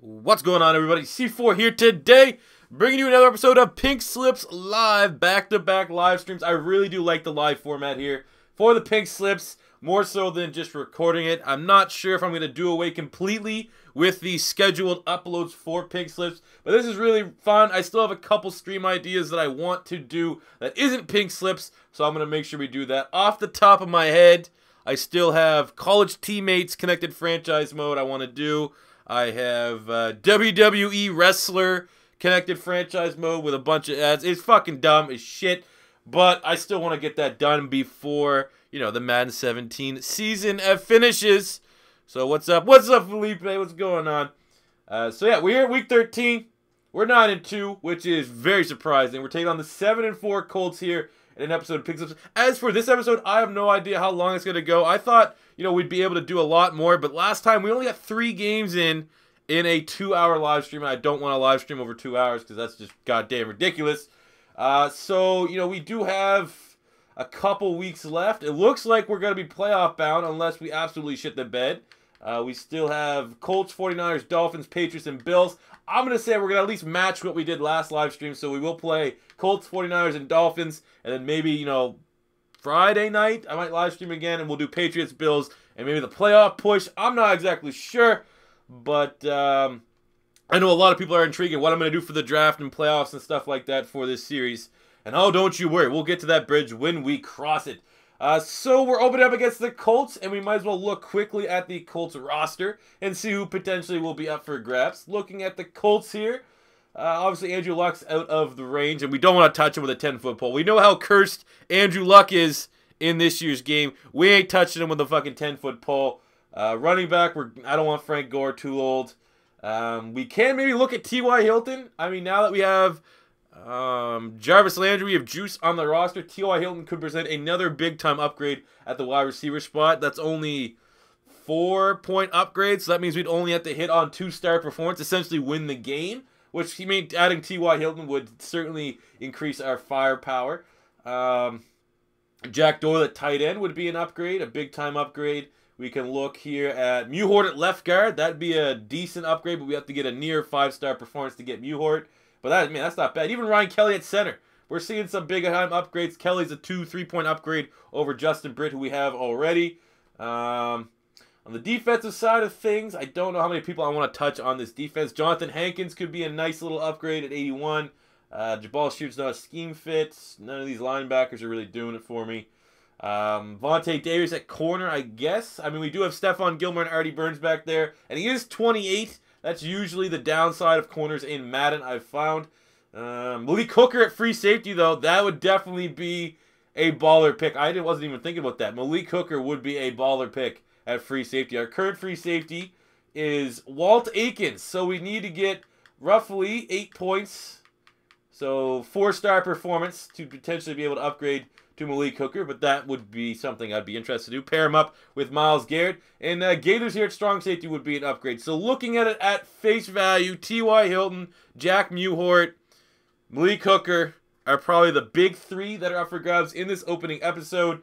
What's going on, everybody? C4 here today, bringing you another episode of Pink Slips Live, back-to-back live streams. I really do like the live format here for the Pink Slips, more so than just recording it. I'm not sure if I'm going to do away completely with the scheduled uploads for Pink Slips, but this is really fun. I still have a couple stream ideas that I want to do that isn't Pink Slips, so I'm going to make sure we do that. Off the top of my head, I still have College Teammates Connected Franchise Mode I want to do. I have WWE Wrestler Connected Franchise Mode with a bunch of ads. It's fucking dumb as shit, but I still want to get that done before, you know, the Madden 17 season finishes. So what's up? What's up, Felipe? What's going on? So yeah, we're here at Week 13. We're 9-2, which is very surprising. We're taking on the 7-4 Colts here in an episode of Pink Slips. As for this episode, I have no idea how long it's going to go. I thought, you know, we'd be able to do a lot more, but last time we only got 3 games in a 2-hour live stream, and I don't want to live stream over 2 hours because that's just goddamn ridiculous. So, you know, we do have a couple weeks left. It looks like we're going to be playoff bound unless we absolutely shit the bed. We still have Colts, 49ers, Dolphins, Patriots, and Bills. I'm going to say we're going to at least match what we did last live stream, so we will play Colts, 49ers, and Dolphins, and then maybe, you know, Friday night, I might live stream again, and we'll do Patriots, Bills, and maybe the playoff push. I'm not exactly sure, but I know a lot of people are intrigued in what I'm going to do for the draft and playoffs and stuff like that for this series. And oh, don't you worry, we'll get to that bridge when we cross it. So we're opening up against the Colts, and we might as well look quickly at the Colts roster and see who potentially will be up for grabs. Looking at the Colts here, obviously Andrew Luck's out of the range, and we don't want to touch him with a 10-foot pole. We know how cursed Andrew Luck is in this year's game. We ain't touching him with a fucking 10-foot pole. Running back, I don't want Frank Gore, too old. We can maybe look at T.Y. Hilton. I mean, now that we have Jarvis Landry, we have Juice on the roster. T.Y. Hilton could present another big-time upgrade at the wide receiver spot. That's only 4-point upgrade, so that means we'd only have to hit on 2-star performance, essentially win the game, which he mean adding T.Y. Hilton would certainly increase our firepower. Jack Doyle at tight end would be an upgrade, a big-time upgrade. We can look here at Mewhort at left guard. That'd be a decent upgrade, but we have to get a near 5-star performance to get Mewhort. But that, man, that's not bad. Even Ryan Kelly at center. We're seeing some big-time upgrades. Kelly's a 2-3-point upgrade over Justin Britt, who we have already. On the defensive side of things, I don't know how many people I want to touch on this defense. Jonathan Hankins could be a nice little upgrade at 81. Jabal Sheard's not a scheme fit. None of these linebackers are really doing it for me. Vontae Davis at corner, I guess. I mean, we do have Stephon Gilmore and Artie Burns back there. And he is 28. That's usually the downside of corners in Madden, I've found. Malik Hooker at free safety, though. That would definitely be a baller pick. I wasn't even thinking about that. Malik Hooker would be a baller pick at free safety. Our current free safety is Walt Aikens. So we need to get roughly 8 points. So 4-star performance to potentially be able to upgrade to Malik Hooker, but that would be something I'd be interested to do. Pair him up with Myles Garrett. And Gators here at strong safety would be an upgrade. So looking at it at face value, T.Y. Hilton, Jack Mewhort, Malik Hooker are probably the big 3 that are up for grabs in this opening episode.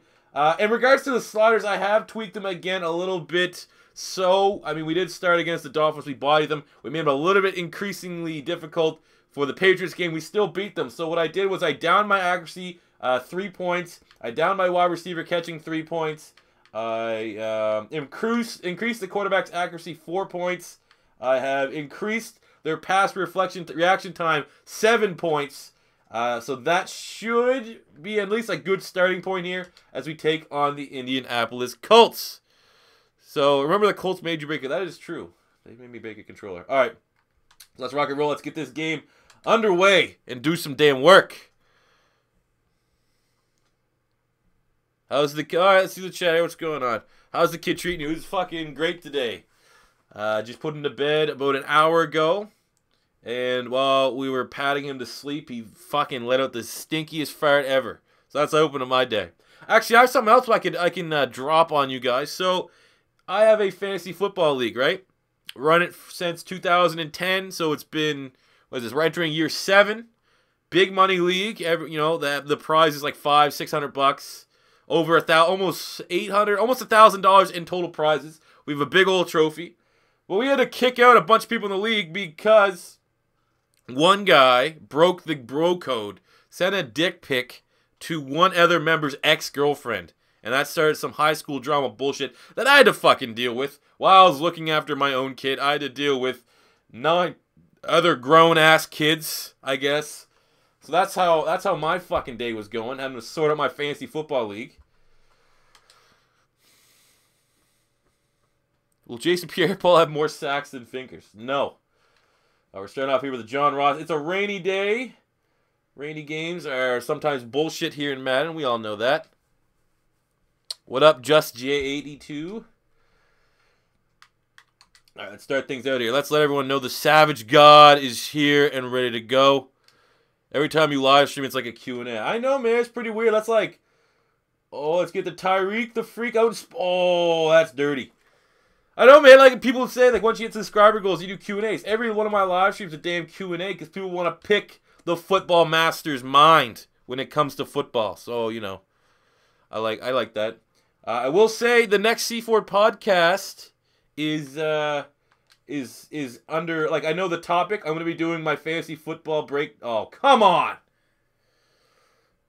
In regards to the sliders, I have tweaked them again a little bit. So, I mean, we did start against the Dolphins. We bodied them. We made them a little bit increasingly difficult for the Patriots game. We still beat them. So what I did was I downed my accuracy 3 points. I downed my wide receiver catching 3 points. I increased the quarterback's accuracy 4 points. I have increased their pass reaction time 7 points. So that should be at least a good starting point here as we take on the Indianapolis Colts. So remember, the Colts made you break it. That is true. They made me break a controller. All right, let's rock and roll. Let's get this game underway and do some damn work. How's the... All right, let's see the chat here. What's going on? How's the kid treating you? He's fucking great today. Just put him to bed about an hour ago. And while we were patting him to sleep, he fucking let out the stinkiest fart ever. So that's the open of my day. Actually, I have something else I can drop on you guys. So I have a fantasy football league, right? Run it since 2010. So it's been, what is this, we're entering year 7. Big money league. You know, the prize is like $500-600. Over almost $800, almost $1,000 in total prizes. We have a big old trophy. Well, we had to kick out a bunch of people in the league because one guy broke the bro code, sent a dick pic to one other member's ex-girlfriend. And that started some high school drama bullshit that I had to fucking deal with. While I was looking after my own kid, I had to deal with 9 other grown-ass kids, I guess. So that's how my fucking day was going, having to sort out my fantasy football league. Will Jason Pierre-Paul have more sacks than Finkers? No. We're starting off here with a John Ross. It's a rainy day. Rainy games are sometimes bullshit here in Madden. We all know that. What up, Just J82? Alright, let's start things out here. Let's let everyone know the Savage God is here and ready to go. Every time you live stream, it's like a Q&A. I know, man. It's pretty weird. That's like, oh, let's get the Tyreek the Freak out. Oh, that's dirty. I know, man. Like people say, like once you get subscriber goals, you do Q&As. Every one of my live streams is a damn Q&A because people want to pick the football master's mind when it comes to football. So, you know, I like that. I will say the next C4 podcast is under, like, I know the topic. I'm going to be doing my fantasy football break. Oh, come on.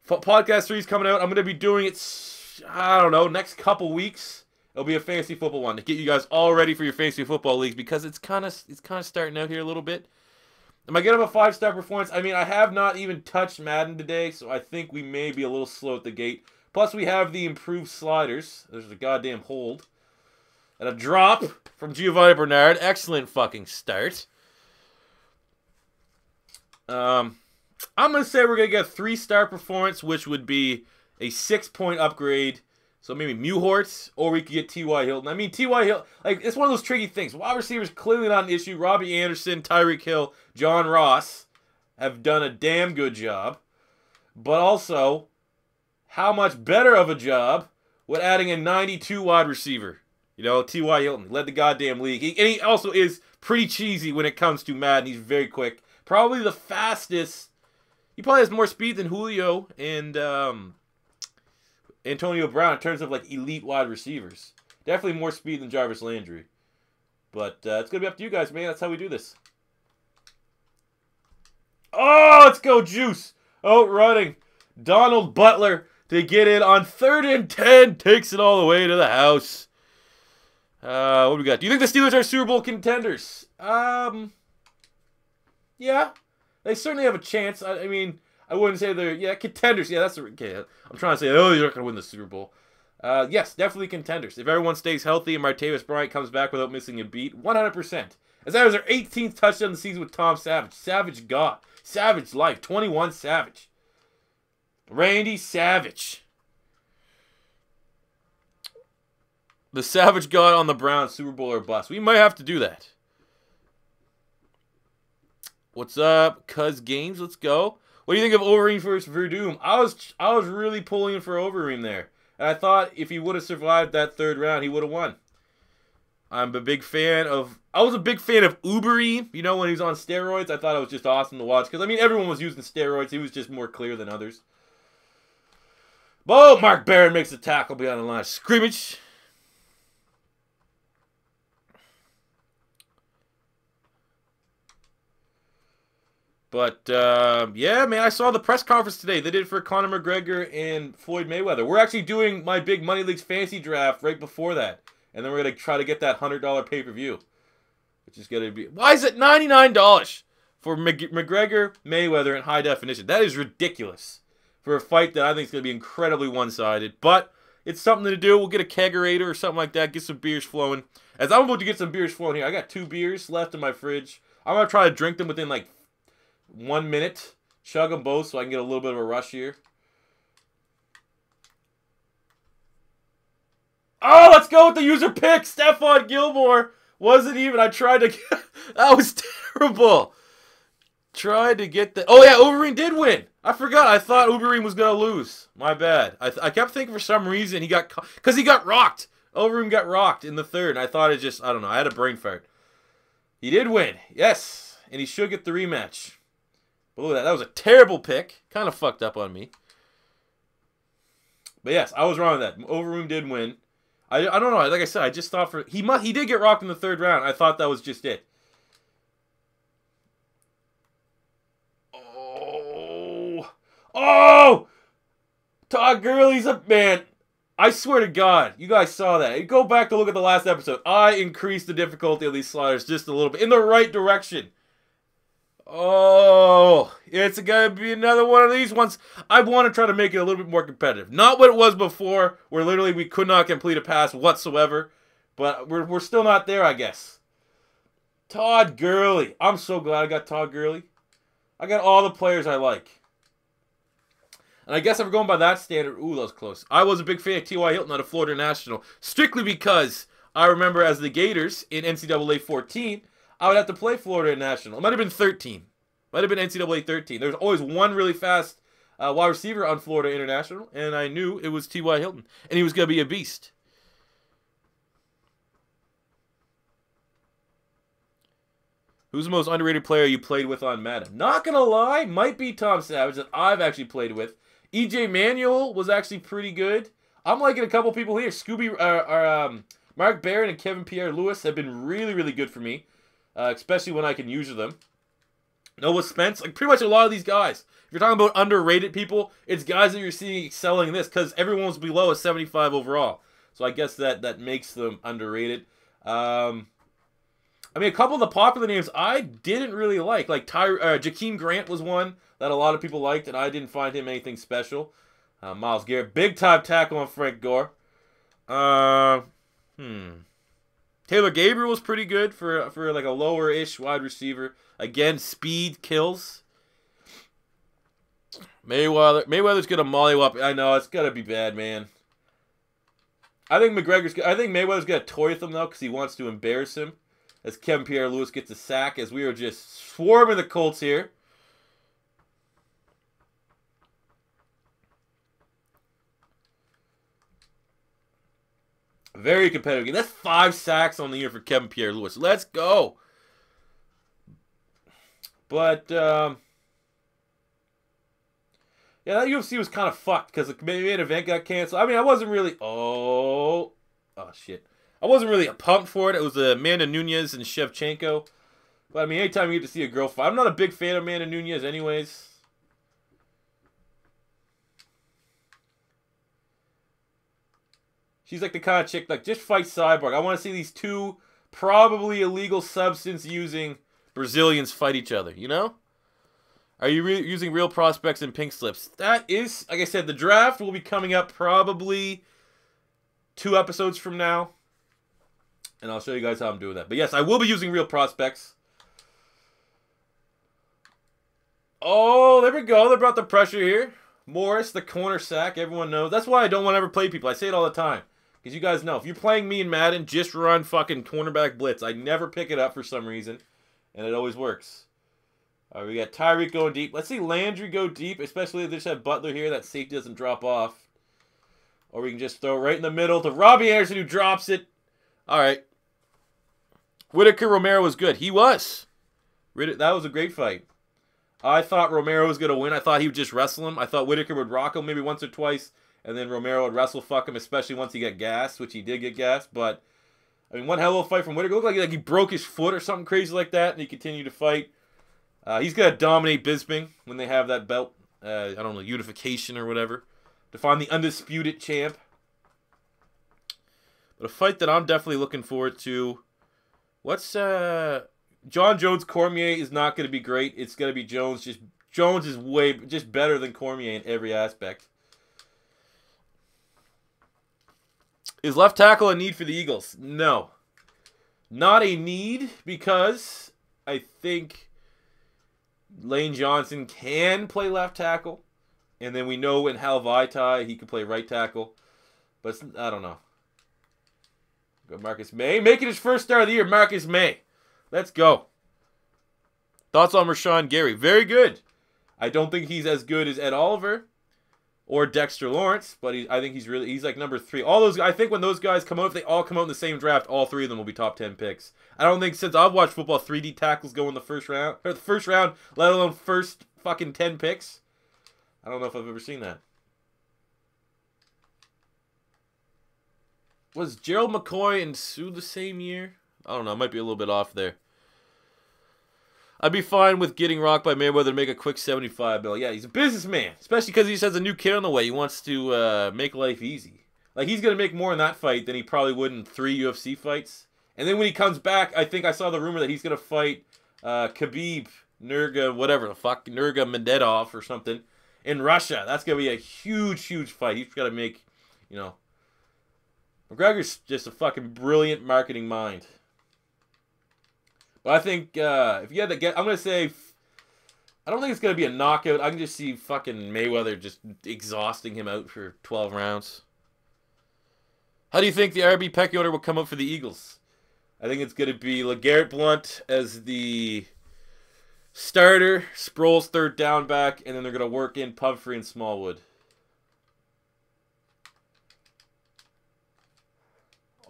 Podcast 3 is coming out. I'm going to be doing it, I don't know, next couple weeks. It'll be a fantasy football one to get you guys all ready for your fantasy football leagues because it's kind of starting out here a little bit. Am I getting a 5-star performance? I mean, I have not even touched Madden today, so I think we may be a little slow at the gate. Plus, we have the improved sliders. There's a goddamn hold. And a drop from Giovanni Bernard. Excellent fucking start. I'm going to say we're going to get a 3-star performance, which would be a 6-point upgrade. So maybe Mewhort, or we could get T.Y. Hilton. I mean, T.Y. Hilton, like, it's one of those tricky things. Wide receivers clearly not an issue. Robbie Anderson, Tyreek Hill, John Ross have done a damn good job. But also, how much better of a job with adding a 92 wide receiver? You know, T.Y. Hilton led the goddamn league. And he also is pretty cheesy when it comes to Madden. He's very quick. Probably the fastest. He probably has more speed than Julio and Antonio Brown in terms of, like, elite wide receivers. Definitely more speed than Jarvis Landry. But it's going to be up to you guys, man. That's how we do this. Oh, let's go, Juice. Outrunning Donald Butler to get it on 3rd and 10. Takes it all the way to the house. What do we got? Do you think the Steelers are Super Bowl contenders? Yeah. They certainly have a chance. I mean, I wouldn't say they're, yeah, contenders. Yeah, that's okay. I'm trying to say, oh, you're not going to win the Super Bowl. Yes, definitely contenders. If everyone stays healthy and Martavis Bryant comes back without missing a beat, 100%. As that was their 18th touchdown of the season with Tom Savage. Savage God. Savage life. 21 Savage. Randy Savage. The Savage God on the Browns, Super Bowl or bust. We might have to do that. What's up, Cuz Games? Let's go. What do you think of Overeem versus Verdum? I was really pulling for Overeem there. And I thought if he would have survived that 3rd round, he would have won. I was a big fan of Ubereem, you know, when he was on steroids. I thought it was just awesome to watch. Because, I mean, everyone was using steroids. He was just more clear than others. Oh, Mark Barron makes a tackle beyond the line of scrimmage. But, yeah, man, I saw the press conference today. They did it for Conor McGregor and Floyd Mayweather. We're actually doing my big Money Leagues fantasy draft right before that. And then we're going to try to get that $100 pay-per-view. Which is going to be... Why is it $99 for McGregor, Mayweather in high definition? That is ridiculous for a fight that I think is going to be incredibly one-sided. But it's something to do. We'll get a kegerator or something like that. Get some beers flowing. As I'm about to get some beers flowing here, I got 2 beers left in my fridge. I'm going to try to drink them within, like, 1 minute. Chug them both so I can get a little bit of a rush here. Oh, let's go with the user pick. Stephon Gilmore wasn't even. I tried to get... That was terrible. Tried to get the... Oh, yeah, Overeem did win. I forgot. I thought Overeem was going to lose. My bad. I kept thinking for some reason he got... Because he got rocked. Overeem got rocked in the 3rd. And I thought it just... I don't know. I had a brain fart. He did win. Yes. And he should get the rematch. But look at that. That was a terrible pick. Kind of fucked up on me. But yes, I was wrong with that. Overeem did win. I don't know. Like I said, I just thought he did get rocked in the 3rd round. I thought that was just it. Oh! Todd Gurley's a man. I swear to God, you guys saw that. Go back to look at the last episode. I increased the difficulty of these sliders just a little bit in the right direction. Oh, it's gonna be another one of these ones. I want to try to make it a little bit more competitive. Not what it was before, where literally we could not complete a pass whatsoever. But we're still not there, I guess. Todd Gurley. I'm so glad I got Todd Gurley. I got all the players I like. And I guess if we're going by that standard, ooh, that was close. I was a big fan of T.Y. Hilton out of Florida National, strictly because I remember as the Gators in NCAA 14, I would have to play Florida National. It might have been 13. Might have been NCAA 13. There was always one really fast wide receiver on Florida International, and I knew it was T.Y. Hilton, and he was going to be a beast. Who's the most underrated player you played with on Madden? Not going to lie, might be Tom Savage that I've actually played with. E.J. Manuel was actually pretty good. I'm liking a couple people here. Mark Barron and Kevin Pierre-Louis have been really, really good for me. Especially when I can use them. Noah Spence. Like, pretty much a lot of these guys. If you're talking about underrated people, it's guys that you're seeing excelling in this. Because everyone's below a 75 overall. So I guess that makes them underrated. I mean, a couple of the popular names I didn't really like. Like, Jakeem Grant was one that a lot of people liked, and I didn't find him anything special. Myles Garrett, big-time tackle on Frank Gore. Taylor Gabriel was pretty good for like a lower-ish wide receiver. Again, speed kills. Mayweather's gonna mollywop. I know it's gonna be bad, man. I think Mayweather's gonna toy with him though, because he wants to embarrass him. As Kevin Pierre-Louis gets a sack, as we are just swarming the Colts here. Very competitive game. That's 5 sacks on the year for Kevin Pierre-Louis. Let's go. But, yeah, that UFC was kind of fucked because the main event got canceled. I mean, I wasn't really... Oh, shit. I wasn't really pumped for it. It was Amanda Nunes and Shevchenko. But, I mean, anytime you get to see a girl fight... I'm not a big fan of Amanda Nunes anyways. She's like the kind of chick, like, just fight Cyborg. I want to see these two probably illegal substance-using Brazilians fight each other, you know? Are you using real prospects in pink slips? That is, like I said, the draft will be coming up probably 2 episodes from now. And I'll show you guys how I'm doing that. But yes, I will be using real prospects. Oh, there we go. They brought the pressure here. Morris, the corner sack. Everyone knows. That's why I don't want to ever play people. I say it all the time. Because you guys know, if you're playing me in Madden, just run fucking cornerback blitz. I never pick it up for some reason. And it always works. All right, we got Tyreek going deep. Let's see Landry go deep, especially if they just have Butler here. That safety doesn't drop off. Or we can just throw it right in the middle to Robbie Anderson, who drops it. All right. Whitaker Romero was good. He was. That was a great fight. I thought Romero was going to win. I thought he would just wrestle him. I thought Whitaker would rock him maybe once or twice. And then Romero would wrestle fuck him, especially once he got gassed, which he did get gassed. But, I mean, one hell of a fight from Whitaker. It looked like he broke his foot or something crazy like that, and he continued to fight. He's going to dominate Bisping when they have that belt. I don't know, unification or whatever. To find the undisputed champ. But a fight that I'm definitely looking forward to. What's, John Jones Cormier is not going to be great. It's going to be Jones. Jones is just better than Cormier in every aspect. Is left tackle a need for the Eagles? No. Not a need because I think Lane Johnson can play left tackle. And then we know in Hal Vaitai he can play right tackle. But I don't know. Go Marcus May. Making his first start of the year, Marcus May. Let's go. Thoughts on Rashawn Gary? Very good. I don't think he's as good as Ed Oliver or Dexter Lawrence, but I think he's like number 3. All those, I think when those guys come out, if they all come out in the same draft, all 3 of them will be top 10 picks. I don't think since I've watched football, 3D tackles go in the first round, let alone first fucking 10 picks. I don't know if I've ever seen that. Was Gerald McCoy and Sue the same year? I don't know. I might be a little bit off there. I'd be fine with getting rocked by Mayweather to make a quick 75 mil. Yeah, he's a businessman. Especially because he just has a new kid on the way. He wants to make life easy. Like, he's going to make more in that fight than he probably would in 3 UFC fights. And then when he comes back, I think I saw the rumor that he's going to fight Khabib, whatever the fuck, Nurmagomedov or something, in Russia. That's going to be a huge, huge fight. He's got to make, you know. McGregor's just a fucking brilliant marketing mind. But I think if you had to get, I'm going to say, I don't think it's going to be a knockout. I can just see fucking Mayweather just exhausting him out for 12 rounds. How do you think the RB pecking order will come up for the Eagles? I think it's going to be LeGarrette Blount as the starter, Sproles third down back, and then they're going to work in Pumphrey and Smallwood.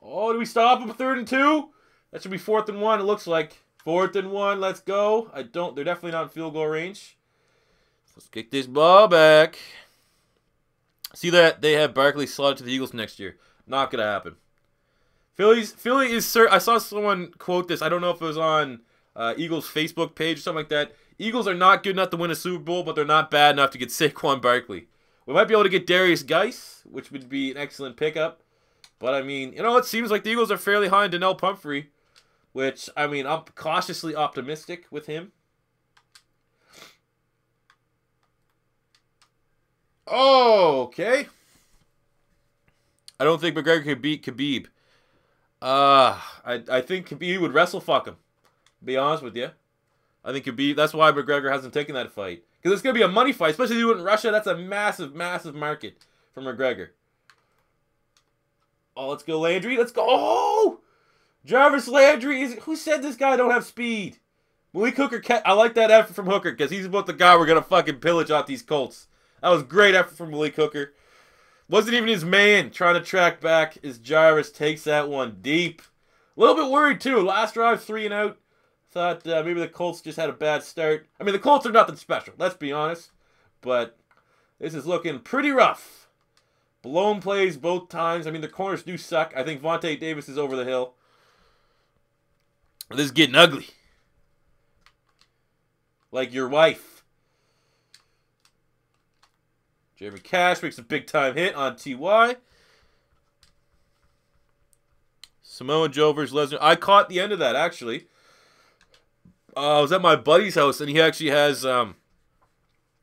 Oh, do we stop him 3rd and 2? That should be 4th and 1, it looks like. 4th and 1, let's go. They're definitely not in field goal range. Let's kick this ball back. See that they have Barkley slotted to the Eagles next year. Not going to happen. Philly is, I saw someone quote this. I don't know if it was on Eagles Facebook page or something like that. Eagles are not good enough to win a Super Bowl, but they're not bad enough to get Saquon Barkley. We might be able to get Darius Geis, which would be an excellent pickup. But, I mean, you know, it seems like the Eagles are fairly high on Donnell Pumphrey, which, I mean, I'm cautiously optimistic with him. Oh, okay. I don't think McGregor could beat Khabib. I think Khabib would wrestle fuck him. To be honest with you. I think Khabib, that's why McGregor hasn't taken that fight. Because it's going to be a money fight, especially if you do it in Russia. That's a massive, massive market for McGregor. Oh, let's go Landry. Let's go. Oh! Jarvis Landry. Who said this guy don't have speed? Malik Hooker. I like that effort from Hooker because he's about the guy we're going to fucking pillage off these Colts. That was great effort from Malik Hooker. Wasn't even his man trying to track back as Jarvis takes that one deep. A little bit worried, too. Last drive, 3 and out. Thought maybe the Colts just had a bad start. I mean, the Colts are nothing special. Let's be honest. But this is looking pretty rough. Blown plays both times. I mean, the corners do suck. I think Vontae Davis is over the hill. This is getting ugly. Like your wife. Jeremy Cash makes a big-time hit on T.Y. Samoa Joe versus Lesnar. I caught the end of that, actually. I was at my buddy's house, and he actually has, what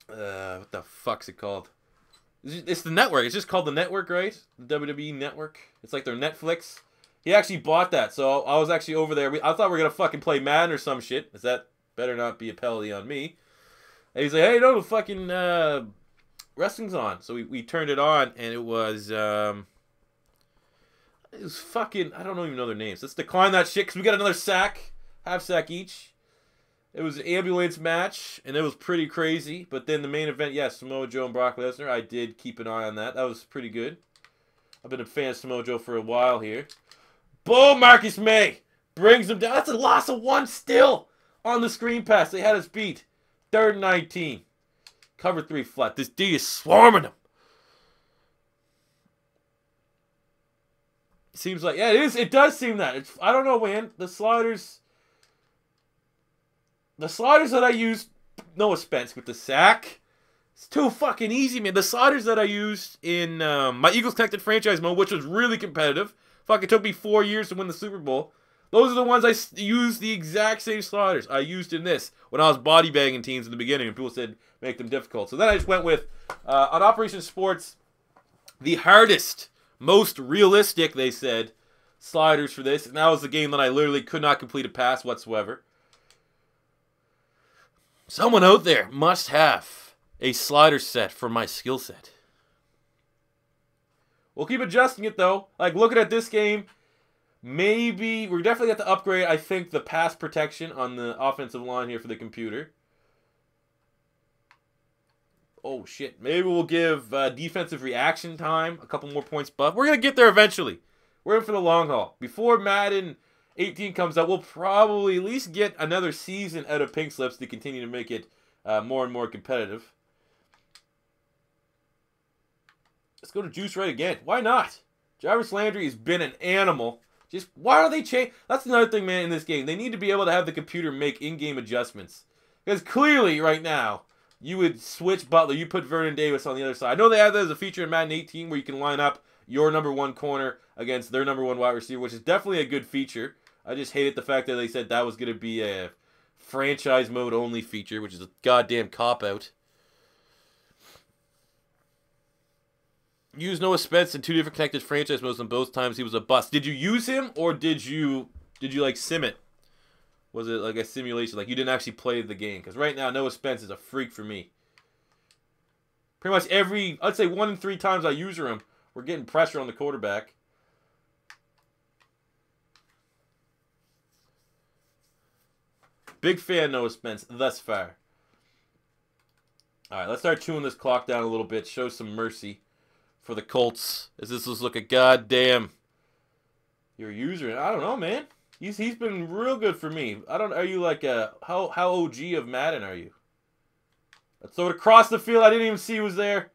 the fuck's it called? It's the network. It's just called the network, right? The WWE network. It's like their Netflix. He actually bought that, so I was actually over there. I thought we were going to fucking play Madden or some shit. Is that better not be a penalty on me? And he's like, hey, no, the fucking, wrestling's on. So we turned it on, and it was fucking, I don't even know their names. Let's decline that shit, because we got another sack. Half sack each. It was an ambulance match, and it was pretty crazy. But then the main event, yes, Samoa Joe and Brock Lesnar. I did keep an eye on that. That was pretty good. I've been a fan of Samoa Joe for a while here. Boom, Marcus May brings him down. That's a loss of 1 still on the screen pass. They had us beat. 3rd and 19. Cover 3 flat. This D is swarming him. Seems like, yeah, it is. It does seem that. I don't know, man. The sliders that I used, no offense with the sack, it's too fucking easy, man. The sliders that I used in my Eagles Connected franchise mode, which was really competitive, fucking took me 4 years to win the Super Bowl. Those are the ones I used the exact same sliders I used in this when I was body bagging teams in the beginning, and people said make them difficult. So then I just went with, on Operation Sports, the hardest, most realistic, they said, sliders for this. And that was the game that I literally could not complete a pass whatsoever. Someone out there must have a slider set for my skill set. We'll keep adjusting it, though. Like, looking at this game, maybe we're definitely got to upgrade, I think, the pass protection on the offensive line here for the computer. Oh, shit. Maybe we'll give defensive reaction time a couple more points buff. We're going to get there eventually. We're in for the long haul. Before Madden 18 comes out, we'll probably at least get another season out of Pink Slips to continue to make it more and more competitive. Let's go to Juice Right again. Why not? Jarvis Landry has been an animal. Just, why don't they change? That's another thing, man, in this game. They need to be able to have the computer make in-game adjustments. Because clearly, right now, you would switch Butler. You put Vernon Davis on the other side. I know they have that as a feature in Madden 18 where you can line up your #1 corner against their #1 wide receiver, which is definitely a good feature. I just hated the fact that they said that was going to be a franchise mode only feature, which is a goddamn cop-out. Use Noah Spence in 2 different connected franchise modes, and both times he was a bust. Did you use him, or did you like sim it? Was it like a simulation? Like you didn't actually play the game? Because right now Noah Spence is a freak for me. Pretty much every, I'd say 1 in 3 times I use him, we're getting pressure on the quarterback. Big fan Noah Spence thus far. All right, let's start chewing this clock down a little bit. Show some mercy for the Colts, as this looks like a goddamn your user. I don't know, man. He's been real good for me. I don't. Are you like a how OG of Madden are you? Let's throw it across the field. I didn't even see he was there.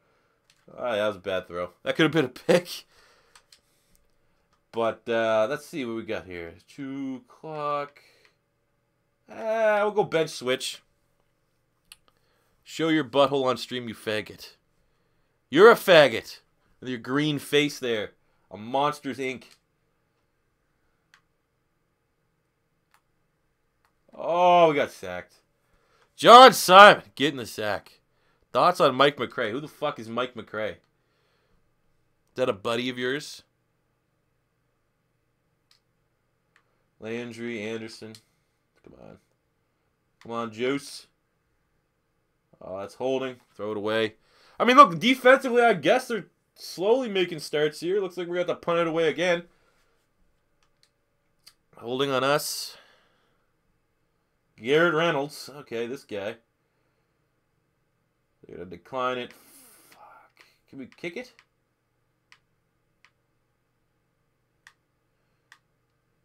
Oh, yeah, that was a bad throw. That could have been a pick. But let's see what we got here. 2 o'clock. We'll go bench switch. Show your butthole on stream, you faggot. You're a faggot. With your green face there. A Monsters, Inc. Oh, we got sacked. John Simon getting the sack. Thoughts on Mike McCray? Who the fuck is Mike McCray? Is that a buddy of yours? Landry, Anderson. Come on. Come on, Juice. Oh, that's holding. Throw it away. I mean, look, defensively, I guess they're slowly making starts here. Looks like we're going to have to punt it away again. Holding on us. Garrett Reynolds. Okay, this guy. They're going to decline it. Fuck. Can we kick it?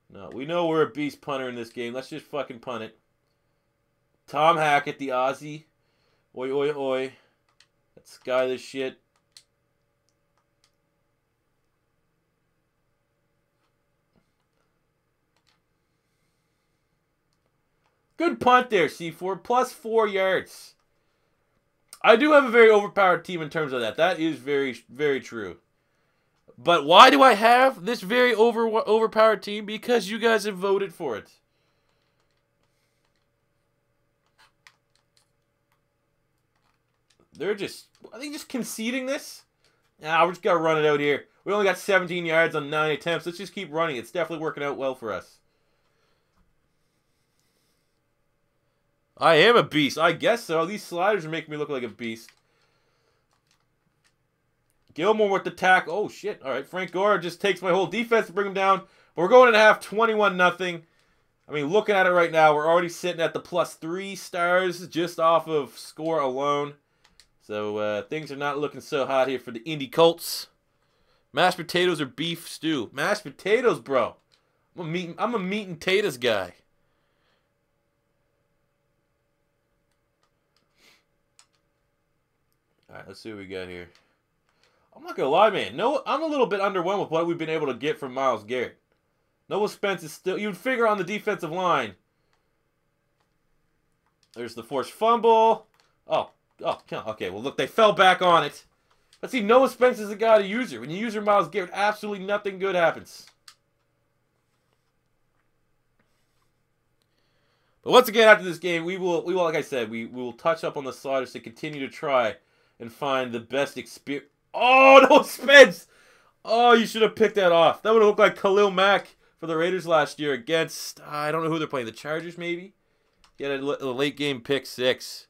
No, we know we're a beast punter in this game. Let's just fucking punt it. Tom Hackett, the Aussie. Oi, oi, oi. Let's sky this shit. Good punt there, C4. Plus 4 yards. I do have a very overpowered team in terms of that. That is very, very true. But why do I have this very overpowered team? Because you guys have voted for it. Are they just conceding this? Nah, we're just going to run it out here. We only got 17 yards on 9 attempts. Let's just keep running. It's definitely working out well for us. I am a beast. I guess so. These sliders are making me look like a beast. Gilmore with the tackle. Oh, shit. All right, Frank Gore just takes my whole defense to bring him down. We're going in half 21-0. I mean, looking at it right now, we're already sitting at the +3 stars just off of score alone. So things are not looking so hot here for the Indy Colts. Mashed potatoes or beef stew? Mashed potatoes, bro. I'm a meat and potatoes guy. All right, let's see what we got here. I'm not going to lie, man. No, I'm a little bit underwhelmed with what we've been able to get from Myles Garrett. Noah Spence is still... You'd figure on the defensive line. There's the forced fumble. Oh, okay. Well, look, they fell back on it. But see, Noah Spence is the guy to use her. When you use her, Myles Garrett, absolutely nothing good happens. But once again, after this game, we will, like I said, we will touch up on the sliders to continue to try and find the best experience. Oh, no, Spence! Oh, you should have picked that off. That would have looked like Khalil Mack for the Raiders last year against, I don't know who they're playing, the Chargers maybe? He had a late game pick 6.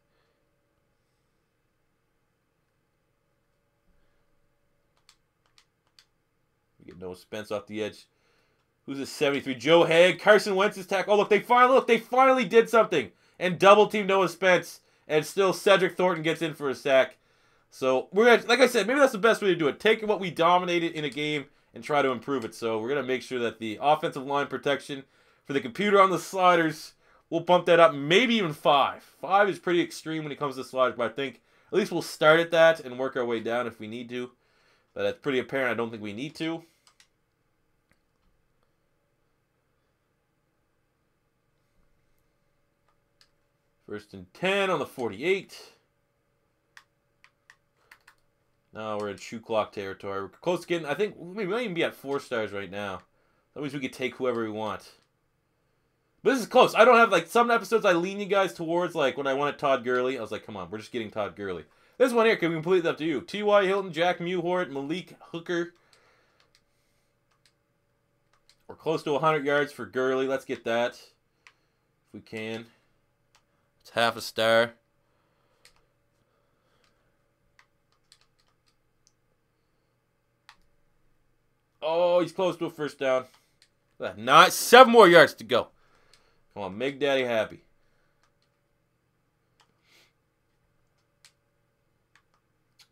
We get Noah Spence off the edge. Who's this 73? Joe Haig, Carson Wentz's tackle. Oh, look, they finally did something and double team Noah Spence, and still Cedric Thornton gets in for a sack. So we're gonna, like I said, maybe that's the best way to do it. Take what we dominated in a game and try to improve it. So we're gonna make sure that the offensive line protection for the computer on the sliders, we'll bump that up, maybe even 5. 5 is pretty extreme when it comes to sliders, but I think at least we'll start at that and work our way down if we need to. But it's pretty apparent I don't think we need to. First and 10 on the 48. Now we're in shoe clock territory. We're close to getting, I think we might even be at 4 stars right now. That means we could take whoever we want. But this is close. I don't have, like, some episodes I lean you guys towards, like, when I wanted Todd Gurley. I was like, come on, we're just getting Todd Gurley. This one here can be completely up to you. T.Y. Hilton, Jack Mewhort, Malik Hooker. We're close to 100 yards for Gurley. Let's get that. If we can. It's half a star. Oh, he's close to a first down. Nice. 7 more yards to go. Come on, make Daddy happy.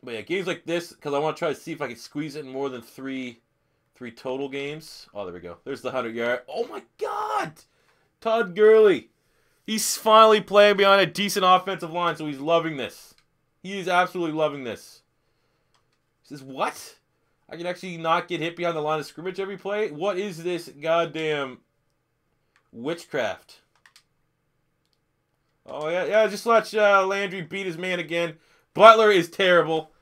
But yeah, games like this, because I want to try to see if I can squeeze it in more than three total games. Oh, there we go. There's the 100-yard. Oh, my God. Todd Gurley. He's finally playing behind a decent offensive line, so he's loving this. He is absolutely loving this. He says, what? I can actually not get hit behind the line of scrimmage every play? What is this goddamn witchcraft? Oh, yeah, just watch Landry beat his man again. Butler is terrible.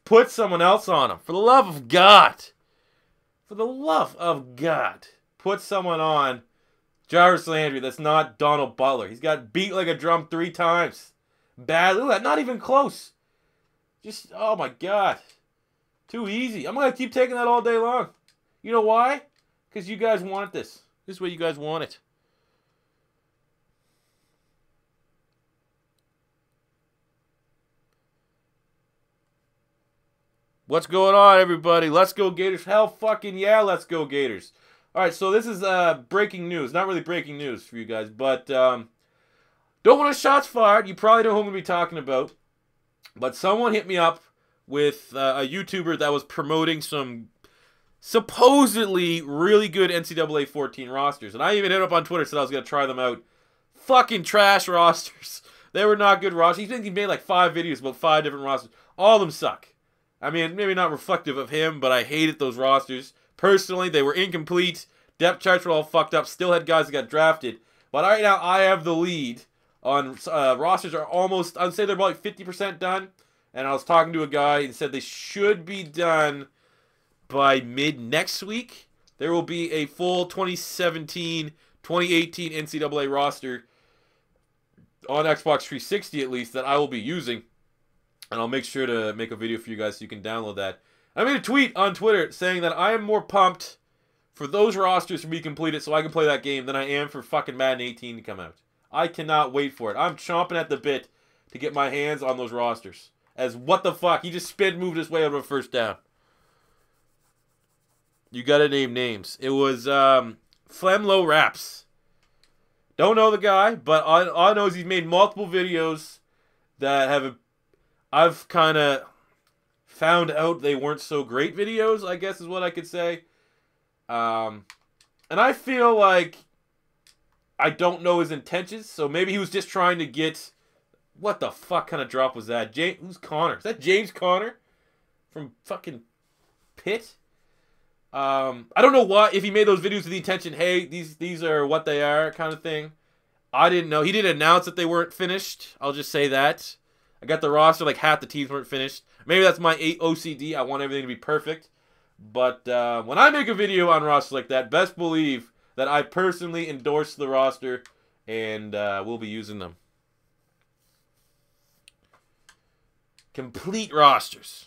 Put someone else on him. For the love of God. For the love of God. Put someone on Jarvis Landry that's not Donald Butler. He's got beat like a drum 3 times. Bad. Look at that. Not even close. Just, oh my God. Too easy. I'm going to keep taking that all day long. You know why? Because you guys want this. This is what you guys want it. What's going on, everybody? Let's go Gators. Hell fucking yeah, let's go Gators. All right, so this is breaking news. Not really breaking news for you guys, but don't want shots fired. You probably know who I'm going to be talking about. But someone hit me up with a YouTuber that was promoting some supposedly really good NCAA 14 rosters. And I even hit up on Twitter, said I was going to try them out. Fucking trash rosters. They were not good rosters. He made like 5 videos about 5 different rosters. All of them suck. I mean, maybe not reflective of him, but I hated those rosters. Personally, they were incomplete. Depth charts were all fucked up. Still had guys that got drafted. But right now, I have the lead on rosters are almost, I'd say they're about like 50% done. And I was talking to a guy and said they should be done by mid-next week. There will be a full 2017-2018 NCAA roster on Xbox 360 at least that I will be using. And I'll make sure to make a video for you guys so you can download that. I made a tweet on Twitter saying that I am more pumped for those rosters to be completed so I can play that game than I am for fucking Madden 18 to come out. I cannot wait for it. I'm chomping at the bit to get my hands on those rosters. As what the fuck? He just spin moved his way out of a first down. You gotta name names. It was Flemlo Raps. Don't know the guy, but all I know is he's made multiple videos that have... I've kind of found out they weren't so great videos, I guess is what I could say. And I feel like I don't know his intentions, so maybe he was just trying to get... What the fuck kind of drop was that? Who's Connor? Is that James Conner from fucking Pitt? I don't know why, if he made those videos with the intention, hey, these are what they are kind of thing. I didn't know. He didn't announce that they weren't finished. I'll just say that. I got the roster, like half the teams weren't finished. Maybe that's my OCD. I want everything to be perfect. But when I make a video on rosters like that, best believe that I personally endorse the roster and we'll be using them. Complete rosters.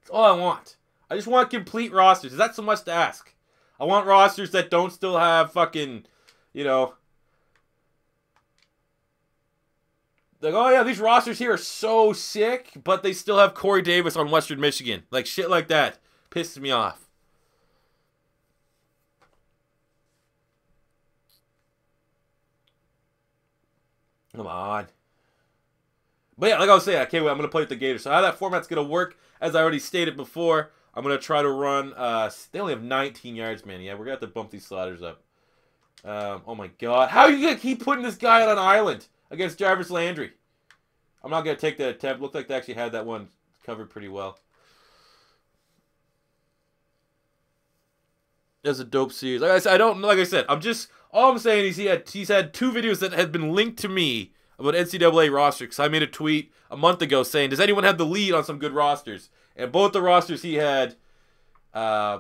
That's all I want. I just want complete rosters. Is that so much to ask? I want rosters that don't still have fucking, you know... Like, oh yeah, these rosters here are so sick, but they still have Corey Davis on Western Michigan. Like, shit like that pisses me off. Come on. But yeah, like I was saying, I can't wait. I'm going to play with the Gators. So how that format's going to work, as I already stated before, I'm going to try to run... they only have 19 yards, man. Yeah, we're going to have to bump these sliders up. Oh my God. How are you going to keep putting this guy on an island against Jarvis Landry? I'm not going to take that attempt. Looked like they actually had that one covered pretty well. That's a dope series. Like I said, I'm just... All I'm saying is he's had 2 videos that have been linked to me about NCAA roster because I made a tweet a month ago saying, does anyone have the lead on some good rosters? And both the rosters he had, I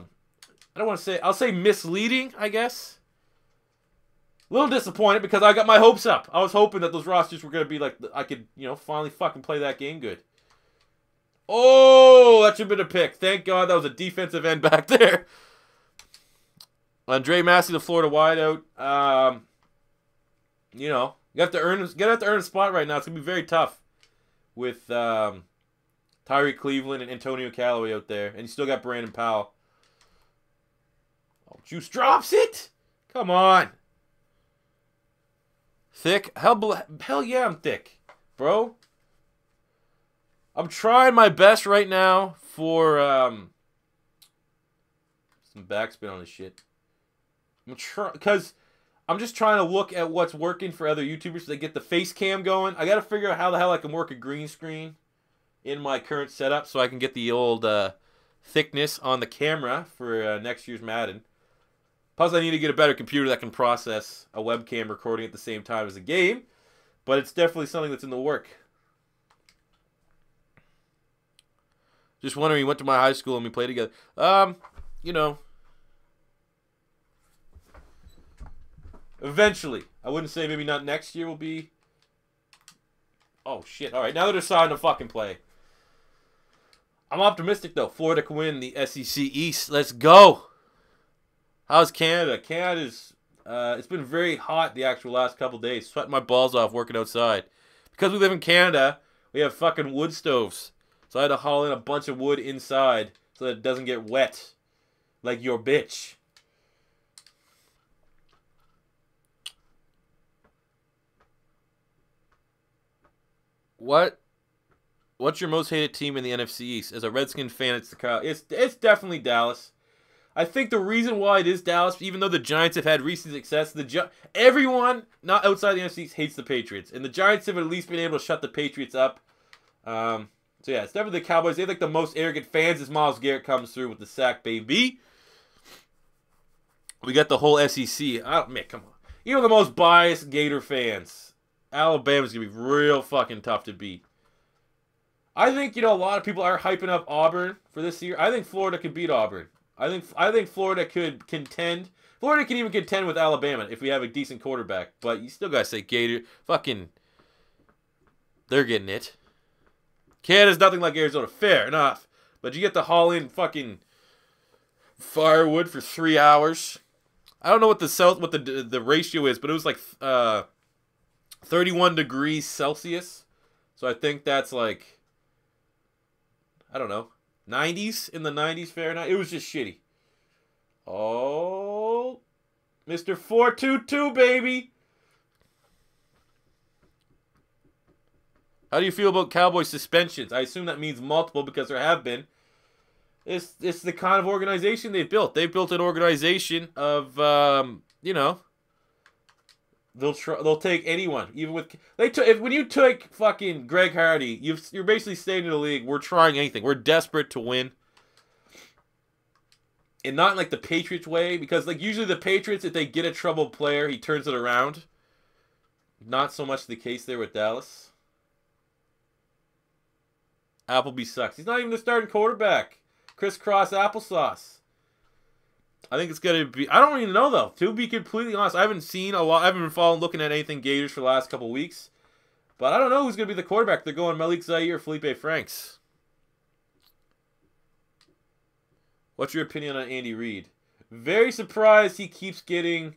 don't want to say, I'll say misleading, I guess. A little disappointed because I got my hopes up. I was hoping that those rosters were going to be like, I could, you know, finally fucking play that game good. Oh, that should have been a pick. Thank God that was a defensive end back there. Andre Massey, the Florida wideout. You know, you have to earn a spot right now. It's going to be very tough with Tyree Cleveland and Antonio Callaway out there. And you still got Brandon Powell. Oh, Juice drops it. Come on. Thick? Hell yeah, I'm thick, bro. I'm trying my best right now for some backspin on this shit. Because I'm just trying to look at what's working for other YouTubers so they get the face cam going. I got to figure out how the hell I can work a green screen in my current setup so I can get the old thickness on the camera for next year's Madden. Plus, I need to get a better computer that can process a webcam recording at the same time as a game. But it's definitely something that's in the work. Just wondering, you went to my high school and we played together. You know. Eventually. I wouldn't say maybe not next year will be. Oh, shit. All right, now they're deciding to fucking play. I'm optimistic, though. Florida can win the SEC East. Let's go. How's Canada? Canada's, it's been very hot the actual last couple days. Sweating my balls off working outside. Because we live in Canada, we have fucking wood stoves. So I had to haul in a bunch of wood inside so that it doesn't get wet. Like your bitch. What's your most hated team in the NFC East? As a Redskin fan, it's definitely Dallas. I think the reason why it is Dallas, even though the Giants have had recent success, everyone not outside the NFC East hates the Patriots, and the Giants have at least been able to shut the Patriots up. So yeah, it's definitely the Cowboys. They have like the most arrogant fans as Myles Garrett comes through with the sack, baby. We got the whole SEC. Man, come on. Even the most biased Gator fans, Alabama's gonna be real fucking tough to beat. I think, you know, a lot of people are hyping up Auburn for this year. I think Florida could beat Auburn. I think Florida could contend. Florida can even contend with Alabama if we have a decent quarterback. But you still gotta say Gator. Fucking, they're getting it. Canada's nothing like Arizona. Fair enough. But you get to haul in fucking firewood for 3 hours. I don't know what the ratio is, but it was like 31 degrees Celsius. So I think that's like, I don't know, 90s, in the 90s Fahrenheit. It was just shitty. Oh, Mr. 422, baby. How do you feel about Cowboy suspensions? I assume that means multiple because there have been. It's the kind of organization they've built. They've built an organization of, you know, they'll take anyone, even with when you take fucking Greg Hardy, you're basically saying to the league, we're trying anything. We're desperate to win. And not in like the Patriots way, because like usually the Patriots, if they get a troubled player, he turns it around. Not so much the case there with Dallas. Appleby sucks. He's not even the starting quarterback. Crisscross applesauce. I think it's gonna be. I don't even know though. To be completely honest, I haven't seen a lot. I haven't been looking at anything Gators for the last couple weeks. But I don't know who's gonna be the quarterback. They're going Malik Zaire or Felipe Franks. What's your opinion on Andy Reid? Very surprised he keeps getting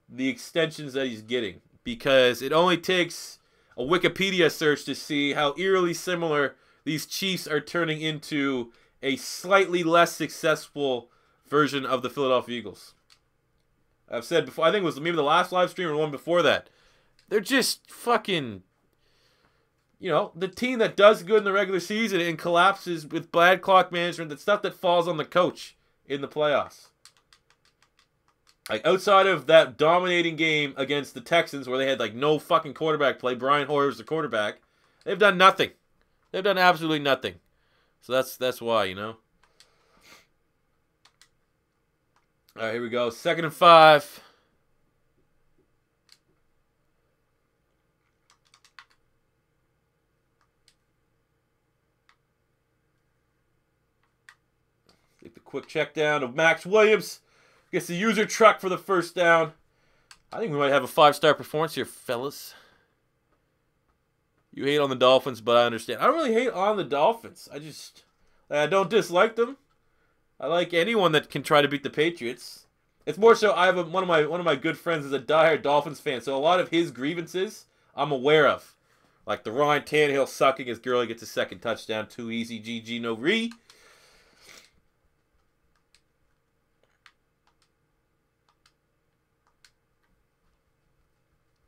the extensions that he's getting, because it only takes a Wikipedia search to see how eerily similar these Chiefs are turning into a slightly less successful version of the Philadelphia Eagles. I've said before, I think it was maybe the last live stream or one before that. They're just fucking, you know, the team that does good in the regular season and collapses with bad clock management, the stuff that falls on the coach in the playoffs. Like, outside of that dominating game against the Texans where they had, like, no fucking quarterback play, Brian Hoyer was the quarterback, they've done nothing. They've done absolutely nothing. So that's why, you know. All right, here we go. 2nd and 5. quick check down of Max Williams. Gets the user truck for the first down. I think we might have a 5-star performance here, fellas. You hate on the Dolphins, but I understand. I don't really hate on the Dolphins. I don't dislike them. I like anyone that can try to beat the Patriots. It's more so I have one of my good friends is a diehard Dolphins fan, so a lot of his grievances I'm aware of. Like the Ryan Tannehill sucking as Gurley gets a second touchdown. Too easy, GG, no re.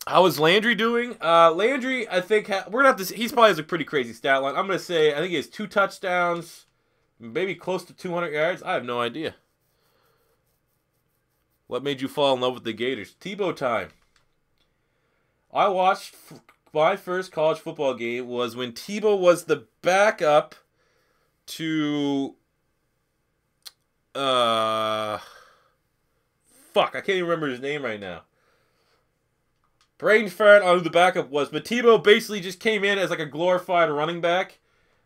How is Landry doing? Landry, I think we're gonna have to. He probably has a pretty crazy stat line. I'm gonna say I think he has 2 touchdowns, maybe close to 200 yards. I have no idea. What made you fall in love with the Gators? Tebow time. I watched my first college football game was when Tebow was the backup to fuck, I can't even remember his name right now. Brain fart on who the backup was, but Tebow basically just came in as like a glorified running back,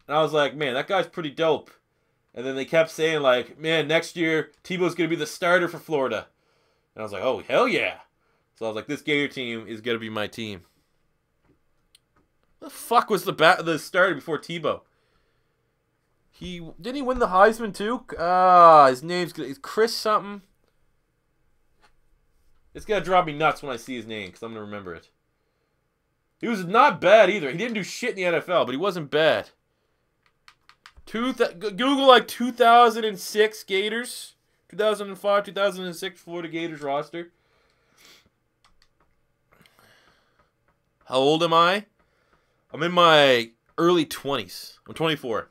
and I was like, man, that guy's pretty dope. And then they kept saying like, man, next year Tebow's gonna be the starter for Florida, and I was like, oh hell yeah! So I was like, this Gator team is gonna be my team. The fuck was the starter before Tebow? Didn't he win the Heisman too? His name's Chris something. It's gonna drive me nuts when I see his name because I'm gonna remember it. He was not bad either. He didn't do shit in the NFL, but he wasn't bad. Google like 2006 Gators, 2005, 2006 Florida Gators roster. How old am I? I'm in my early 20s. I'm 24.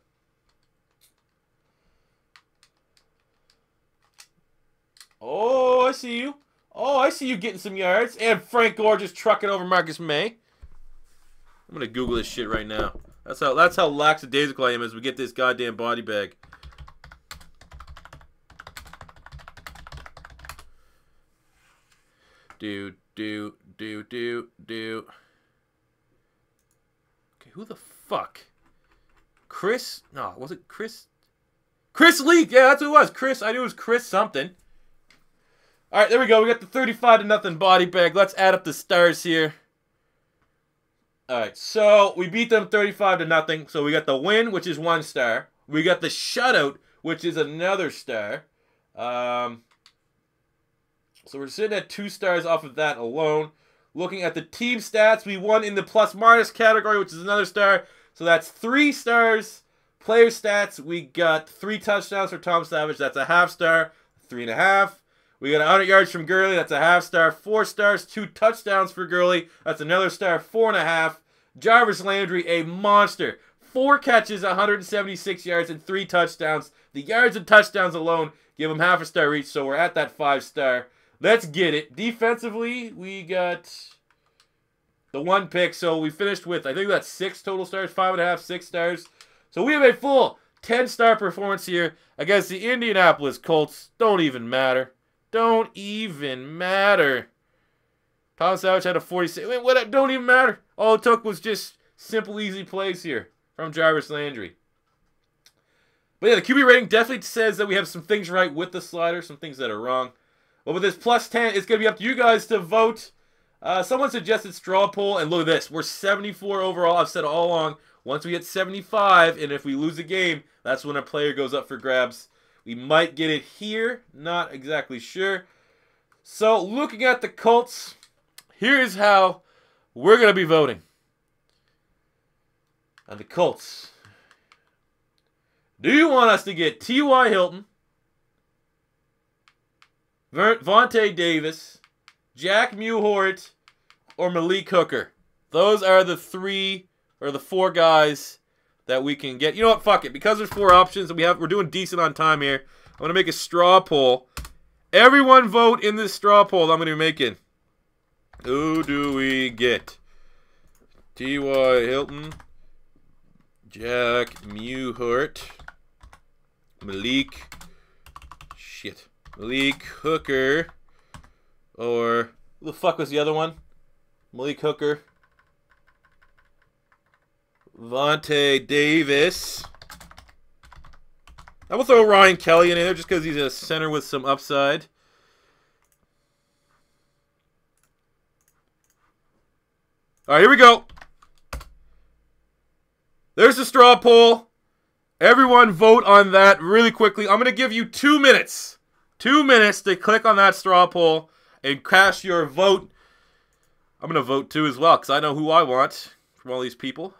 Oh, I see you. Oh, I see you getting some yards. And Frank Gore just trucking over Marcus May. I'm going to Google this shit right now. That's how lackadaisical I am as we get this goddamn body bag. Do. Okay, who the fuck? Chris? No, was it Chris? Chris Leak! Yeah, that's who it was. Chris, I knew it was Chris something. Alright, there we go. We got the 35-0 body bag. Let's add up the stars here. Alright, so we beat them 35-0. So we got the win, which is 1 star. We got the shutout, which is another star. So we're sitting at 2 stars off of that alone. Looking at the team stats, we won in the plus-minus category, which is another star. So that's 3 stars. Player stats, we got 3 touchdowns for Tom Savage. That's a half star, 3.5. We got 100 yards from Gurley. That's a half star. 4 stars, 2 touchdowns for Gurley. That's another star, 4.5. Jarvis Landry, a monster. 4 catches, 176 yards, and 3 touchdowns. The yards and touchdowns alone give him half a star each, so we're at that 5 star. Let's get it. Defensively, we got the 1 pick, so we finished with, I think that's 6 total stars, 5.5, 6 stars. So we have a full 10-star performance here against the Indianapolis Colts. Don't even matter. Don't even matter. Tom Savage had a 46. Wait, what? Don't even matter. All it took was just simple, easy plays here from Jarvis Landry. But yeah, the QB rating definitely says that we have some things right with the slider, some things that are wrong. But with this plus 10, it's going to be up to you guys to vote. Someone suggested straw poll, and look at this. We're 74 overall. I've said all along, once we hit 75, and if we lose a game, that's when a player goes up for grabs. We might get it here. Not exactly sure. So, looking at the Colts, here's how we're going to be voting. On the Colts. Do you want us to get T.Y. Hilton, Vontae Davis, Jack Mewhort, or Malik Hooker? Those are the 3 or the 4 guys that we can get. You know what? Fuck it. Because there's 4 options and we're doing decent on time here, I'm going to make a straw poll. Everyone vote in this straw poll that I'm going to be making. Who do we get? T.Y. Hilton, Jack Mewhort, Malik Hooker, or who the fuck was the other one? Malik Hooker, Vontae Davis, I will throw Ryan Kelly in there just because he's a center with some upside. All right, here we go. There's the straw poll. Everyone vote on that really quickly. I'm going to give you 2 minutes. 2 minutes to click on that straw poll and cast your vote. I'm going to vote too as well because I know who I want from all these people.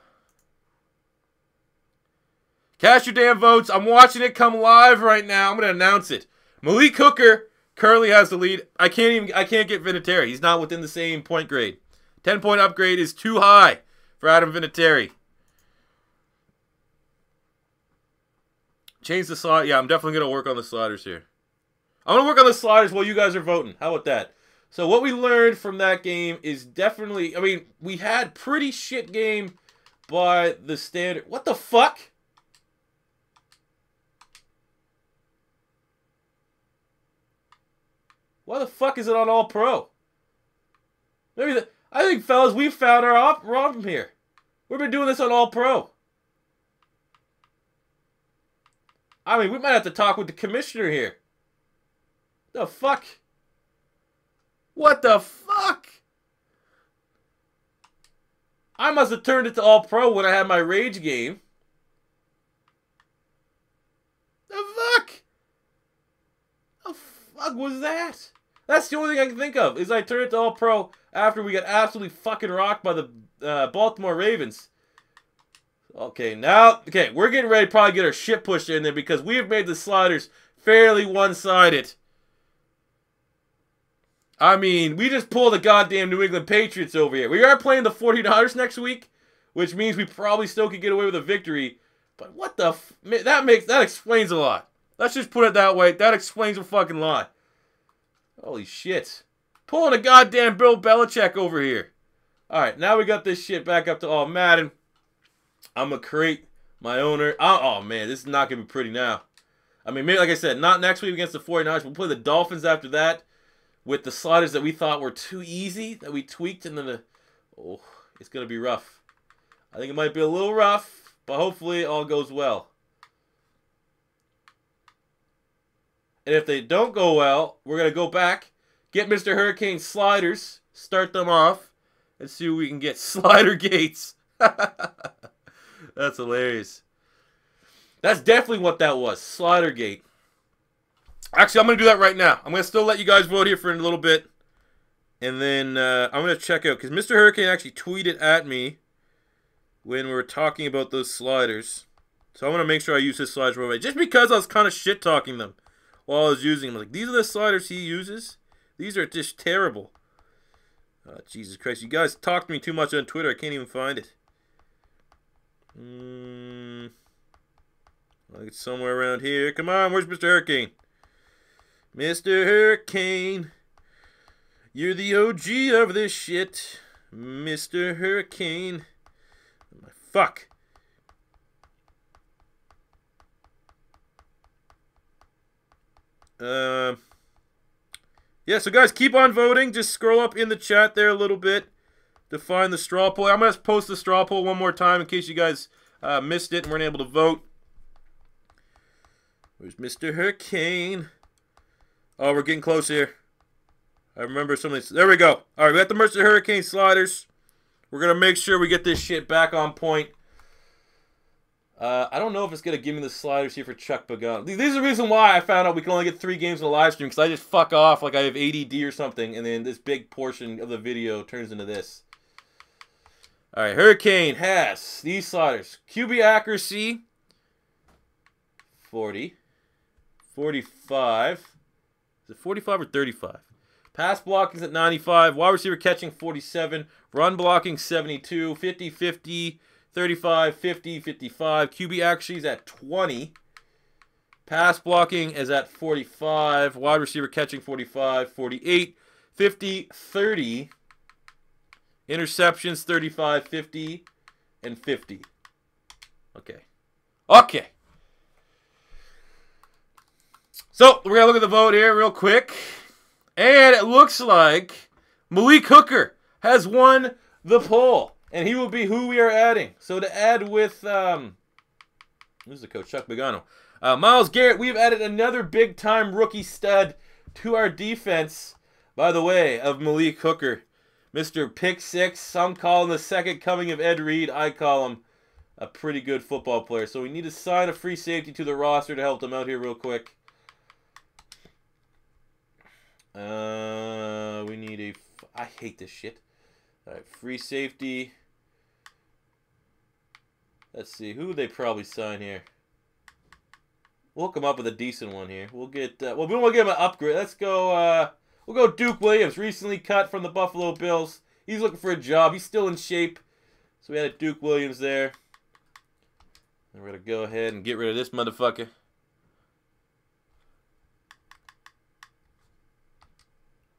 Cast your damn votes. I'm watching it come live right now. I'm going to announce it. Malik Hooker currently has the lead. I can't get Vinatieri. He's not within the same point grade. 10-point upgrade is too high for Adam Vinatieri. Change the slide. Yeah, I'm definitely going to work on the sliders here. I'm going to work on the sliders while you guys are voting. How about that? So what we learned from that game is definitely... I mean, we had pretty shit game by the standard... What the fuck? Why the fuck is it on All Pro? Maybe I think, fellas, we found our problem here. We've been doing this on All Pro. I mean, we might have to talk with the commissioner here. The fuck? What the fuck? I must have turned it to All Pro when I had my Rage game. The fuck? The fuck was that? That's the only thing I can think of, is I turned it to All Pro after we got absolutely fucking rocked by the Baltimore Ravens. Okay, now, we're getting ready to probably get our shit pushed in there because we have made the sliders fairly one-sided. I mean, we just pulled the goddamn New England Patriots over here. We are playing the 49ers next week, which means we probably still could get away with a victory. But what the that explains a lot. Let's just put it that way. That explains a fucking lot. Holy shit. Pulling a goddamn Bill Belichick over here. Alright, now we got this shit back up to all Madden. I'm going to create my owner. Oh, man, this is not going to be pretty now. I mean, maybe, like I said, not next week against the 49ers. We'll play the Dolphins after that with the sliders that we thought were too easy, that we tweaked, and then oh, it's going to be rough. I think it might be a little rough, but hopefully it all goes well. And if they don't go well, we're going to go back, get Mr. Hurricane sliders, start them off, and see what we can get. SLIDERGATEs. That's hilarious. That's definitely what that was. SLIDERGATE. Actually, I'm going to do that right now. I'm going to still let you guys vote here for a little bit. And then I'm going to check out. Because Mr. Hurricane actually tweeted at me when we were talking about those sliders. So I'm going to make sure I use his sliders right away. Just because I was kind of shit-talking them while I was using them. Like, these are the sliders he uses. These are just terrible. Jesus Christ. You guys talk to me too much on Twitter. I can't even find it. Like it's somewhere around here. Come on, where's Mr. Hurricane? Mr. Hurricane, you're the OG of this shit. Mr. Hurricane. Fuck. Yeah, so guys, keep on voting. Just scroll up in the chat there a little bit to find the straw poll. I'm going to post the straw poll one more time in case you guys missed it and weren't able to vote. Where's Mr. Hurricane? Oh, we're getting close here. I remember some of these. There we go. All right, we got the Mr. Hurricane sliders. We're going to make sure we get this shit back on point. I don't know if it's going to give me the sliders here for Chuck Pagano. These are the reason why I found out we can only get 3 games in a live stream, because I just fuck off like I have ADD or something, and then this big portion of the video turns into this. All right, Hurricane has these sliders. QB accuracy, 40. 45. Is it 45 or 35? Pass blocking is at 95. Wide receiver catching 47. Run blocking 72. 50, 50, 35, 50, 55. QB accuracy is at 20. Pass blocking is at 45. Wide receiver catching 45, 48, 50, 30. Interceptions 35, 50, and 50. Okay. Okay. So, we're going to look at the vote here real quick. And it looks like Malik Hooker has won the poll. And he will be who we are adding. So, to add with, who's the coach? Chuck Pagano. Myles Garrett, we've added another big-time rookie stud to our defense, by the way, of Malik Hooker. Mr. Pick Six. Some call him the second coming of Ed Reed. I call him a pretty good football player. So we need to sign a free safety to the roster to help them out here real quick. We need a... I hate this shit. Alright, free safety. Let's see. Who would they probably sign here? We'll come up with a decent one here. We'll get... well, we don't want to give him an upgrade. Let's go... we'll go Duke Williams. Recently cut from the Buffalo Bills. He's looking for a job. He's still in shape. So we had a Duke Williams there. And we're going to go ahead and get rid of this motherfucker.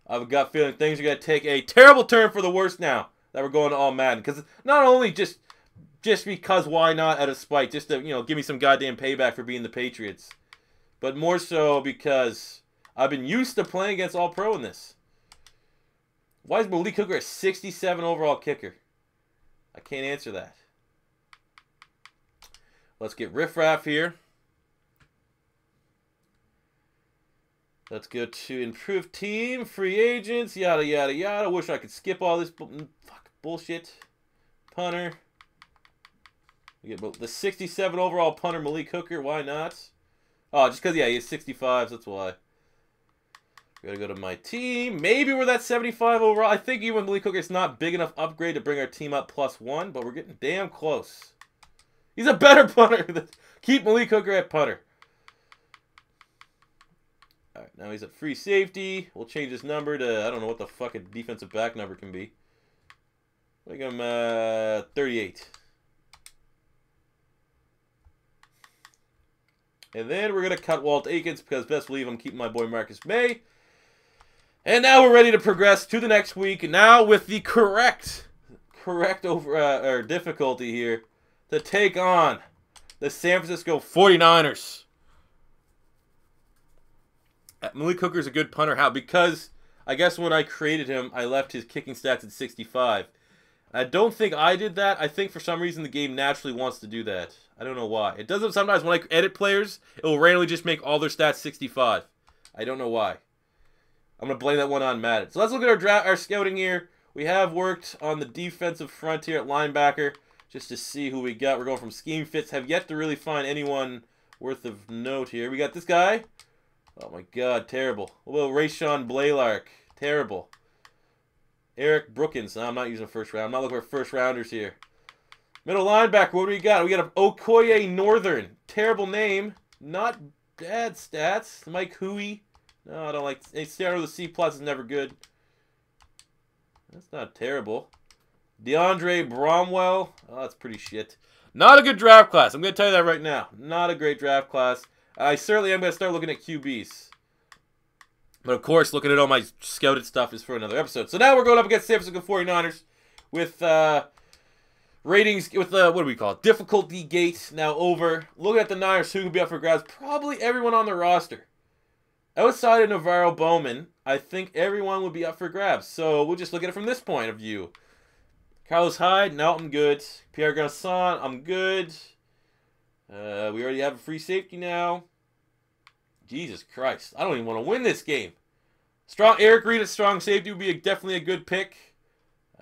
I've got a feeling things are going to take a terrible turn for the worse now that we're going to all Madden. Because not only just because why not out of spite, just to, you know, give me some goddamn payback for being the Patriots. But more so because I've been used to playing against All-Pro in this. Why is Malik Hooker a 67 overall kicker? I can't answer that. Let's get Riff Raff here. Let's go to improved team, free agents, yada, yada, yada. Wish I could skip all this bullshit. Punter. We get the 67 overall punter, Malik Hooker. Why not? Oh, just because, yeah, he has 65s. That's why. We gotta go to my team. Maybe we're that 75 overall. I think even Malik Hooker is not big enough upgrade to bring our team up +1, but we're getting damn close. He's a better punter. Keep Malik Hooker at punter. All right, now he's at free safety. We'll change his number to, I don't know what the fuck a defensive back number can be. Make him 38. And then we're going to cut Walt Aikens because best believe I'm keeping my boy Marcus May. And now we're ready to progress to the next week. Now with the correct difficulty here to take on the San Francisco 49ers. Malik Hooker's a good punter. How? Because I guess when I created him, I left his kicking stats at 65. I don't think I did that. I think for some reason the game naturally wants to do that. I don't know why. It doesn't sometimes when I edit players, it will randomly just make all their stats 65. I don't know why. I'm going to blame that one on Madden. So let's look at our scouting here. We have worked on the defensive front here at linebacker just to see who we got. We're going from scheme fits. Have yet to really find anyone worth of note here. We got this guy. Oh my god, terrible. What about Rayshawn Blaylark? Terrible. Eric Brookins. No, I'm not using a first round. I'm not looking for first rounders here. Middle linebacker, what do we got? We got an Okoye Northern. Terrible name. Not bad stats. Mike Huey. No, I don't like... Start with a C+ is never good. That's not terrible. DeAndre Bromwell. Oh, that's pretty shit. Not a good draft class. I'm going to tell you that right now. Not a great draft class. I certainly am going to start looking at QBs. But of course, looking at all my scouted stuff is for another episode. So now we're going up against San Francisco 49ers with ratings, with what do we call it? Difficulty gate now over. Looking at the Niners, who could be up for grabs? Probably everyone on the roster. Outside of Navarro Bowman, I think everyone would be up for grabs. So we'll just look at it from this point of view. Carlos Hyde, no, I'm good. Pierre Garçon, I'm good. We already have a free safety now. Jesus Christ. I don't even want to win this game. Eric Reed at strong safety would be definitely a good pick.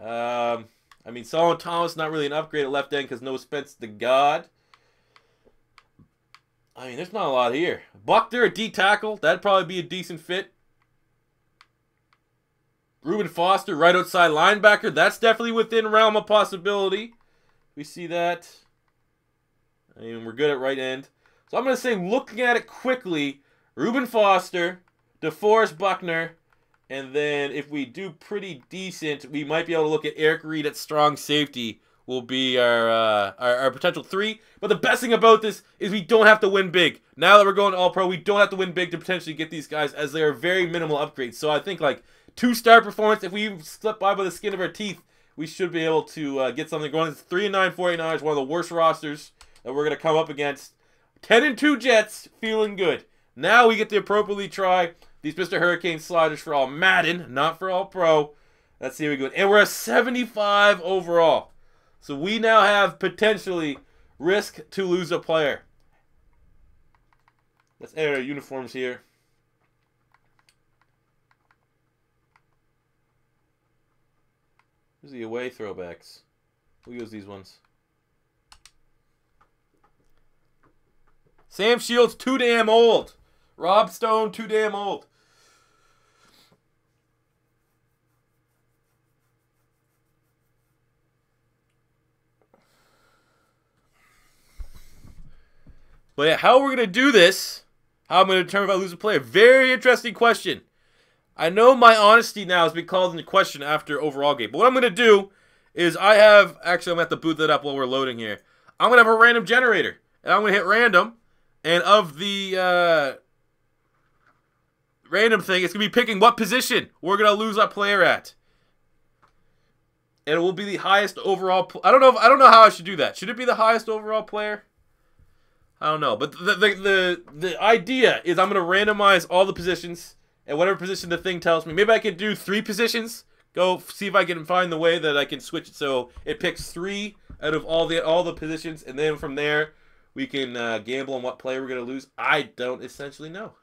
I mean, Solomon Thomas, not really an upgrade at left end because no Spence the God. I mean, there's not a lot here. Buckner at D tackle. That'd probably be a decent fit. Reuben Foster, right outside linebacker. That's definitely within realm of possibility. We see that. I mean, we're good at right end. So I'm going to say, looking at it quickly, Reuben Foster, DeForest Buckner, and then if we do pretty decent, we might be able to look at Eric Reed at strong safety will be our potential 3. But the best thing about this is we don't have to win big. Now that we're going to All-Pro, we don't have to win big to potentially get these guys as they are very minimal upgrades. So I think like 2-star performance, if we slip by the skin of our teeth, we should be able to get something going. It's 3-9, 49ers, one of the worst rosters that we're going to come up against. 10-2 Jets, feeling good. Now we get to appropriately try these Mr. Hurricane sliders for all Madden, not for all Pro. Let's see how we go. And we're a 75 overall. So we now have potentially risk to lose a player. Let's enter our uniforms here. Here's the away throwbacks. We'll use these ones. Sam Shields, too damn old. Rob Stone, too damn old. But yeah, how we're going to do this, how I'm going to determine if I lose a player, very interesting question. I know my honesty now has been called into question after overall game. But what I'm going to do is I have, actually I'm going to have to boot that up while we're loading here. I'm going to have a random generator. And I'm going to hit random. And of the random thing, it's going to be picking what position we're going to lose our player at. And it will be the highest overall. I don't know how I should do that. Should it be the highest overall player? I don't know. But the idea is I'm going to randomize all the positions. And whatever position the thing tells me. Maybe I can do 3 positions. Go see if I can find the way that I can switch it so it picks 3 out of all the positions. And then from there, we can gamble on what player we're going to lose. I don't essentially know.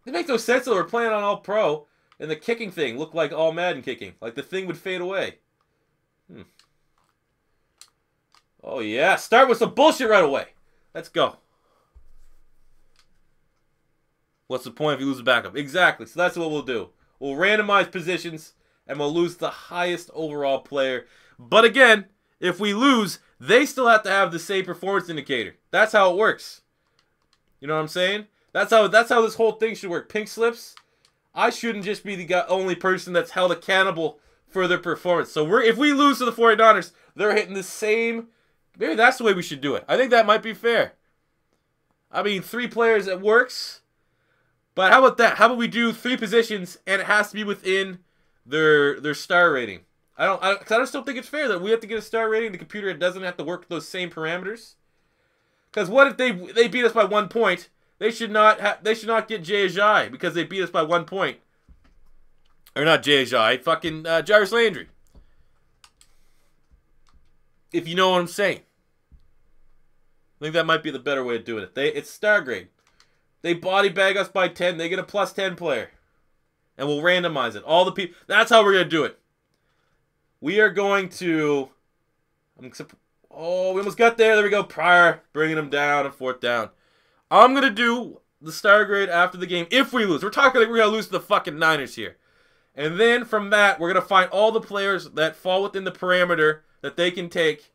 It makes no sense that we're playing on All Pro and the kicking thing looked like all Madden kicking. Like the thing would fade away. Oh, yeah. Start with some bullshit right away. Let's go. What's the point if you lose a backup? Exactly. So that's what we'll do. We'll randomize positions, and we'll lose the highest overall player. But again, if we lose, they still have to have the same performance indicator. That's how it works. You know what I'm saying? That's how this whole thing should work. Pink slips, I shouldn't just be the only person that's held accountable for their performance. So if we lose to the 49ers, they're hitting the same. Maybe that's the way we should do it. I think that might be fair. I mean, 3 players, it works. But how about that? How about we do 3 positions, and it has to be within their star rating? I just don't think it's fair that we have to get a star rating. The computer doesn't have to work those same parameters. Because what if they beat us by 1 point? They should not get J.J. because they beat us by 1 point. Or not J.J. Fucking Jarvis Landry. If you know what I'm saying. I think that might be the better way of doing it. It's star grade. They body bag us by 10. They get a plus 10 player. And we'll randomize it. All the people. That's how we're going to do it. We are going to. Oh, we almost got there. There we go. Pryor bringing them down on 4th down. I'm going to do the star grade after the game if we lose. We're talking like we're going to lose to the fucking Niners here. And then from that, we're going to find all the players that fall within the parameter that they can take.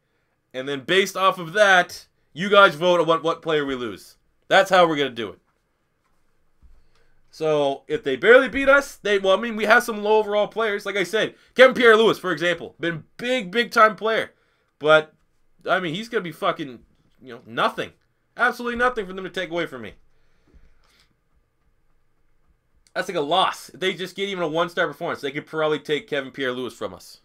And then based off of that, you guys vote on what player we lose. That's how we're going to do it. So, if they barely beat us, we have some low overall players. Like I said, Kevin Pierre-Louis, for example, been big time player. But, I mean, he's going to be fucking, nothing. Absolutely nothing for them to take away from me. That's like a loss. If they just get even a 1-star performance, they could probably take Kevin Pierre-Louis from us.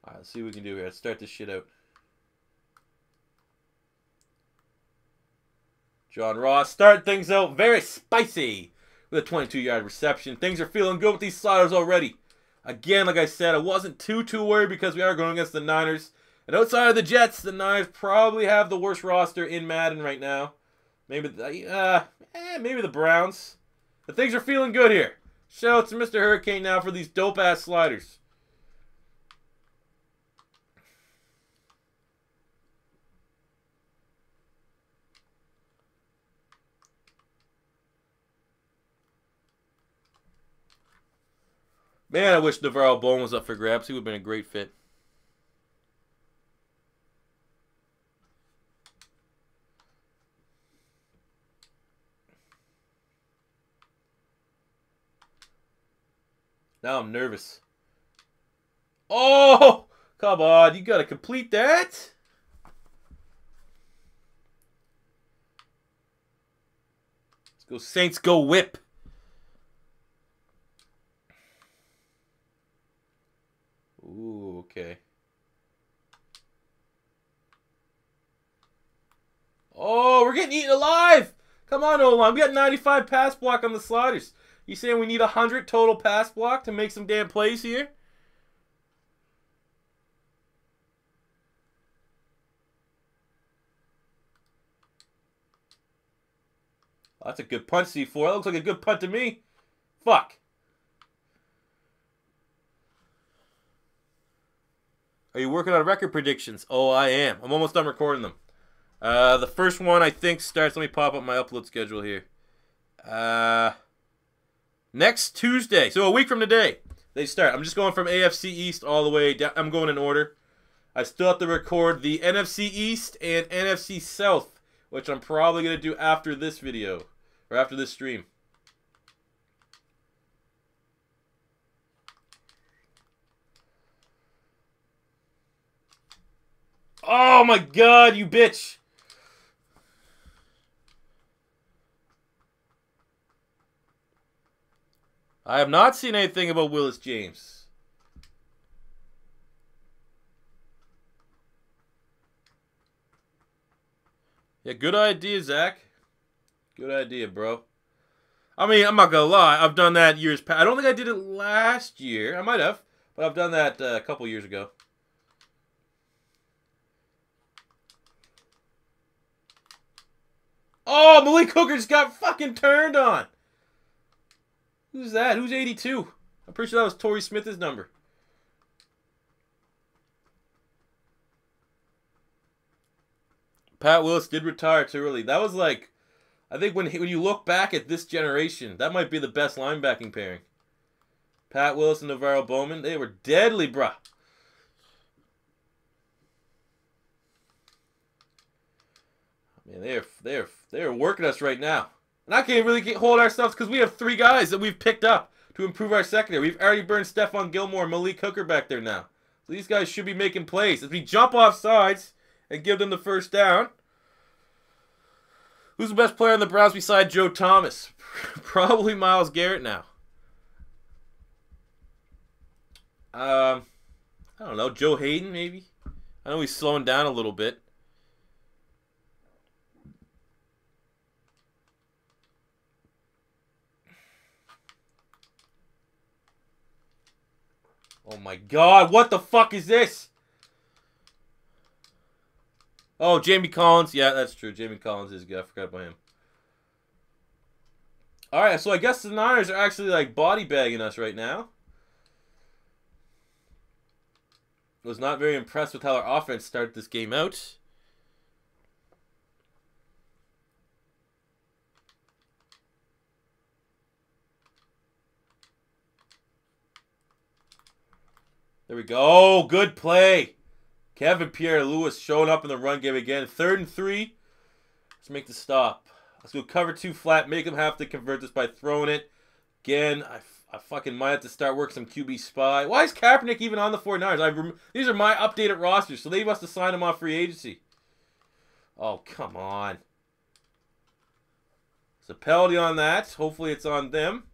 Alright, let's see what we can do here. Let's start this shit out. John Ross, start things out very spicy with a 22-yard reception. Things are feeling good with these sliders already. Again, like I said, I wasn't too worried because we are going against the Niners. And outside of the Jets, the Niners probably have the worst roster in Madden right now. Maybe the Browns. But things are feeling good here. Shout out to Mr. Hurricane now for these dope-ass sliders. Man, I wish Navarro Bowman was up for grabs. He would have been a great fit. Now I'm nervous. Oh! Come on, you gotta complete that? Let's go Saints, go whip. Ooh, okay. Oh, we're getting eaten alive! Come on, O-line. We got 95 pass block on the sliders. You saying we need 100 total pass block to make some damn plays here? Oh, that's a good punt, C4. That looks like a good punt to me. Fuck. Are you working on record predictions? Oh, I am. I'm almost done recording them. The first one, I think, starts... Let me pop up my upload schedule here. Next Tuesday. So a week from today, they start. I'm just going from AFC East all the way down. I'm going in order. I still have to record the NFC East and NFC South, which I'm probably going to do after this video. Or after this stream. Oh my god, you bitch! I have not seen anything about Willis James. Yeah, good idea, Zach. Good idea, bro. I mean, I'm not gonna lie. I've done that years past. I don't think I did it last year. I might have, but I've done that a couple years ago. Oh, Malik Hooker just got fucking turned on. Who's that? Who's 82? I'm pretty sure that was Torrey Smith's number. Pat Willis did retire too early. That was like, I think when you look back at this generation, that might be the best linebacking pairing. Pat Willis and Navarro Bowman, they were deadly, bruh. Man, they're working us right now. And I can't really hold ourselves because we have 3 guys that we've picked up to improve our secondary. We've already burned Stephon Gilmore and Malik Hooker back there now. So these guys should be making plays. As we jump off sides and give them the first down. Who's the best player in the Browns beside Joe Thomas? Probably Myles Garrett now. I don't know. Joe Hayden, maybe? I know he's slowing down a little bit. Oh my god, what the fuck is this? Oh, Jamie Collins. Yeah, that's true. Jamie Collins is good. I forgot about him. Alright, so I guess the Niners are actually like body bagging us right now. Was not very impressed with how our offense started this game out. There we go. Oh, good play. Kevin Pierre-Louis showing up in the run game again. 3rd and 3. Let's make the stop. Let's go cover 2 flat. Make them have to convert this by throwing it. Again, I fucking might have to start working some QB spy. Why is Kaepernick even on the 49ers? These are my updated rosters, so they must have signed him off free agency. Oh, come on. It's a penalty on that. Hopefully it's on them.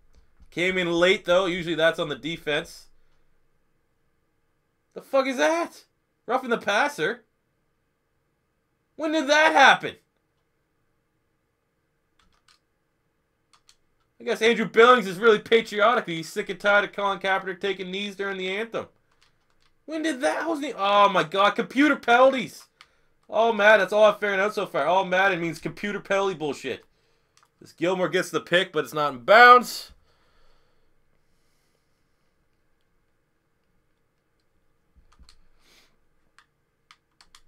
Came in late, though. Usually that's on the defense. The fuck is that? Roughing the passer? When did that happen? I guess Andrew Billings is really patriotic. He's sick and tired of Colin Kaepernick taking knees during the anthem. When did that? Oh my god, computer penalties. Oh man, that's all I've figured out so far. All Madden means computer penalty bullshit. This Gilmore gets the pick, but it's not in bounds.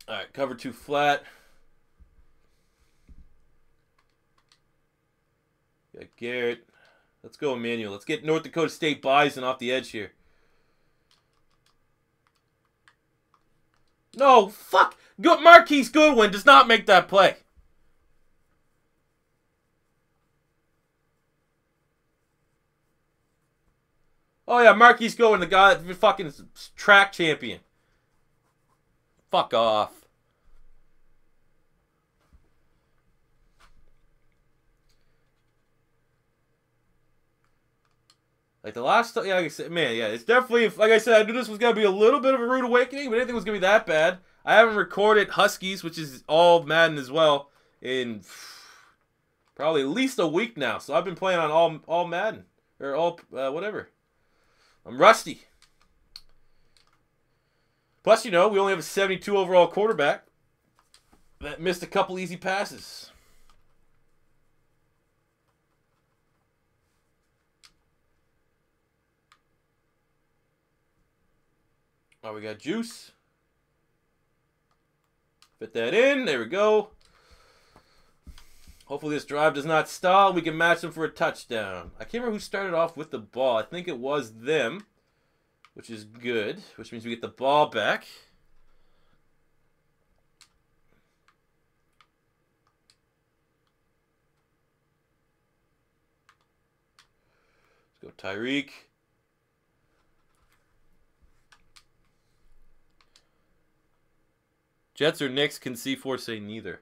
Alright, cover 2 flat. Got Garrett. Let's go, Emmanuel. Let's get North Dakota State Bison off the edge here. No, fuck. Marquise Goodwin does not make that play. Oh, yeah, Marquise Goodwin, the guy that's fucking track champion. Fuck off. Like the last, yeah, like I said, man, yeah, it's definitely, like I said, I knew this was going to be a little bit of a rude awakening, but I didn't think it was going to be that bad. I haven't recorded Huskies, which is all Madden as well, in probably at least a week now. So I've been playing on all Madden. Or all, whatever. I'm rusty. Plus, you know, we only have a 72 overall quarterback that missed a couple easy passes. Oh, we got juice. Fit that in. There we go. Hopefully this drive does not stall. We can match them for a touchdown. I can't remember who started off with the ball. I think it was them, which is good, which means we get the ball back. Let's go Tyreek. Jets or Knicks? Can C4 say neither?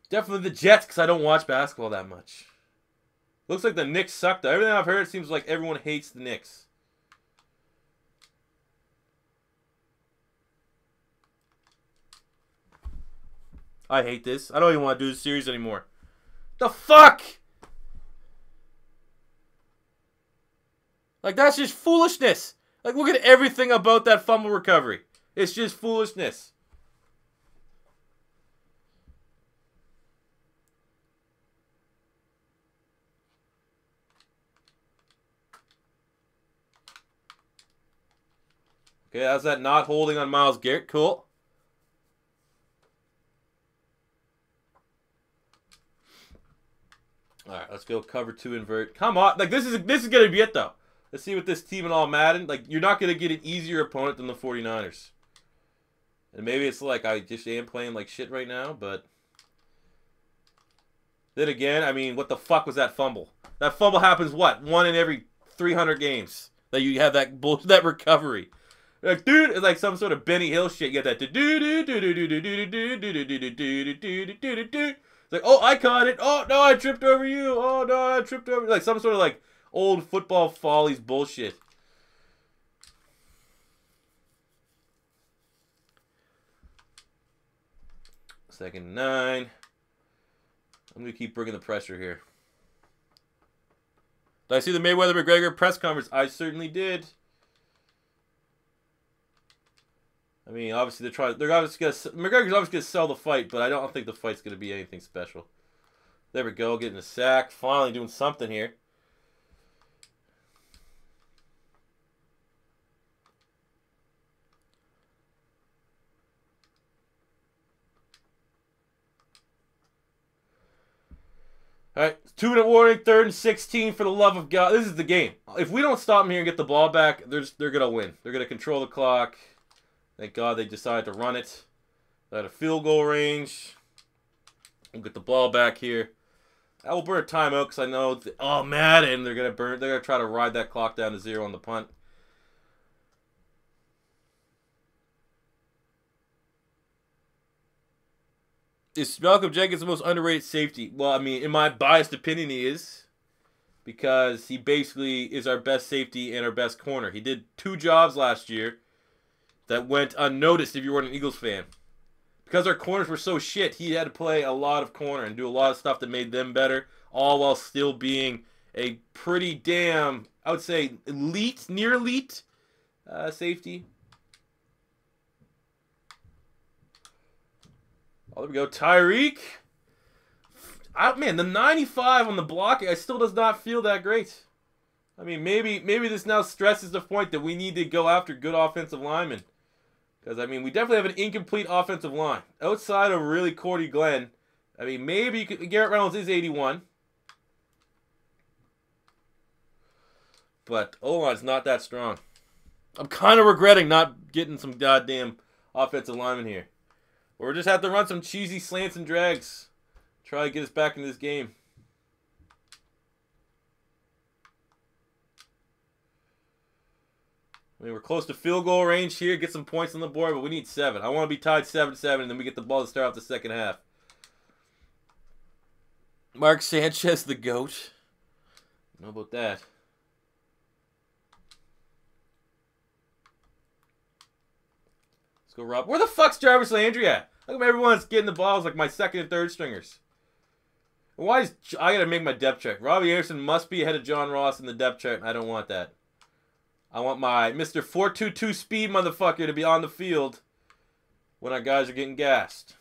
Definitely the Jets, because I don't watch basketball that much. Looks like the Knicks suck, though. Everything I've heard, it seems like everyone hates the Knicks. I hate this. I don't even want to do this series anymore. The fuck? Like, that's just foolishness. Like, look at everything about that fumble recovery. It's just foolishness. Okay, how's that not holding on Myles Garrett? Cool. All right, let's go cover 2 invert. Come on, like this is gonna be it though. Let's see what this team and all Madden. Like, you're not gonna get an easier opponent than the 49ers. And maybe it's like I just am playing like shit right now, but then again, I mean, what the fuck was that fumble? That fumble happens what? 1 in every 300 games that you have that recovery. Like, dude, it's like some sort of Benny Hill shit. You get that It's like, oh, I caught it. Oh no, I tripped over you. Oh no, I tripped over. Like some sort of like old football follies bullshit. Second and 9. I'm going to keep bringing the pressure here. Did I see the Mayweather-McGregor press conference? I certainly did. I mean, obviously they're obviously McGregor's obviously going to sell the fight, but I don't think the fight's going to be anything special. There we go, getting a sack. Finally doing something here. All right, 2-minute warning, 3rd and 16 for the love of God. This is the game. If we don't stop them here and get the ball back, they're going to win. They're going to control the clock. Thank God they decided to run it. They're at a field goal range. We'll get the ball back here. I will burn a timeout because I know, oh, Madden, they're going to try to ride that clock down to 0 on the punt. Is Malcolm Jenkins the most underrated safety? Well, I mean, in my biased opinion, he is. Because he basically is our best safety and our best corner. He did 2 jobs last year that went unnoticed if you weren't an Eagles fan. Because our corners were so shit, he had to play a lot of corner and do a lot of stuff that made them better, all while still being a pretty damn, I would say, elite, near elite safety. Oh, there we go. Tyreek. Man, the 95 on the blocking, I still does not feel that great. I mean, maybe this now stresses the point that we need to go after good offensive linemen. Because, I mean, we definitely have an incomplete offensive line. Outside of really Cordy Glenn, I mean, maybe Garrett Reynolds is 81. But O-line's not that strong. I'm kind of regretting not getting some goddamn offensive linemen here. Or just have to run some cheesy slants and drags. Try to get us back into this game. I mean, we're close to field goal range here. Get some points on the board, but we need 7. I want to be tied 7-7, and then we get the ball to start off the second half. Mark Sanchez, the GOAT. I don't know about that. Let's go, Rob. Where the fuck's Jarvis Landry at? How come everyone's getting the balls like my second and third stringers? Why is... I gotta make my depth chart. Robbie Anderson must be ahead of John Ross in the depth chart, and I don't want that. I want my Mr. 422 speed motherfucker to be on the field when our guys are getting gassed.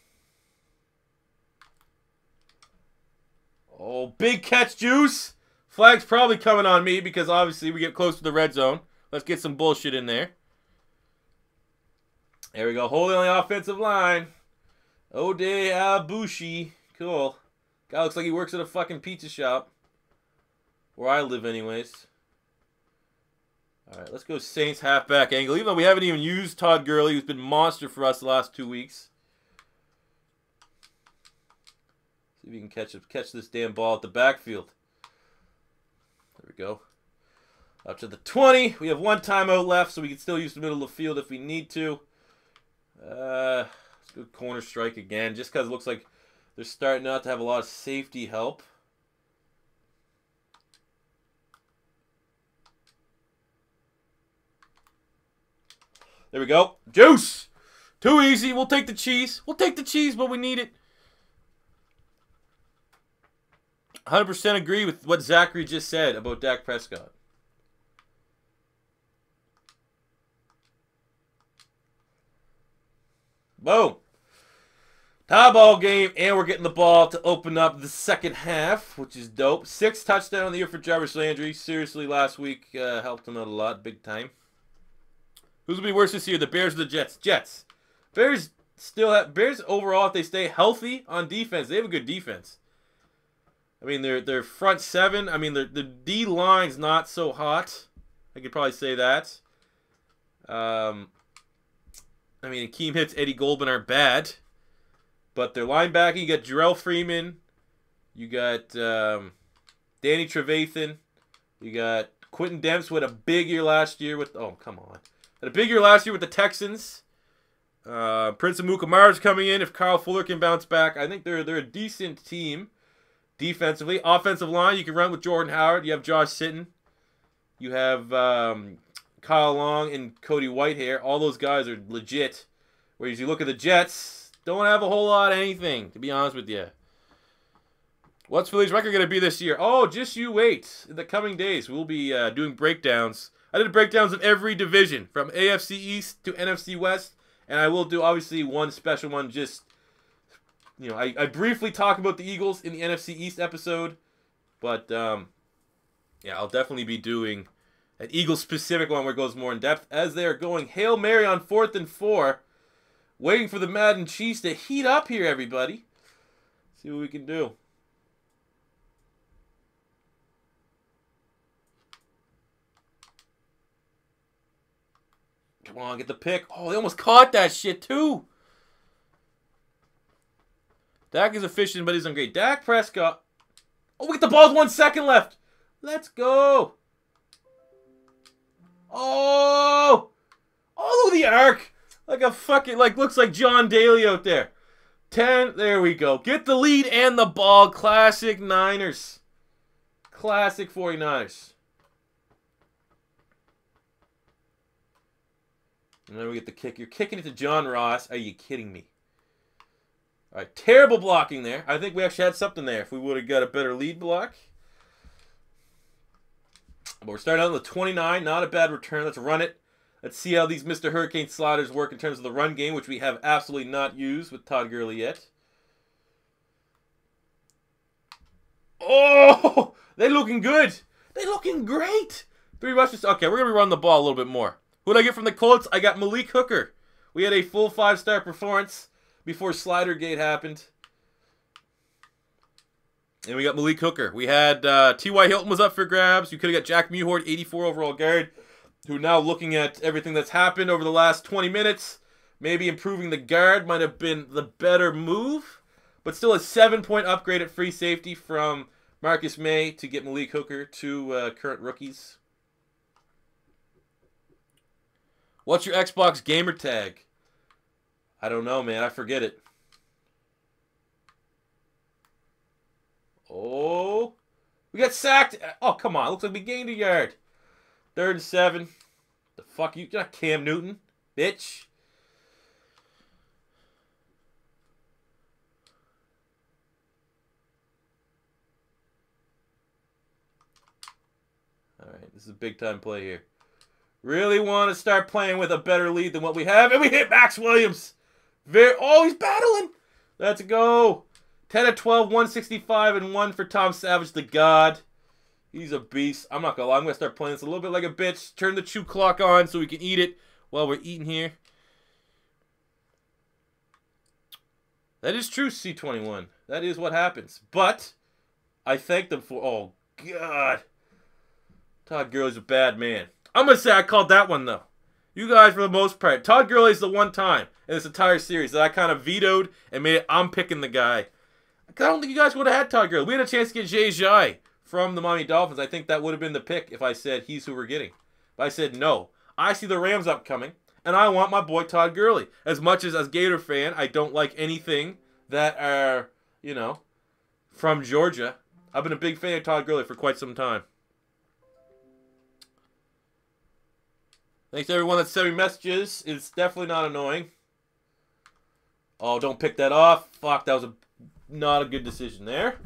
Oh, big catch, Juice. Flag's probably coming on me because obviously we get close to the red zone. Let's get some bullshit in there. There we go. Holding on the offensive line. Ode Abushi. Cool. Guy looks like he works at a fucking pizza shop. Where I live anyways. Alright, let's go Saints halfback angle. Even though we haven't even used Todd Gurley, who's been monster for us the last 2 weeks. See if you can catch this damn ball at the backfield. There we go. Up to the 20. We have 1 timeout left, so we can still use the middle of the field if we need to. Let's go corner strike again, just because it looks like they're starting not to have a lot of safety help. There we go. Juice! Too easy. We'll take the cheese. We'll take the cheese, but we need it. 100% agree with what Zachary just said about Dak Prescott. Boom. Tie ball game, and we're getting the ball to open up the second half, which is dope. 6 touchdowns on the year for Jarvis Landry. Seriously, last week helped him out a lot, big time. Who's going to be worse this year, the Bears or the Jets? Jets. Bears still have... Bears overall, if they stay healthy on defense, they have a good defense. I mean, their front 7, I mean, the D-line's not so hot. I could probably say that. I mean, Akeem Hicks, Eddie Goldman are bad. But their linebacker, you got Jarrell Freeman. You got Danny Trevathan. You got Quentin Demps, who had a big year last year with... Oh, come on. Had a big year last year with the Texans. Prince Amukamara's coming in if Kyle Fuller can bounce back. I think they're a decent team defensively. Offensive line, you can run with Jordan Howard. You have Josh Sitton. You have Kyle Long and Cody Whitehair. All those guys are legit. Whereas you look at the Jets, don't have a whole lot of anything, to be honest with you. What's Philly's record going to be this year? Oh, just you wait. In the coming days, we'll be doing breakdowns. I did breakdowns of every division, from AFC East to NFC West. And I will do, obviously, one special one just... You know, I briefly talk about the Eagles in the NFC East episode. But, yeah, I'll definitely be doing an Eagles-specific one where it goes more in depth. As they are going Hail Mary on 4th and 4. Waiting for the Madden Chiefs to heat up here, everybody. See what we can do. Come on, get the pick. Oh, they almost caught that shit, too. Dak is efficient, but he's not great. Dak Prescott. Oh, we get the ball with 1 second left. Let's go. Oh. Oh, the arc. Like a fucking, like, looks like John Daly out there. 10. There we go. Get the lead and the ball. Classic Niners. Classic 49ers. And then we get the kick. You're kicking it to John Ross. Are you kidding me? All right, terrible blocking there. I think we actually had something there if we would have got a better lead block. But we're starting out on the 29. Not a bad return. Let's run it. Let's see how these Mr. Hurricane sliders work in terms of the run game, which we have absolutely not used with Todd Gurley yet. Oh, they're looking good. They're looking great. 3 rushes. Okay, we're going to be running the ball a little bit more. Who did I get from the Colts? I got Malik Hooker. We had a full 5-star performance before SLIDERGATE happened. And we got Malik Hooker. We had T.Y. Hilton was up for grabs. You could have got Jack Mewhort, 84 overall guard, who now looking at everything that's happened over the last 20 minutes, maybe improving the guard might have been the better move. But still a 7-point upgrade at free safety from Marcus May to get Malik Hooker to current rookies. What's your Xbox gamer tag? I don't know, man. I forget it. Oh. We got sacked. Oh, come on. Looks like we gained a yard. 3rd and 7. The fuck you? You're not Cam Newton, bitch. This is a big-time play here. Really want to start playing with a better lead than what we have. And we hit Max Williams. Oh, he's battling. Let's go. 10 of 12, 165, and 1 for Tom Savage, the God. He's a beast. I'm not going to lie. I'm going to start playing this a little bit like a bitch. Turn the chew clock on so we can eat it while we're eating here. That is true, C21. That is what happens. But I thank them for... Oh, God. Todd Gurley's a bad man. I'm going to say I called that one, though. You guys, for the most part. Todd Gurley's the one time in this entire series that I kind of vetoed and made it, I'm picking the guy. I don't think you guys would have had Todd Gurley. We had a chance to get Jay Jai from the Miami Dolphins. I think that would have been the pick if I said he's who we're getting. But I said no. I see the Rams upcoming, and I want my boy Todd Gurley. As much as Gator fan, I don't like anything that are, you know, from Georgia. I've been a big fan of Todd Gurley for quite some time. Thanks to everyone that sent me messages. It's definitely not annoying. Oh, don't pick that off. Fuck, that was not a good decision there.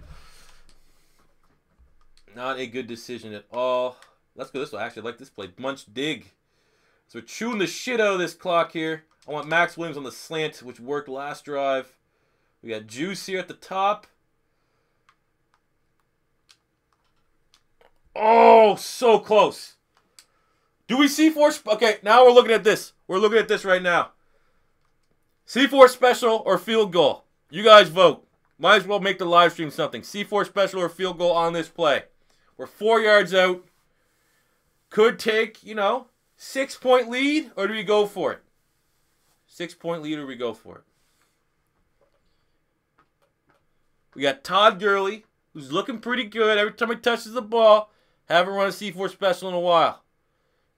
Not a good decision at all. Let's go this way. Actually, I like this play. Munch dig. So we're chewing the shit out of this clock here. I want Max Williams on the slant, which worked last drive. We got Juice here at the top. Oh, so close. Do we C4? Okay, now we're looking at this. We're looking at this right now. C4 special or field goal? You guys vote. Might as well make the live stream something. C4 special or field goal on this play. We're 4 yards out. Could take, you know, 6-point lead, or do we go for it? 6-point lead, or do we go for it? We got Todd Gurley, who's looking pretty good. Every time he touches the ball, haven't run a C4 special in a while.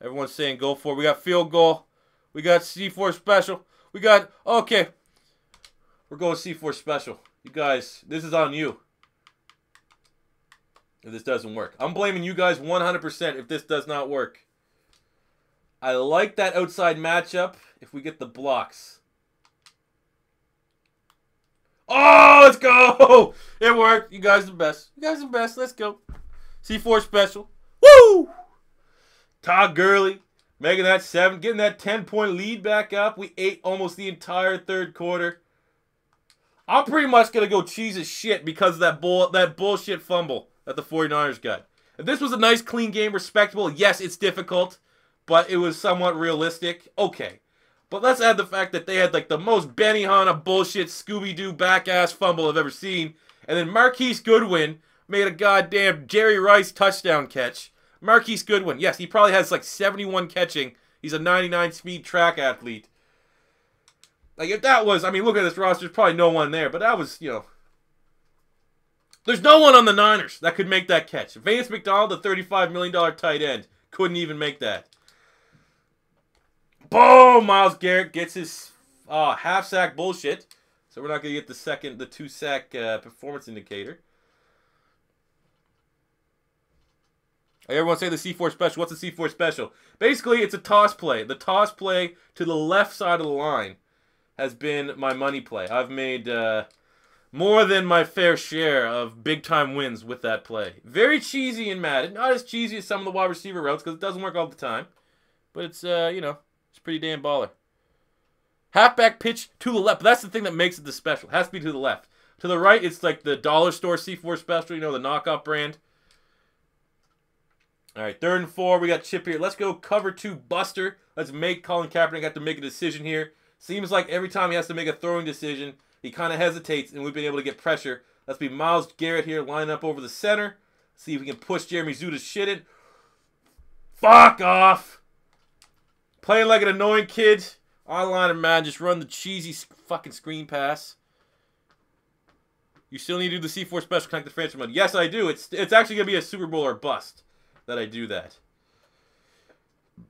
Everyone's saying go for it. We got field goal. We got C4 special. We got, okay. We're going C4 special. You guys, this is on you. If this doesn't work. I'm blaming you guys 100% if this does not work. I like that outside matchup if we get the blocks. Oh, let's go! It worked. You guys are the best. You guys are the best. Let's go. C4 special. Woo! Todd Gurley making that 7, getting that 10-point lead back up. We ate almost the entire third quarter. I'm pretty much going to go cheese as shit because of that bullshit fumble that the 49ers got. If this was a nice, clean game, respectable, yes, it's difficult, but it was somewhat realistic. Okay. But let's add the fact that they had like the most Benihana bullshit Scooby-Doo back-ass fumble I've ever seen. And then Marquise Goodwin made a goddamn Jerry Rice touchdown catch. Marquise Goodwin, yes, he probably has like 71 catching. He's a 99 speed track athlete. Like if that was, I mean, look at this roster, there's probably no one there, but that was, you know. There's no one on the Niners that could make that catch. Vance McDonald, the $35 million tight end, couldn't even make that. Boom! Myles Garrett gets his half-sack bullshit. So we're not going to get the 2-sack performance indicator. Everyone say the C4 special. What's the C4 special? Basically, it's a toss play. The toss play to the left side of the line has been my money play. I've made more than my fair share of big-time wins with that play. Very cheesy in Madden. Not as cheesy as some of the wide receiver routes because it doesn't work all the time. But it's, you know, it's pretty damn baller. Halfback pitch to the left. But that's the thing that makes it the special. It has to be to the left. To the right, it's like the dollar store C4 special, you know, the knockoff brand. All right, 3rd and 4. We got Chip here. Let's go cover 2 Buster. Let's make Colin Kaepernick have to make a decision here. Seems like every time he has to make a throwing decision, he kind of hesitates, and we've been able to get pressure. Let's be Myles Garrett here, line up over the center. See if we can push Jeremy Zuta's shit in. Fuck off! Playing like an annoying kid. Online and man, just run the cheesy fucking screen pass. You still need to do the C4 special, connect the transfer mode. Yes, I do. It's actually going to be a Super Bowl or bust that I do that.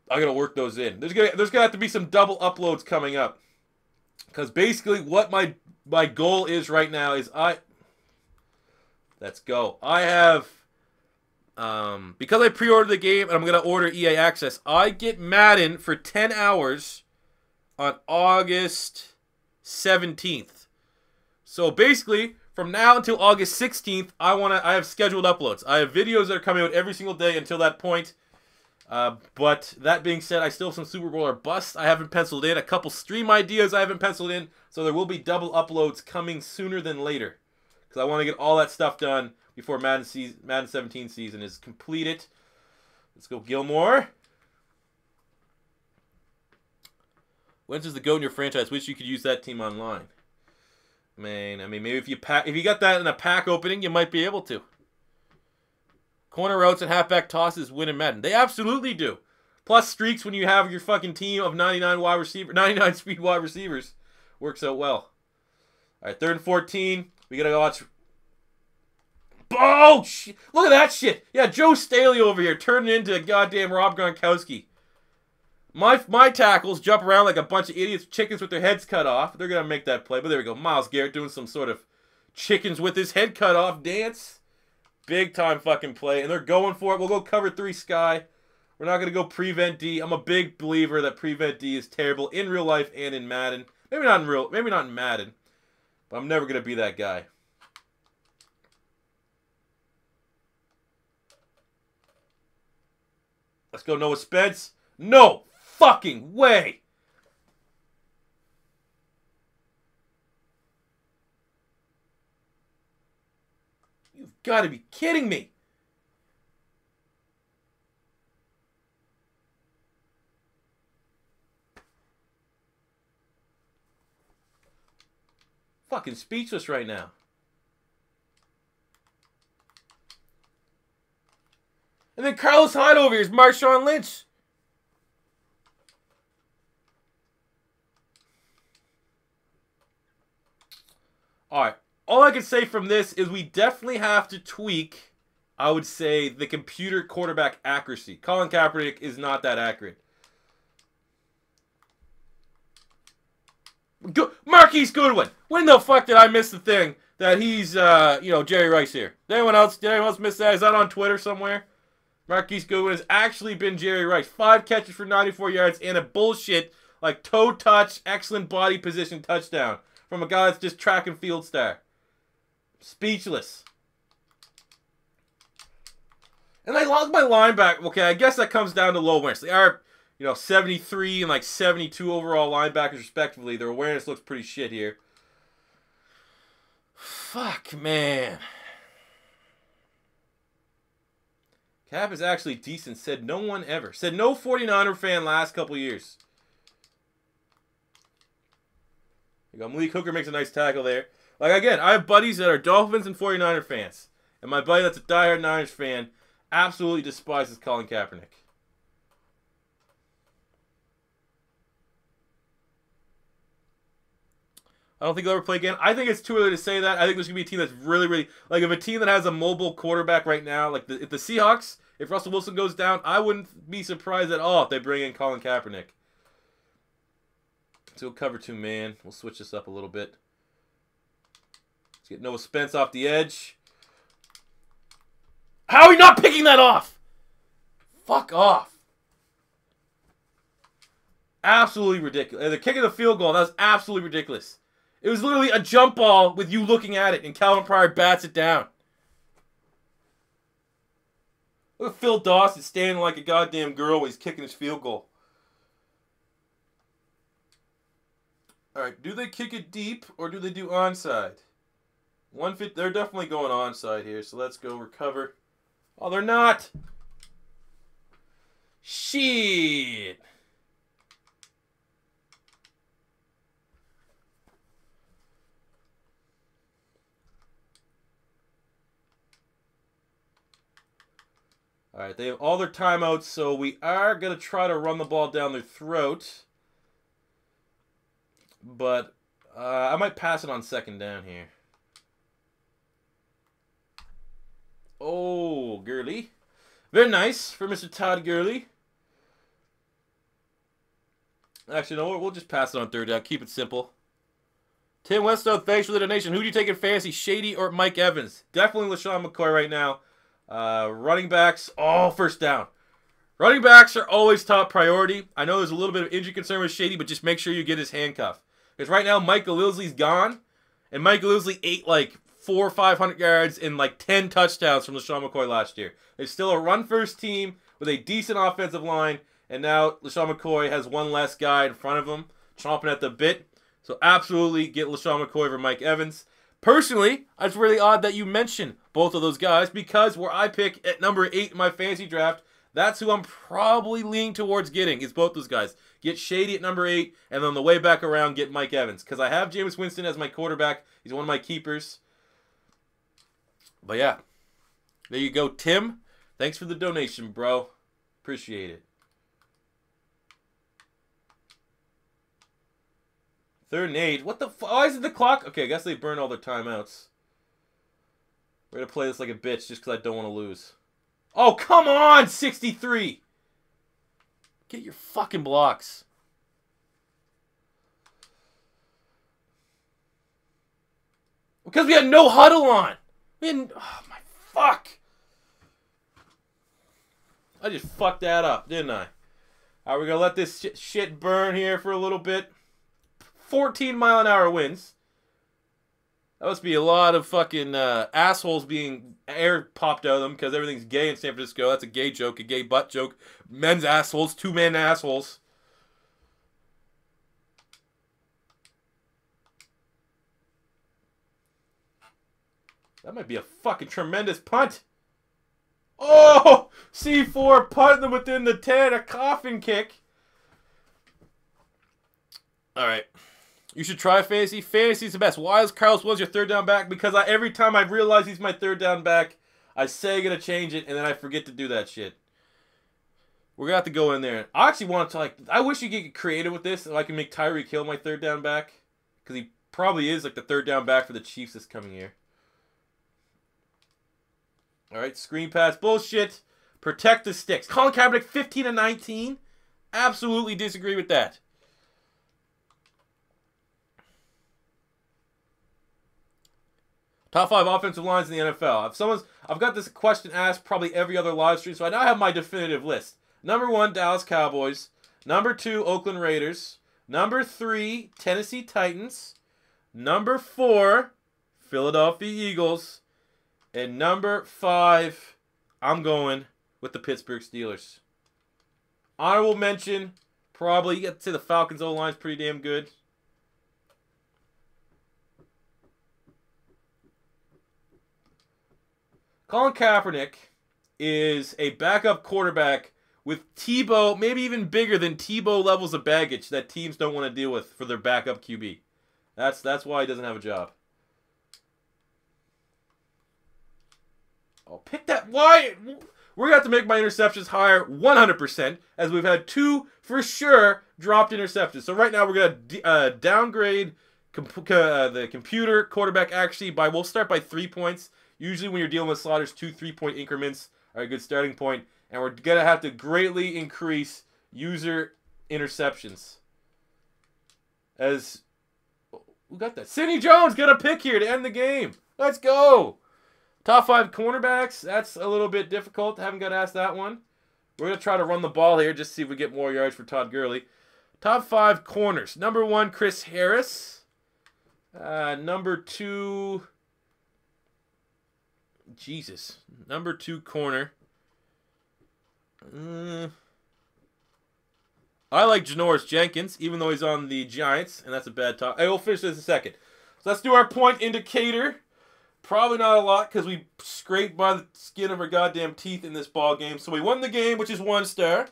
I gotta work those in. There's gonna have to be some double uploads coming up, because basically what my goal is right now is let's go. I have because I pre-ordered the game and I'm gonna order EA Access. I get Madden for 10 hours on August 17th. So basically, from now until August 16th, I have scheduled uploads. I have videos that are coming out every single day until that point. But that being said, I still have some Super Bowl or bust I haven't penciled in. A couple stream ideas I haven't penciled in. So there will be double uploads coming sooner than later. Because I want to get all that stuff done before Madden 17 season is completed. Let's go Gilmore. When's is the GOAT in your franchise? Wish you could use that team online. Man, I mean, maybe if you got that in a pack opening, you might be able to. Corner routes and halfback tosses win in Madden. They absolutely do. Plus streaks when you have your fucking team of 99 speed wide receivers. Works out well. All right, 3rd and 14. We got to watch. Oh, shit. Look at that shit. Yeah, Joe Staley over here turning into a goddamn Rob Gronkowski. My tackles jump around like a bunch of idiots, chickens with their heads cut off. They're going to make that play. But there we go. Myles Garrett doing some sort of chickens with his head cut off dance. Big time fucking play. And they're going for it. We'll go cover 3 sky. We're not going to go prevent D. I'm a big believer that prevent D is terrible in real life and in Madden. Maybe not in Madden. But I'm never going to be that guy. Let's go Noah Spence. No fucking way. You've got to be kidding me. Fucking speechless right now. And then Carlos Hyde over here is Marshawn Lynch. Alright. All I can say from this is we definitely have to tweak, I would say, the computer quarterback accuracy. Colin Kaepernick is not that accurate. Marquise Goodwin. When the fuck did I miss the thing that he's, Jerry Rice here? Did anyone else miss that? Is that on Twitter somewhere? Marquise Goodwin has actually been Jerry Rice. 5 catches for 94 yards and a bullshit, like, toe touch, excellent body position touchdown from a guy that's just track and field star. Speechless. And I lost my linebacker. Okay, I guess that comes down to low awareness. They are, 73 and, 72 overall linebackers, respectively. Their awareness looks pretty shit here. Fuck, man. Cap is actually decent. Said no one ever. Said no 49er fan last couple years. You go. Malik Hooker makes a nice tackle there. Like, again, I have buddies that are Dolphins and 49er fans. And my buddy that's a diehard Niners fan absolutely despises Colin Kaepernick. I don't think they'll ever play again. I think it's too early to say that. I think there's going to be a team that's really, really... Like, if a team that has a mobile quarterback right now, like if the Seahawks, if Russell Wilson goes down, I wouldn't be surprised at all if they bring in Colin Kaepernick. So we'll cover 2 man. We'll switch this up a little bit. Let's get Noah Spence off the edge. How are we not picking that off? Fuck off. Absolutely ridiculous. And the kick of the field goal, that was absolutely ridiculous. It was literally a jump ball with you looking at it, and Calvin Pryor bats it down. Look at Phil Dawson standing like a goddamn girl when he's kicking his field goal. Alright, do they kick it deep, or do they do onside? They're definitely going onside here, so let's go recover. Oh, they're not! Shit! Alright, they have all their timeouts, so we are going to try to run the ball down their throat. But I might pass it on 2nd down here. Oh, Gurley. Very nice for Mr. Todd Gurley. Actually, no, we'll just pass it on 3rd down. Keep it simple. Tim Westow, thanks for the donation. Who do you take in fantasy, Shady or Mike Evans? Definitely LaShawn McCoy right now. Running backs, 1st down. Running backs are always top priority. I know there's a little bit of injury concern with Shady, but just make sure you get his handcuff. Because right now, Michael Lillsley's gone. And Michael Lillsley ate like 400 or 500 yards and like 10 touchdowns from LaShawn McCoy last year. They're still a run-first team with a decent offensive line. And now LeSean McCoy has one less guy in front of him, chomping at the bit. So absolutely get LeSean McCoy over Mike Evans. Personally, it's really odd that you mention both of those guys because where I pick at number 8 in my fantasy draft, that's who I'm probably leaning towards getting is both those guys. Get Shady at number 8, and then on the way back around, get Mike Evans. Because I have Jameis Winston as my quarterback. He's one of my keepers. But yeah, there you go, Tim. Thanks for the donation, bro. Appreciate it. 3rd and 8. What the fuck? Why is it the clock? Okay, I guess they burned all their timeouts. We're going to play this like a bitch just because I don't want to lose. Oh, come on, 63. Get your fucking blocks. Because we had no huddle on. We had... Oh, my fuck. I just fucked that up, didn't I? All right, we're going to let this shit burn here for a little bit. 14-mile-an-hour winds. That must be a lot of fucking assholes being air popped out of them because everything's gay in San Francisco. That's a gay joke, a gay butt joke. Men's assholes, 2 men assholes. That might be a fucking tremendous punt. Oh! C4 punting them within the 10. A coffin kick. All right. You should try fantasy. Fantasy's the best. Why is Carlos Williams your 3rd down back? Because every time I realize he's my 3rd down back, I say I'm going to change it, and then I forget to do that shit. We're going to have to go in there. I actually want to, I wish you could get creative with this, so I can make Tyreek Hill my 3rd down back. Because he probably is, the 3rd down back for the Chiefs this coming year. All right, screen pass. Bullshit. Protect the sticks. Colin Kaepernick, 15-19. Absolutely disagree with that. Top 5 offensive lines in the NFL. I've got this question asked probably every other live stream, so I now have my definitive list. Number 1, Dallas Cowboys. Number 2, Oakland Raiders. Number 3, Tennessee Titans. Number 4, Philadelphia Eagles. And number 5, I'm going with the Pittsburgh Steelers. Honorable mention, probably, you get to say the Falcons O-line's pretty damn good. Colin Kaepernick is a backup quarterback with Tebow, maybe even bigger than Tebow levels of baggage that teams don't want to deal with for their backup QB. That's why he doesn't have a job. Oh, pick that. Why? We're going to have to make my interceptions higher 100%, as we've had 2, for sure, dropped interceptions. So right now we're going to downgrade the computer quarterback actually by, we'll start by 3 points. Usually when you're dealing with sliders, 2 3-point increments are a good starting point. And we're going to have to greatly increase user interceptions. As, who got that? Sidney Jones got a pick here to end the game. Let's go. Top 5 cornerbacks. That's a little bit difficult. Haven't got asked that one. We're going to try to run the ball here just to see if we get more yards for Todd Gurley. Top 5 corners. Number 1, Chris Harris. Number 2... Jesus. Number 2 corner. I like Janoris Jenkins, even though he's on the Giants, and that's a bad top. I will finish this in a second. So let's do our point indicator. Probably not a lot because we scraped by the skin of our goddamn teeth in this ball game. So we won the game, which is 1 star.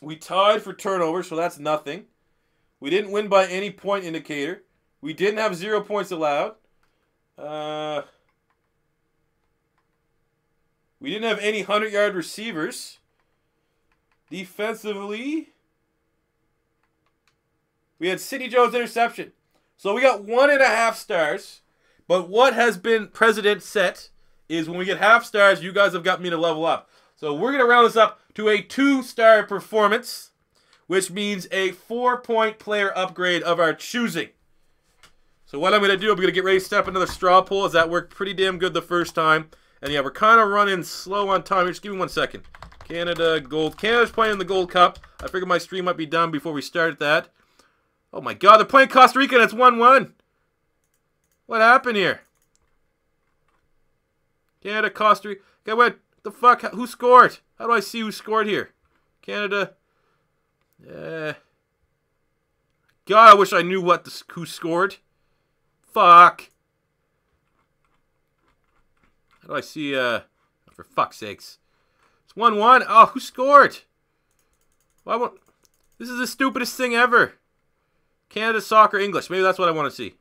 We tied for turnover, so that's nothing. We didn't win by any point indicator. We didn't have 0 points allowed. We didn't have any 100-yard receivers. Defensively, we had Sidney Jones interception. So we got 1.5 stars. But what has been precedent set is when we get half stars, you guys have got me to level up. So we're going to round this up to a 2-star performance, which means a 4-point player upgrade of our choosing. So what I'm going to do, I'm going to get ready to step another straw poll, as that worked pretty damn good the first time. And yeah, we're kind of running slow on time. Just give me 1 second. Canada Gold. Canada's playing in the Gold Cup. I figured my stream might be done before we started that. Oh my God, they're playing Costa Rica and it's 1-1. What happened here? Canada, Costa Rica. Okay, what the fuck? Who scored? How do I see who scored here? Canada. God, I wish I knew who scored. Fuck. How do I see, for fuck's sakes. It's 1-1. Oh, who scored? Why won't... This is the stupidest thing ever. Canada, soccer, English. Maybe that's what I want to see.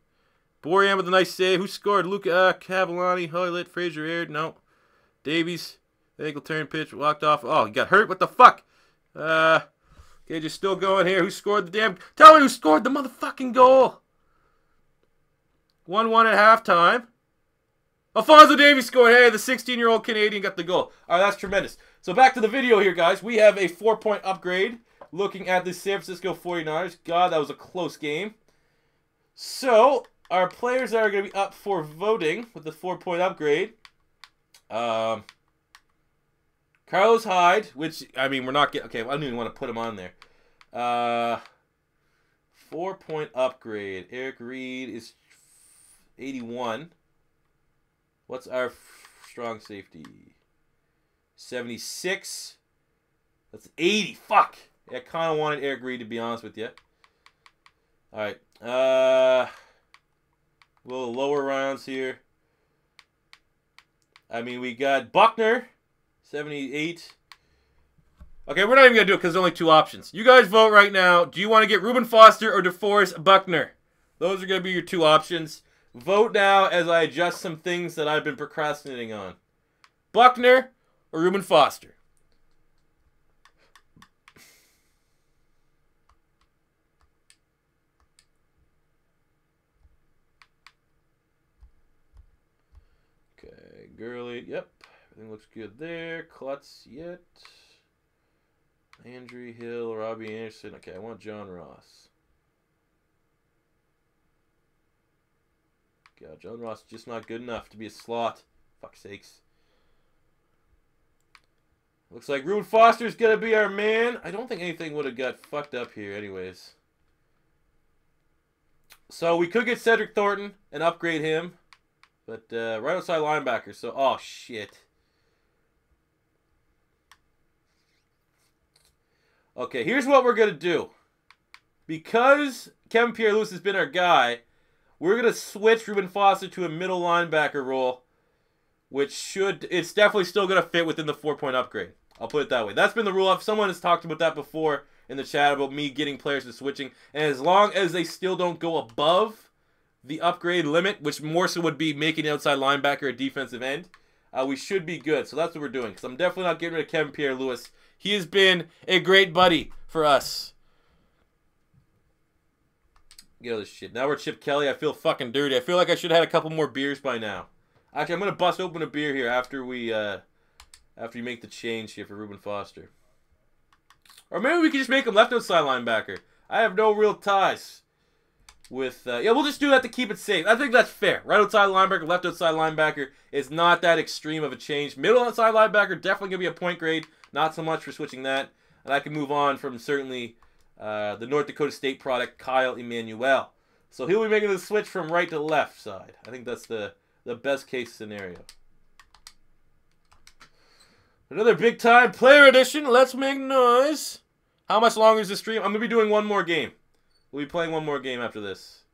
Borian with a nice save. Who scored? Luca, Cavallani, Hoylett, Fraser aired. No. Davies. Ankle turn pitch. Walked off. Oh, he got hurt. What the fuck? Okay, just still going here. Who scored the damn... Tell me who scored the motherfucking goal. 1-1 at halftime. Alphonso Davies scored. Hey, the 16-year-old Canadian got the goal. All right, that's tremendous. So back to the video here, guys. We have a 4-point upgrade looking at the San Francisco 49ers. God, that was a close game. So our players that are going to be up for voting with the 4-point upgrade. Carlos Hyde, which, I mean, we're not getting... Okay, I don't even want to put him on there. 4-point upgrade. Eric Reed is 81. What's our strong safety? 76. That's 80. Fuck. I kind of wanted Eric Reed, to be honest with you. All right. Little lower rounds here. I mean, we got Buckner. 78. Okay, we're not even going to do it because there's only 2 options. You guys vote right now. Do you want to get Reuben Foster or DeForest Buckner? Those are going to be your 2 options. Vote now as I adjust some things that I've been procrastinating on. Buckner or Reuben Foster? Okay, Gurley. Yep. Everything looks good there. Klutz, yet. Landry, Hill, Robbie Anderson. Okay, I want John Ross. God, John Ross is just not good enough to be a slot. Fuck's sakes. Looks like Reuben Foster's going to be our man. I don't think anything would have got fucked up here anyways. So we could get Cedric Thornton and upgrade him. But right outside linebacker. So, oh, shit. Okay, here's what we're going to do. Because Kevin Pierre-Louis has been our guy, we're going to switch Reuben Foster to a middle linebacker role, which it's definitely still going to fit within the 4-point upgrade. I'll put it that way. That's been the rule. If someone has talked about that before in the chat about me getting players to switching, and as long as they still don't go above the upgrade limit, which more so would be making an outside linebacker a defensive end, we should be good. So that's what we're doing, because I'm definitely not getting rid of Kevin Pierre-Louis. He has been a great buddy for us. Get all this shit. Now we're Chip Kelly. I feel fucking dirty. I feel like I should have had a couple more beers by now. Actually, I'm going to bust open a beer here after you make the change here for Reuben Foster. Or maybe we can just make him left outside linebacker. I have no real ties with... yeah, we'll just do that to keep it safe. I think that's fair. Right outside linebacker, left outside linebacker is not that extreme of a change. Middle outside linebacker, definitely going to be a point grade. Not so much for switching that. And I can move on from certainly the North Dakota State product, Kyle Emmanuel. So he'll be making the switch from right to left side. I think that's the best case scenario. Another big time player edition. Let's make noise. How much longer is the stream? I'm going to be doing one more game. We'll be playing one more game after this.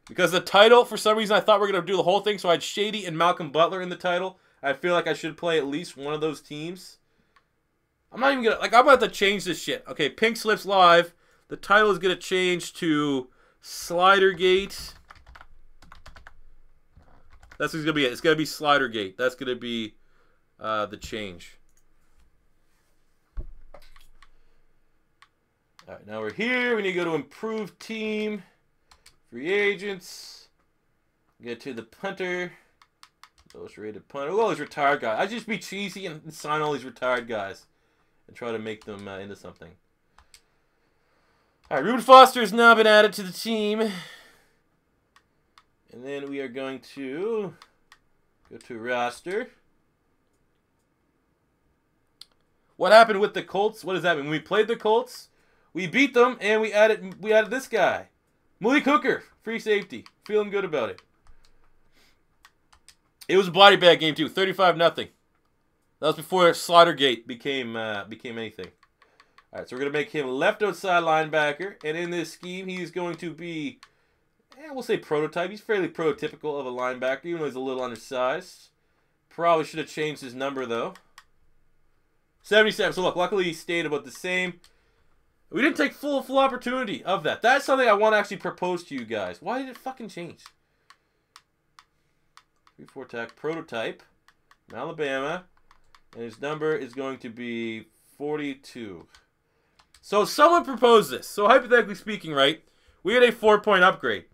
Because the title, for some reason, I thought we were going to do the whole thing. So I had Shady and Malcolm Butler in the title. I feel like I should play at least one of those teams. I'm not even going to... Like, I'm about to change this shit. Okay, Pink Slips Live. The title is going to change to SLIDERGATE. That's what's going to be it. It's going to be SLIDERGATE. That's going to be the change. All right, now we're here. We need to go to Improved Team. Free Agents. Get to the punter. Most rated punter. Look at all these retired guys. I'd just be cheesy and sign all these retired guys and try to make them into something. All right, Reuben Foster has now been added to the team. And then we are going to go to roster. What happened with the Colts? What does that mean? When we played the Colts, we beat them and we added this guy. Malik Hooker, free safety. Feeling good about it. It was a body bag game too. 35-0. That was before SLIDERGATE became anything. All right, so we're gonna make him left outside linebacker, and in this scheme, he's going to be, we'll say prototype. He's fairly prototypical of a linebacker, even though he's a little undersized. Probably should have changed his number though. 77. So look, luckily he stayed about the same. We didn't take full opportunity of that. That's something I want to actually propose to you guys. Why did it fucking change? 3-4 tack prototype, from Alabama, and his number is going to be 42. So someone proposed this. So hypothetically speaking, right, we had a 4-point upgrade,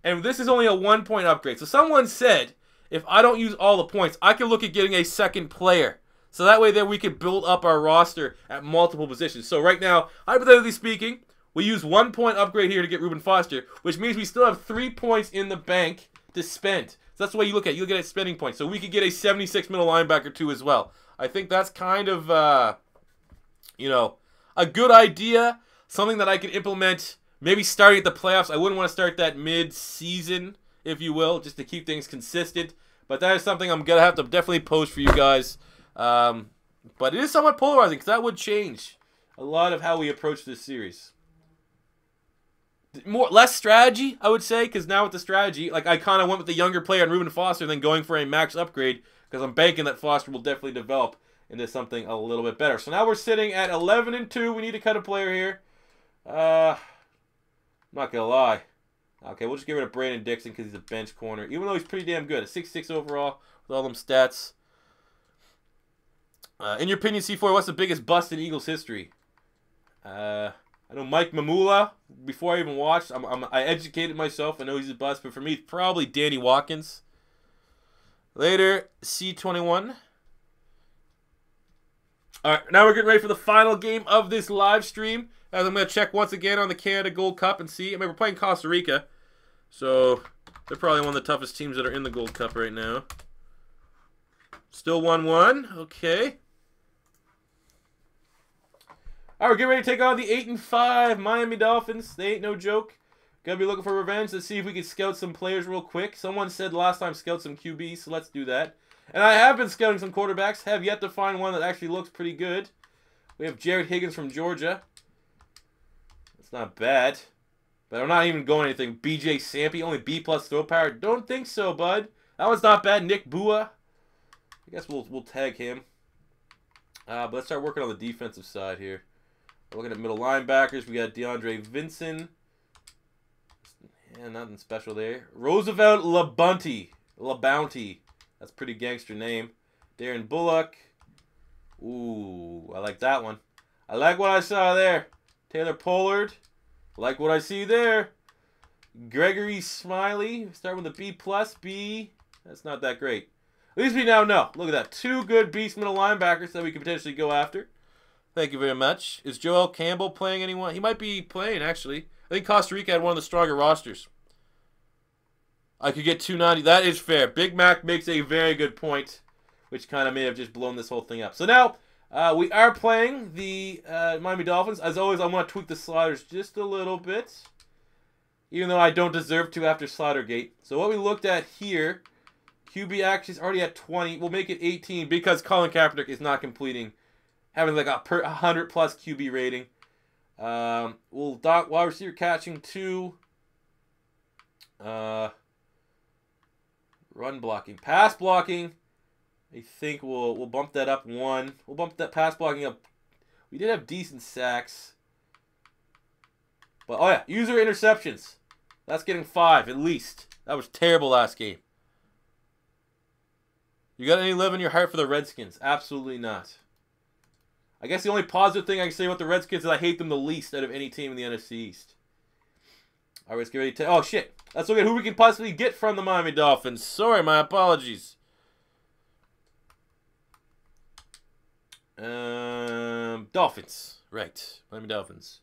and this is only a 1-point upgrade. So someone said, if I don't use all the points, I can look at getting a second player. So that way then we can build up our roster at multiple positions. So right now, hypothetically speaking, we use 1-point upgrade here to get Reuben Foster, which means we still have 3 points in the bank to spend. So that's the way you look at it. You look at it spending points. So we could get a 76 middle linebacker too as well. I think that's kind of, you know, a good idea. Something that I could implement maybe starting at the playoffs. I wouldn't want to start that mid-season, if you will, just to keep things consistent. But that is something I'm going to have to definitely post for you guys. But it is somewhat polarizing because that would change a lot of how we approach this series. Less strategy, I would say, because now with the strategy, like I kind of went with the younger player and Reuben Foster than going for a max upgrade because I'm banking that Foster will definitely develop into something a little bit better. So now we're sitting at 11-2. We need to cut a player here. I'm not going to lie. Okay, we'll just get rid of Brandon Dixon because he's a bench corner, even though he's pretty damn good. A 6'6" overall with all them stats. In your opinion, C4, what's the biggest bust in Eagles history? I know Mike Mamula. Before I even watched, I educated myself. I know he's a bust, but for me, it's probably Danny Watkins. Later, C21. All right, now we're getting ready for the final game of this live stream. As I'm going to check once again on the Canada Gold Cup and see. I mean, we're playing Costa Rica, so they're probably one of the toughest teams that are in the Gold Cup right now. Still 1-1. Okay. All right, we're getting ready to take on the 8-5 Miami Dolphins. They ain't no joke. Gotta be looking for revenge. Let's see if we can scout some players real quick. Someone said last time scout some QBs, so let's do that. And I have been scouting some quarterbacks. Have yet to find one that actually looks pretty good. We have Jared Higgins from Georgia. That's not bad. But I'm not even going anything. BJ Sampe, only B+ throw power. Don't think so, bud. That one's not bad. Nick Bua. I guess we'll tag him. But let's start working on the defensive side here. We're looking at middle linebackers. We got DeAndre Vinson. Yeah, nothing special there. Roosevelt LaBounty. That's a pretty gangster name. Darren Bullock. Ooh, I like that one. I like what I saw there. Taylor Pollard. Like what I see there. Gregory Smiley. Start with a B+, B. That's not that great. At least we now know. Look at that. 2 good beast middle linebackers that we could potentially go after. Thank you very much. Is Joel Campbell playing anyone? He might be playing, actually. I think Costa Rica had one of the stronger rosters. I could get 290. That is fair. Big Mac makes a very good point, which kind of may have just blown this whole thing up. So now, we are playing the Miami Dolphins. As always, I'm going to tweak the sliders just a little bit, even though I don't deserve to after SLIDERGATE. So what we looked at here, QB actually is already at 20. We'll make it 18 because Colin Kaepernick is not completing, having like a 100+ QB rating. We'll dot wide receiver catching 2. Run blocking, pass blocking. I think we'll bump that up 1. We'll bump that pass blocking up. We did have decent sacks, but oh yeah, user interceptions. That's getting 5 at least. That was terrible last game. You got any love in your heart for the Redskins? Absolutely not. I guess the only positive thing I can say about the Redskins is I hate them the least out of any team in the NFC East. All right, let's get ready to... Oh, shit. Let's look at who we can possibly get from the Miami Dolphins. Sorry, my apologies. Dolphins. Right. Miami Dolphins.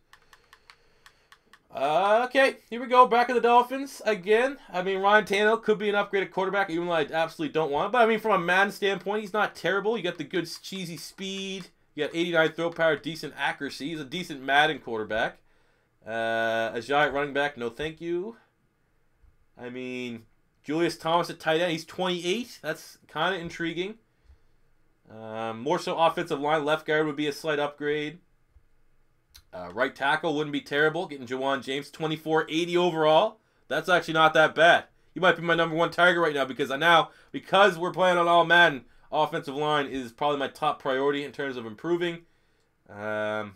Okay, here we go. Back of the Dolphins again. I mean, Ryan Tannehill could be an upgraded quarterback, even though I absolutely don't want it. But, I mean, from a Madden standpoint, he's not terrible. You got the good, cheesy speed. You got 89 throw power, decent accuracy. He's a decent Madden quarterback. A giant running back, no thank you. I mean, Julius Thomas at tight end. He's 28. That's kind of intriguing. More so offensive line. Left guard would be a slight upgrade. Right tackle wouldn't be terrible. Getting Jawan James, 24.80 overall. That's actually not that bad. He might be my #1 target right now because we're playing on all Madden, offensive line is probably my top priority in terms of improving. Can't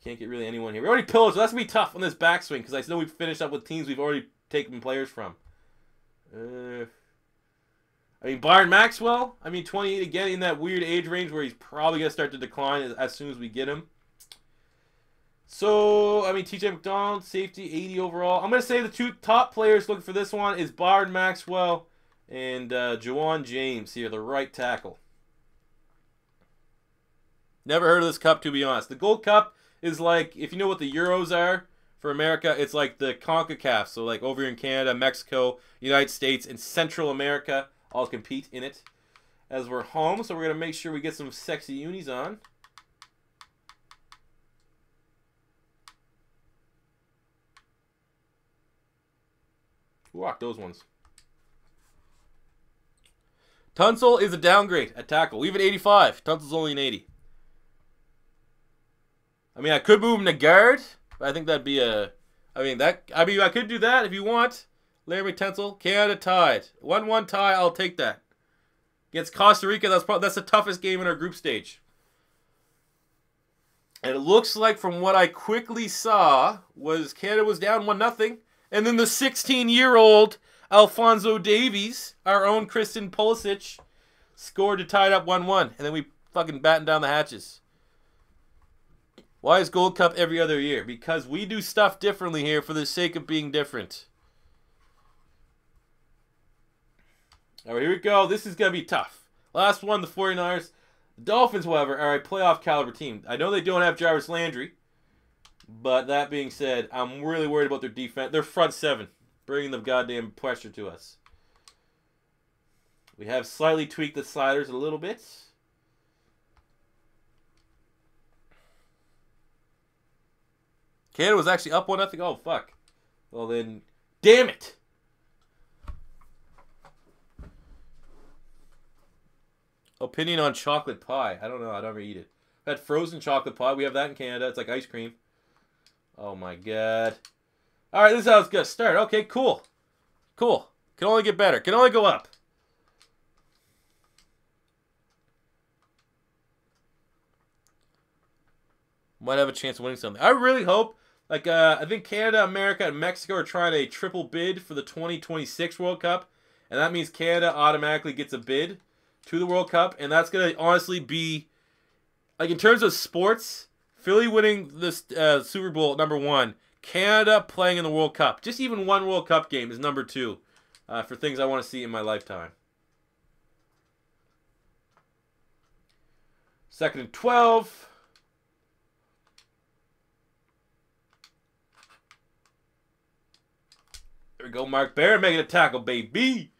get really anyone here. We already pillaged, so that's going to be tough on this backswing because I know we've finished up with teams we've already taken players from. I mean, Byron Maxwell, 28 again in that weird age range where he's probably going to start to decline as soon as we get him. So, TJ McDonald, safety, 80 overall. I'm going to say the 2 top players looking for this one is Byron Maxwell and Jawan James here, the right tackle. Never heard of this cup, to be honest. The Gold Cup is like, if you know what the Euros are for America, it's like the CONCACAF. So, like over here in Canada, Mexico, United States, and Central America all compete in it as we're home. So we're going to make sure we get some sexy unis on. Rock those ones. Tunsil is a downgrade at tackle. We have an 85. Tunsil's only an 80. I could move him to guard, but I think that'd be a... I could do that if you want. Larry Tunsil, Canada tied. 1-1 tie, I'll take that. Against Costa Rica, that's the toughest game in our group stage. And it looks like from what I quickly saw was Canada was down 1-0. And then the 16-year-old Alphonso Davies, our own Christian Pulisic, scored to tie it up 1-1. And then we fucking battened down the hatches. Why is Gold Cup every other year? Because we do stuff differently here for the sake of being different. All right, here we go. This is going to be tough. Last one, the 49ers. The Dolphins, however, are a playoff caliber team. I know they don't have Jarvis Landry. But that being said, I'm really worried about their defense. Their front 7. Bringing the goddamn pressure to us. We have slightly tweaked the sliders a little bit. Canada was actually up 1-0. Oh, fuck. Well, then, damn it. Opinion on chocolate pie. I don't know. I don't ever eat it. I've had frozen chocolate pie. We have that in Canada. It's like ice cream. Oh, my God. All right, this is how it's going to start. Okay, cool. Cool. Can only get better. Can only go up. Might have a chance of winning something. I really hope, I think Canada, America, and Mexico are trying a triple bid for the 2026 World Cup. And that means Canada automatically gets a bid to the World Cup. And that's going to honestly be, in terms of sports, Philly winning this Super Bowl #1, Canada playing in the World Cup. Just even one World Cup game is #2 for things I want to see in my lifetime. 2nd and 12. There we go, Mark Barron making a tackle, baby.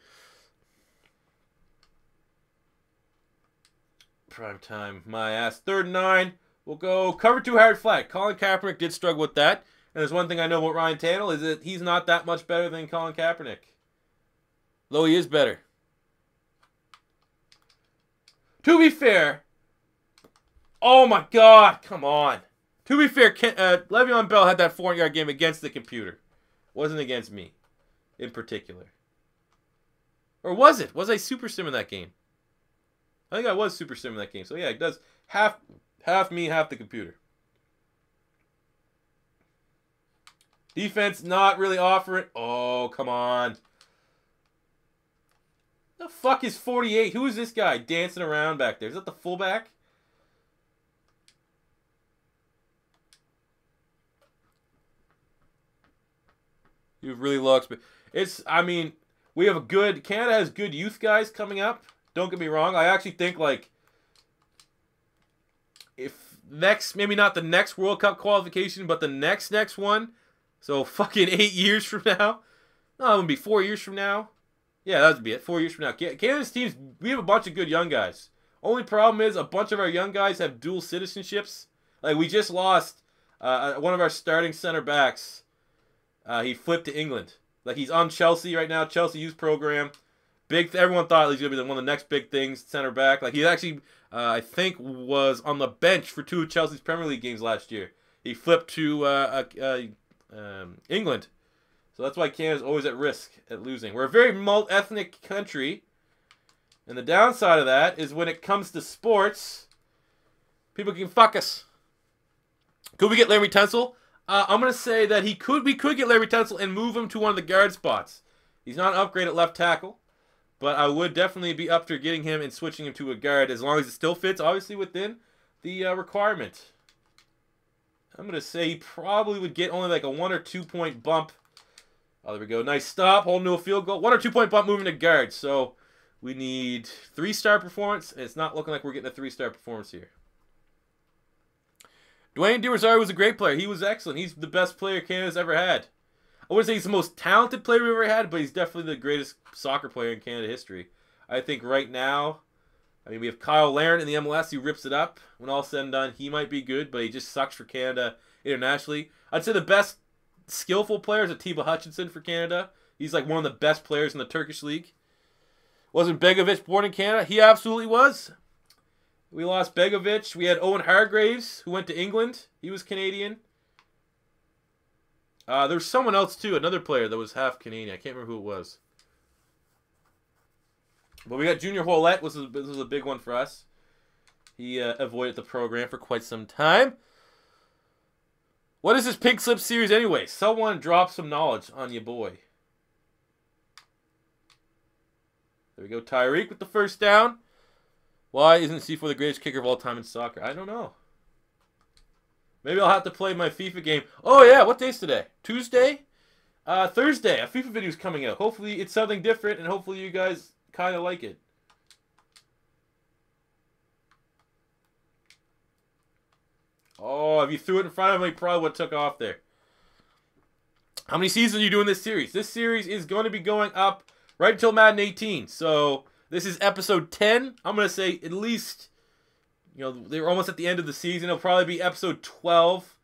Prime time, my ass. 3rd and 9. We'll go cover 2 hard flat. Colin Kaepernick did struggle with that. And there's one thing I know about Ryan Tannehill is that he's not that much better than Colin Kaepernick. Though he is better. To be fair. Oh my God. Come on. To be fair, Le'Veon Bell had that 400-yard game against the computer. Wasn't against me. In particular. Or was it? Was I super sim in that game? I think I was super sim in that game. So yeah, it does half me, half the computer. Defense not really offering. Oh, come on. The fuck is 48? Who is this guy dancing around back there? Is that the fullback? You've really lost. It's, we have Canada has good youth guys coming up. Don't get me wrong. I actually think, maybe not the next World Cup qualification, but the next one. So fucking 8 years from now. No, it would be 4 years from now. Yeah, that would be it. 4 years from now. Canada's teams, we have a bunch of good young guys. Only problem is a bunch of our young guys have dual citizenships. We just lost one of our starting center backs. He flipped to England. Like, he's on Chelsea right now, Chelsea youth program. Everyone thought he was going to be one of the next big things, center back. Like, he actually, I think, was on the bench for 2 of Chelsea's Premier League games last year. He flipped to England. So that's why Canada's always at risk at losing. We're a very multi-ethnic country. And the downside of that is when it comes to sports, people can fuck us. Could we get Larry Tunsil? I'm going to say that we could get Larry Tunsil and move him to one of the guard spots. He's not an upgrade at left tackle. But I would definitely be up for getting him and switching him to a guard as long as it still fits, obviously, within the requirement. I'm going to say he probably would get only like a 1 or 2 point bump. Oh, there we go. Nice stop. Holding to a field goal. 1 or 2 point bump moving to guard. So we need 3-star performance. And it's not looking like we're getting a 3-star performance here. Dwayne De Rosario was a great player. He was excellent. He's the best player Canada's ever had. I wouldn't say he's the most talented player we've ever had, but he's definitely the greatest soccer player in Canada history. I think right now, I mean, we have Kyle Larin in the MLS who rips it up. When all said and done, he might be good, but he just sucks for Canada internationally. I'd say the best skillful player is Atiba Hutchinson for Canada. He's like one of the best players in the Turkish league. Wasn't Begovic born in Canada? He absolutely was. We lost Begovic. We had Owen Hargreaves, who went to England. He was Canadian. There was someone else, too. Another player that was half Canadian. I can't remember who it was. But we got Junior Hollett. This was a big one for us. He avoided the program for quite some time. What is this Pink Slip series anyway? Someone drop some knowledge on you, boy. There we go. Tyreek with the first down. Why isn't C4 the greatest kicker of all time in soccer? I don't know. Maybe I'll have to play my FIFA game. Oh, yeah. What day's today? Tuesday? Thursday. A FIFA video is coming out. Hopefully it's something different, and hopefully you guys kind of like it. Oh, if you threw it in front of me, probably would have took off there. How many seasons are you doing this series? This series is going to be going up right until Madden 18. So this is episode 10. I'm going to say at least... You know, they're almost at the end of the season. It'll probably be episode 12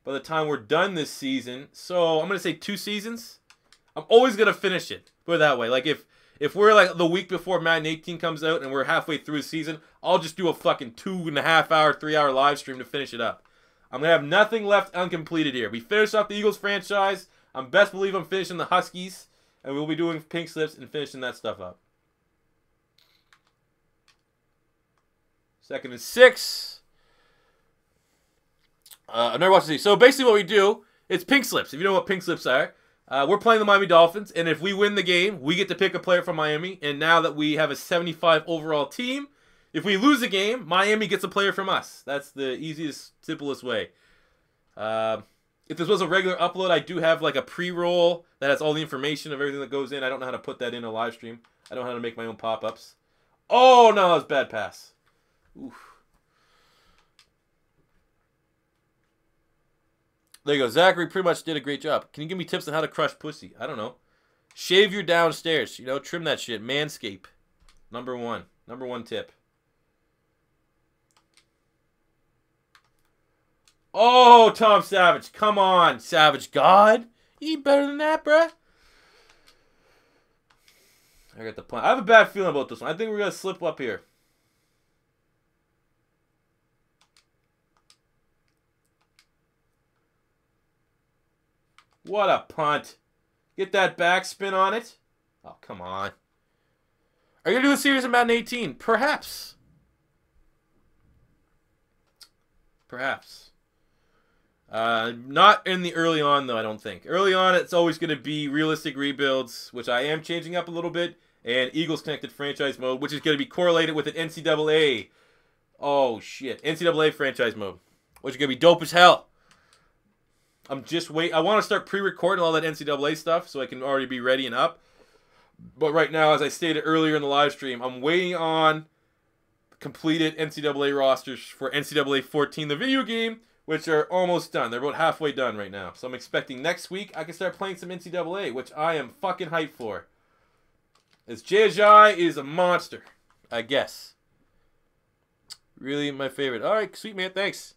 by the time we're done this season. So I'm going to say 2 seasons. I'm always going to finish it. Put it that way. Like, if we're like the week before Madden 18 comes out and we're halfway through the season, I'll just do a fucking 2.5 hour, 3 hour live stream to finish it up. I'm going to have nothing left uncompleted here. We finished off the Eagles franchise. I'm best believe I'm finishing the Huskies. And we'll be doing pink slips and finishing that stuff up. 2nd and 6. I've never watched these. So basically what we do, it's pink slips. If you know what pink slips are, we're playing the Miami Dolphins, and if we win the game, we get to pick a player from Miami. And now that we have a 75 overall team, if we lose a game, Miami gets a player from us. That's the easiest, simplest way. If this was a regular upload, I do have like a pre-roll that has all the information of everything that goes in. I don't know how to put that in a live stream. I don't know how to make my own pop-ups. Oh, no, that was a bad pass. Oof. There you go. Zachary pretty much did a great job. Can you give me tips on how to crush pussy? I don't know. Shave your downstairs. You know, trim that shit. Manscape. Number 1. Number 1 tip. Oh, Tom Savage. Come on, Savage God. You eat better than that, bruh. I got the point. I have a bad feeling about this one. I think we're going to slip up here. What a punt. Get that backspin on it. Oh, come on. Are you going to do a series of Madden 18? Perhaps. Perhaps. Not in the early on, though, I don't think. Early on, it's always going to be realistic rebuilds, which I am changing up a little bit, and Eagles Connected Franchise Mode, which is going to be correlated with an NCAA. Oh, shit. NCAA Franchise Mode, which is going to be dope as hell. I'm just waiting. I want to start pre-recording all that NCAA stuff so I can already be ready and up. But right now, as I stated earlier in the live stream, I'm waiting on completed NCAA rosters for NCAA 14, the video game, which are almost done. They're about halfway done right now. So I'm expecting next week I can start playing some NCAA, which I am fucking hyped for. As Jai is a monster, I guess. Really my favorite. All right, sweet man, thanks.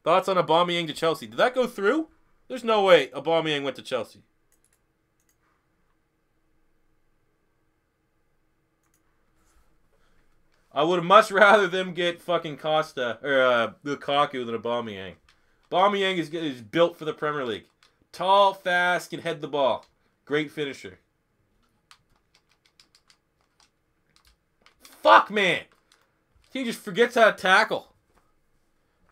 Thoughts on Aubameyang to Chelsea? Did that go through? There's no way Aubameyang went to Chelsea. I would much rather them get fucking Costa or Lukaku than Aubameyang. Aubameyang is built for the Premier League. Tall, fast, can head the ball. Great finisher. Fuck, man. He just forgets how to tackle.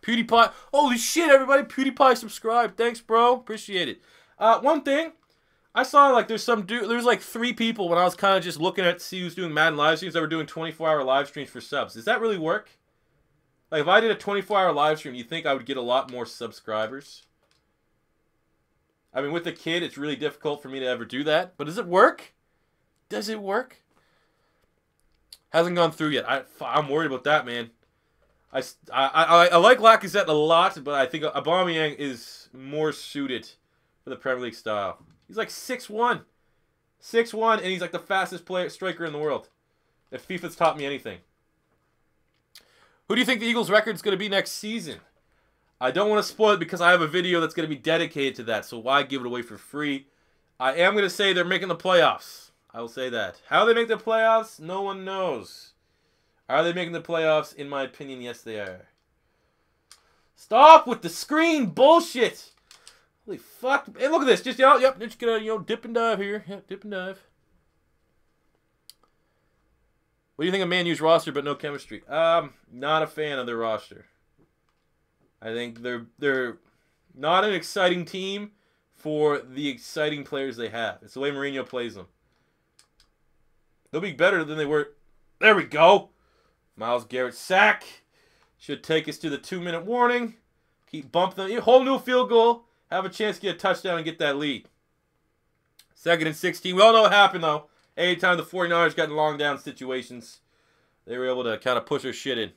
PewDiePie. Holy shit, everybody. PewDiePie subscribe. Thanks, bro. Appreciate it. One thing. I saw, like, there's like 3 people when I was kind of just looking at see who's doing Madden live streams that were doing 24-hour live streams for subs. Does that really work? Like, if I did a 24-hour live stream, you think I would get a lot more subscribers? I mean, with a kid, it's really difficult for me to ever do that. But does it work? Does it work? Hasn't gone through yet. I'm worried about that, man. I like Lacazette a lot, but I think Aubameyang is more suited for the Premier League style. He's like 6'1". 6'1", and he's like the fastest striker in the world. If FIFA's taught me anything. Who do you think the Eagles' record is going to be next season? I don't want to spoil it because I have a video that's going to be dedicated to that, so why give it away for free? I am going to say they're making the playoffs. I will say that. How they make the playoffs, no one knows. Are they making the playoffs? In my opinion, yes, they are. Stop with the screen bullshit. Holy fuck. Hey, look at this. Just, yep, just gonna, dip and dive here. Yep, dip and dive. What do you think of Man U's roster but no chemistry? Not a fan of their roster. I think they're not an exciting team for the exciting players they have. It's the way Mourinho plays them. They'll be better than they were. There we go. Myles Garrett sack. Should take us to the 2-minute warning. Keep bumping them. Whole new field goal. Have a chance to get a touchdown and get that lead. 2nd and 16. We all know what happened, though. Anytime the 49ers got in long down situations, they were able to kind of push their shit in.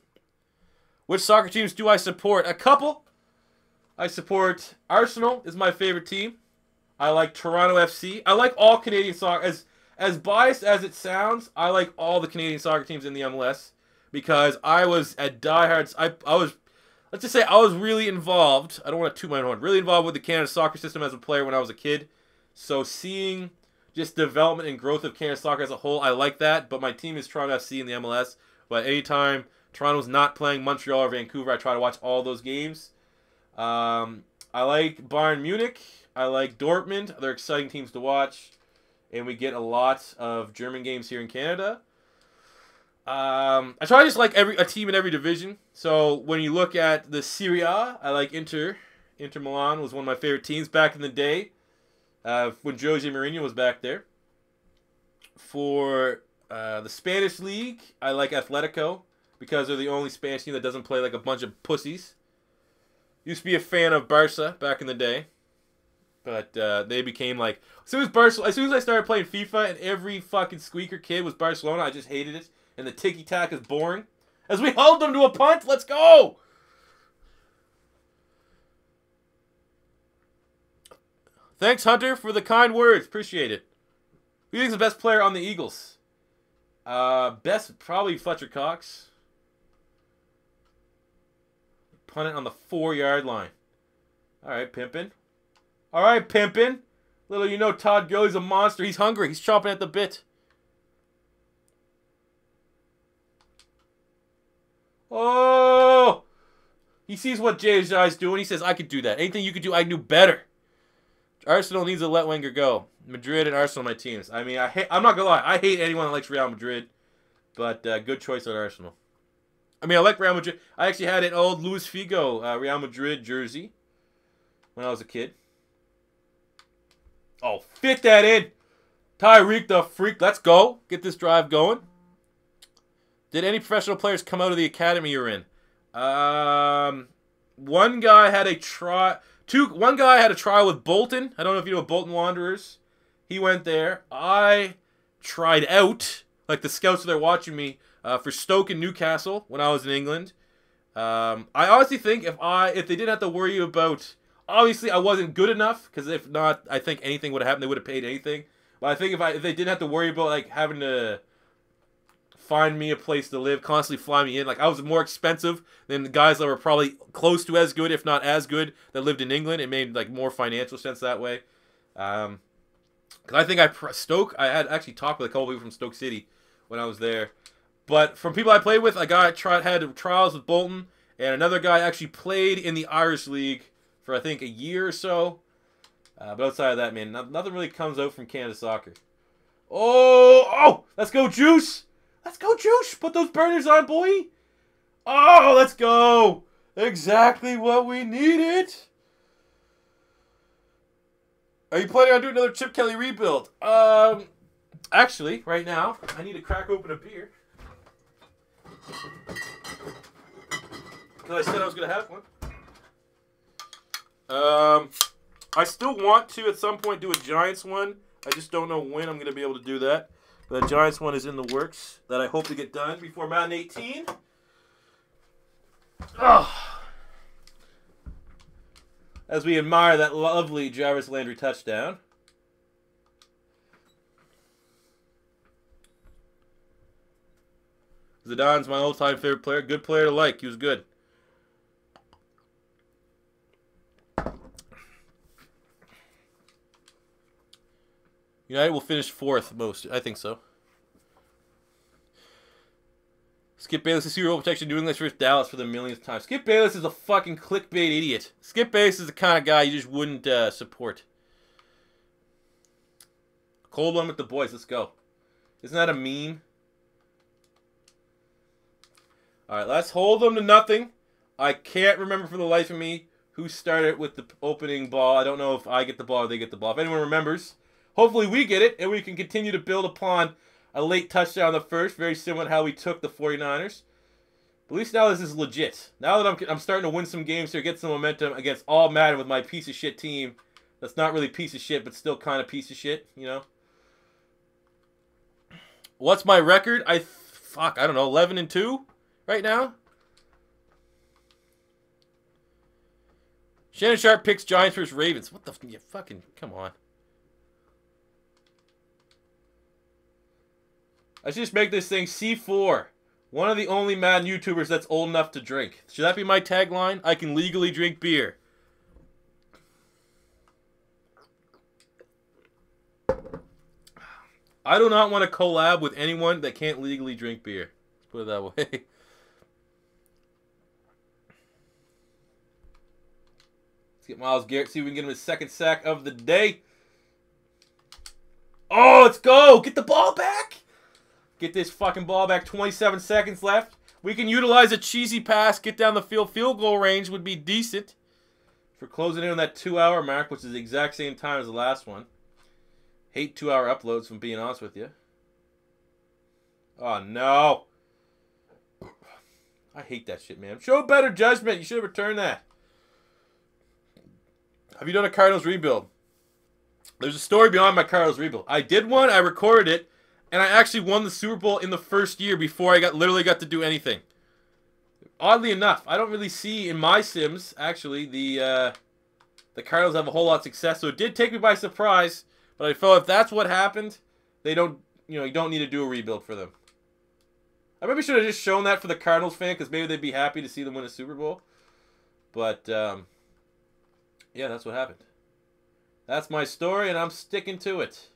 Which soccer teams do I support? A couple. I support Arsenal is my favorite team. I like Toronto FC. I like all Canadian soccer. As biased as it sounds, I like all the Canadian soccer teams in the MLS because I was at diehards. I was, let's just say, I was really involved. I don't want to toot my own horn. Really involved with the Canada soccer system as a player when I was a kid. So seeing just development and growth of Canada soccer as a whole, I like that. But my team is Toronto FC in the MLS. But anytime Toronto's not playing Montreal or Vancouver, I try to watch all those games. I like Bayern Munich. I like Dortmund. They're exciting teams to watch. And we get a lot of German games here in Canada. I try to just like a team in every division. So when you look at the Serie A, I like Inter. Inter Milan was one of my favorite teams back in the day when Jose Mourinho was back there. For the Spanish League, I like Atletico because they're the only Spanish team that doesn't play like a bunch of pussies. Used to be a fan of Barca back in the day. But they became like as soon as I started playing FIFA and every fucking squeaker kid was Barcelona, I just hated it. And the tiki-taka is boring. As we held them to a punt, let's go! Thanks, Hunter, for the kind words. Appreciate it. Who do you think is the best player on the Eagles? Best probably Fletcher Cox. Punt it on the 4-yard line. All right, Pimpin'. All right, Pimpin'. Little you know Todd Gurley's a monster. He's hungry. He's chomping at the bit. Oh! He sees what Jay's doing. He says, I could do that. Anything you could do, I can do better. Arsenal needs to let Wenger go. Madrid and Arsenal are my teams. I mean, I'm not going to lie. I hate anyone that likes Real Madrid. But good choice on Arsenal. I mean, I like Real Madrid. I actually had an old Luis Figo Real Madrid jersey when I was a kid. Oh, fit that in. Tyreek the freak. Let's go. Get this drive going. Did any professional players come out of the academy you're in? One guy had a trial with Bolton. I don't know if you know Bolton Wanderers. He went there. I tried out, like the scouts that are watching me, for Stoke and Newcastle when I was in England. I honestly think if they didn't have to worry about, obviously I wasn't good enough, because if not, I think anything would have happened. They would have paid anything. But I think if they didn't have to worry about like having to find me a place to live, constantly fly me in. Like, I was more expensive than the guys that were probably close to as good, if not as good, that lived in England. It made, like, more financial sense that way. Because I think Stoke, I had actually talked with a couple people from Stoke City when I was there. But from people I played with, a guy had trials with Bolton, and another guy actually played in the Irish League for, I think, a year or so. But outside of that, man, nothing really comes out from Canada soccer. Oh, let's go, Juice. Let's go, Juice. Put those burners on, boy. Oh, let's go. Exactly what we needed. Are you planning on doing another Chip Kelly rebuild? Actually, right now, I need to crack open a beer. Because I said I was going to have one. I still want to, at some point, do a Giants one. I just don't know when I'm going to be able to do that. But the Giants one is in the works that I hope to get done before Madden 18. Oh. As we admire that lovely Jarvis Landry touchdown. Zidane's my all-time favorite player. Good player to like. He was good. United will finish 4th most. I think so. Skip Bayless is Super Bowl protection. New England versus Dallas for the millionth time. Skip Bayless is a fucking clickbait idiot. Skip Bayless is the kind of guy you just wouldn't support. Cold one with the boys. Let's go. Isn't that a meme? Alright, let's hold them to nothing. I can't remember for the life of me who started with the opening ball. I don't know if I get the ball or they get the ball. If anyone remembers, hopefully we get it, and we can continue to build upon a late touchdown in the first, very similar to how we took the 49ers. But at least now this is legit. Now that I'm starting to win some games here, get some momentum against all Madden with my piece of shit team. That's not really piece of shit, but still kind of piece of shit, you know? What's my record? I don't know, 11-2 right now? Shannon Sharp picks Giants versus Ravens. What the fucking, come on. I should just make this thing C4. One of the only Madden YouTubers that's old enough to drink. Should that be my tagline? I can legally drink beer. I do not want to collab with anyone that can't legally drink beer. Let's put it that way. Let's get Myles Garrett. See if we can get him his second sack of the day. Oh, let's go. Get the ball back. Get this fucking ball back. 27 seconds left. We can utilize a cheesy pass. Get down the field. Field goal range would be decent. For closing in on that 2-hour mark, which is the exact same time as the last one. Hate 2-hour uploads, if I'm being honest with you. Oh, no. I hate that shit, man. Show better judgment. You should have returned that. Have you done a Cardinals rebuild? There's a story behind my Cardinals rebuild. I did one. I recorded it. And I actually won the Super Bowl in the first year before I literally got to do anything. Oddly enough, I don't really see in my Sims, actually, the Cardinals have a whole lot of success. So it did take me by surprise. But I felt if that's what happened, they don't, you don't need to do a rebuild for them. I maybe should have just shown that for the Cardinals fan, because maybe they'd be happy to see them win a Super Bowl. But, yeah, that's what happened. That's my story, and I'm sticking to it.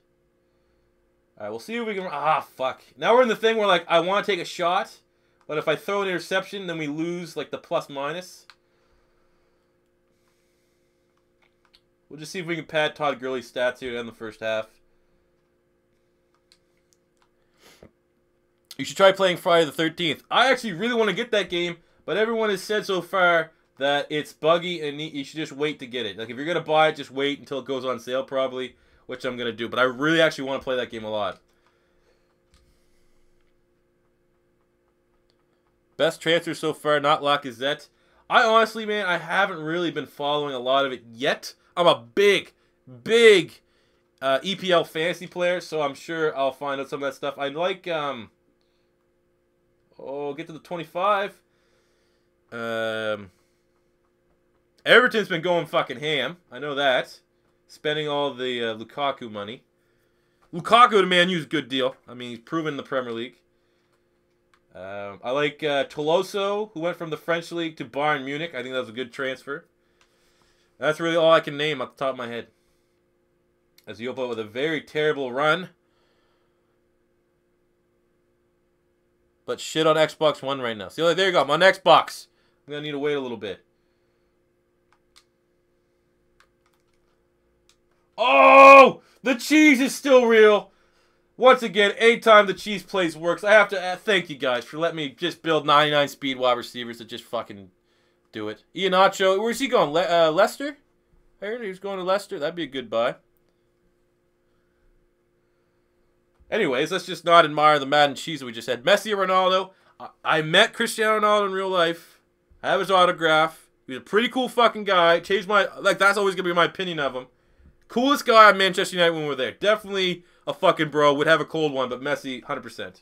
All right, we'll see if we can... Ah, fuck. Now we're in the thing where, like, I want to take a shot, but if I throw an interception, then we lose, like, the plus-minus. We'll just see if we can pad Todd Gurley's stats here in the first half. You should try playing Friday the 13th. I actually really want to get that game, but everyone has said so far that it's buggy and you should just wait to get it. Like, if you're going to buy it, just wait until it goes on sale, probably, which I'm going to do. But I really actually want to play that game a lot. Best transfer so far, not Lacazette. I honestly, man, I haven't really been following a lot of it yet. I'm a big EPL fantasy player, so I'm sure I'll find out some of that stuff. I like, get to the 25. Everton's been going fucking ham. I know that. Spending all the Lukaku money. Lukaku to Man U's a good deal. I mean, he's proven in the Premier League. I like Toloso, who went from the French League to Bayern Munich. I think that was a good transfer. That's really all I can name off the top of my head. As he opened with a very terrible run. But shit on Xbox One right now. See, there you go. I'm on Xbox. I'm going to need to wait a little bit. Oh! The cheese is still real. Once again, anytime the cheese plays works, I have to thank you guys for letting me just build 99 speed wide receivers that just fucking do it. Iheanacho, where's he going? Leicester? I heard he was going to Leicester. That'd be a good buy. Anyways, let's just not admire the Madden cheese that we just had. Messi or Ronaldo. I met Cristiano Ronaldo in real life. I have his autograph. He's a pretty cool fucking guy. Changed my... Like, that's always going to be my opinion of him. Coolest guy at Manchester United when we were there. Definitely a fucking bro. Would have a cold one, but Messi, 100%.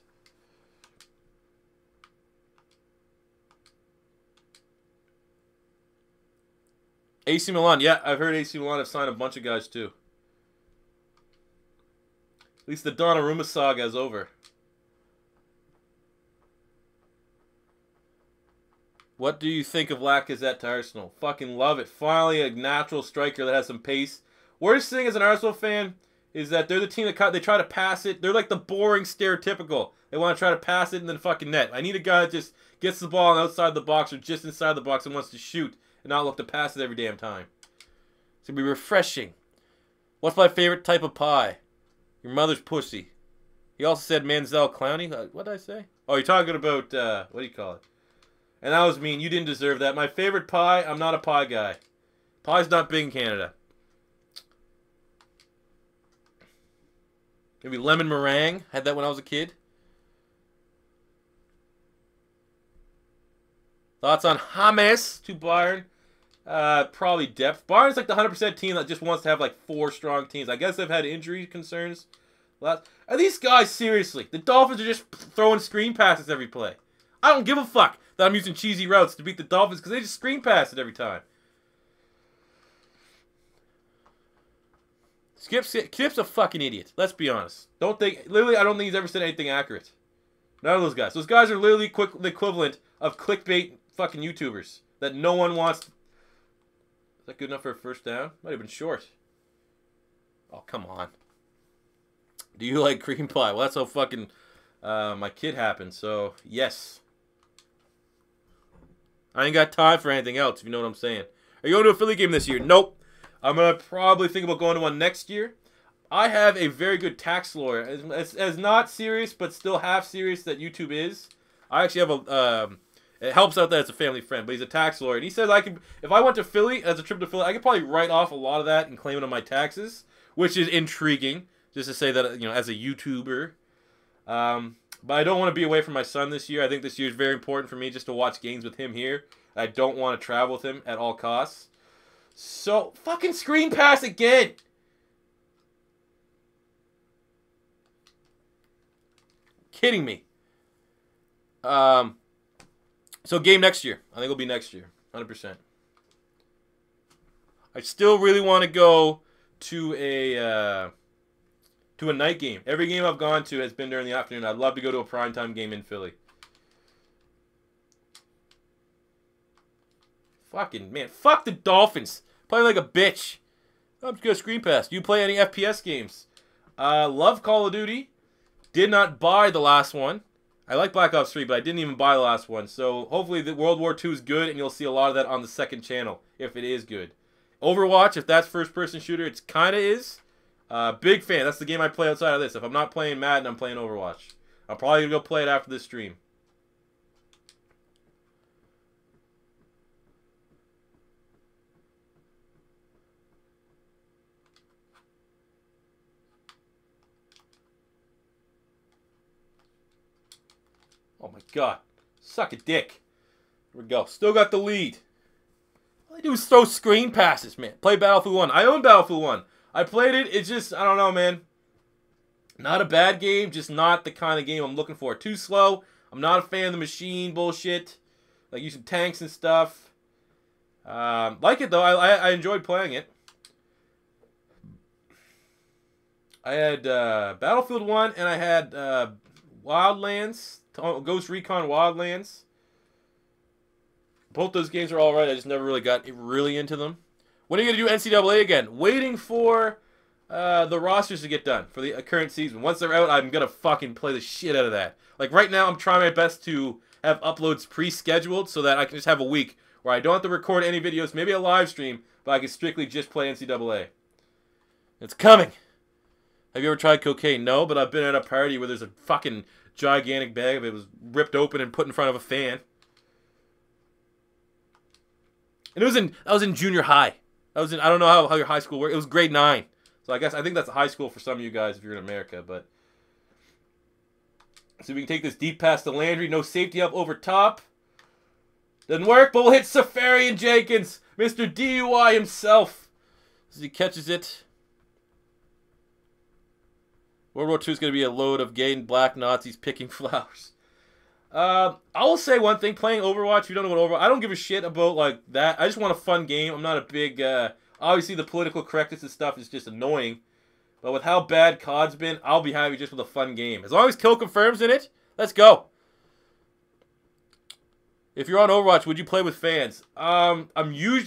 AC Milan. Yeah, I've heard AC Milan have signed a bunch of guys, too. At least the Donnarumma saga is over. What do you think of Lacazette to Arsenal? Fucking love it. Finally, a natural striker that has some pace. Worst thing as an Arsenal fan is that they're the team that they try to pass it. They're like the boring stereotypical. They want to try to pass it in the fucking net. I need a guy that just gets the ball outside the box or just inside the box and wants to shoot and not look to pass it every damn time. It's going to be refreshing. What's my favorite type of pie? Your mother's pussy. He also said Manziel Clowney. What did I say? Oh, you're talking about, what do you call it? And that was mean. You didn't deserve that. My favorite pie, I'm not a pie guy. Pie's not big in Canada. Maybe lemon meringue. Had that when I was a kid. Thoughts on James to Bayern? Probably depth. Bayern's like the 100% team that just wants to have like 4 strong teams. I guess they've had injury concerns. Are these guys seriously? The Dolphins are just throwing screen passes every play. I don't give a fuck that I'm using cheesy routes to beat the Dolphins because they just screen pass it every time. Skip's a fucking idiot. Let's be honest. Literally, I don't think he's ever said anything accurate. None of those guys. Those guys are literally the equivalent of clickbait fucking YouTubers that no one wants. Is that good enough for a first down? Might have been short. Oh, come on. Do you like cream pie? Well, that's how fucking my kid happened, so yes. I ain't got time for anything else, if you know what I'm saying. Are you going to a Philly game this year? Nope. I'm going to probably think about going to one next year. I have a very good tax lawyer. As not serious, but still half serious that YouTube is. I actually have a... it helps out that it's a family friend, but he's a tax lawyer. And he says I could... If I went to Philly, as a trip to Philly, I could probably write off a lot of that and claim it on my taxes, which is intriguing, just to say that, you know, as a YouTuber. But I don't want to be away from my son this year. I think this year is very important for me just to watch games with him here. I don't want to travel with him at all costs. So, fucking screen pass again! Kidding me. So game next year. I think it'll be next year. 100%. I still really want to go to a night game. Every game I've gone to has been during the afternoon. I'd love to go to a primetime game in Philly. Fucking, man. Fuck the Dolphins. Playing like a bitch. I'm just going to screen pass. Do you play any FPS games? Love Call of Duty. Did not buy the last one. I like Black Ops 3, but I didn't even buy the last one. So hopefully the World War II is good, and you'll see a lot of that on the second channel, if it is good. Overwatch, if that's first-person shooter, it kind of is. Big fan. That's the game I play outside of this. If I'm not playing Madden, I'm playing Overwatch. I'm probably going to go play it after this stream. Oh my god. Suck a dick. Here we go. Still got the lead. All I do is throw screen passes, man. Play Battlefield 1. I own Battlefield 1. I played it. It's just, I don't know, man. Not a bad game. Just not the kind of game I'm looking for. Too slow. I'm not a fan of the machine bullshit. Like using tanks and stuff. Like it, though. I enjoyed playing it. I had Battlefield 1 and I had Wildlands. Ghost Recon Wildlands. Both those games are alright. I just never really got really into them. When are you going to do NCAA again? Waiting for The rosters to get done for the current season. Once they're out, I'm going to fucking play the shit out of that. Like, right now, I'm trying my best to have uploads pre-scheduled so that I can just have a week where I don't have to record any videos, maybe a live stream, but I can strictly just play NCAA. It's coming. Have you ever tried cocaine? No, but I've been at a party where there's a fucking gigantic bag of it. It was ripped open and put in front of a fan. And I was in junior high. I don't know how your high school worked. It was grade 9. So I think that's a high school for some of you guys if you're in America, but so we can take this deep pass to Landry, no safety up over top. Doesn't work, but we'll hit Safarian Jenkins, Mr. DUI himself, as he catches it. World War II is going to be a load of gay and black Nazis picking flowers. I will say one thing, playing Overwatch, if you don't know what Overwatch, I don't give a shit about like that. I just want a fun game. I'm not a big, obviously the political correctness and stuff is just annoying. But with how bad COD's been, I'll be happy just with a fun game. As long as kill confirms in it, let's go. If you're on Overwatch, would you play with fans? The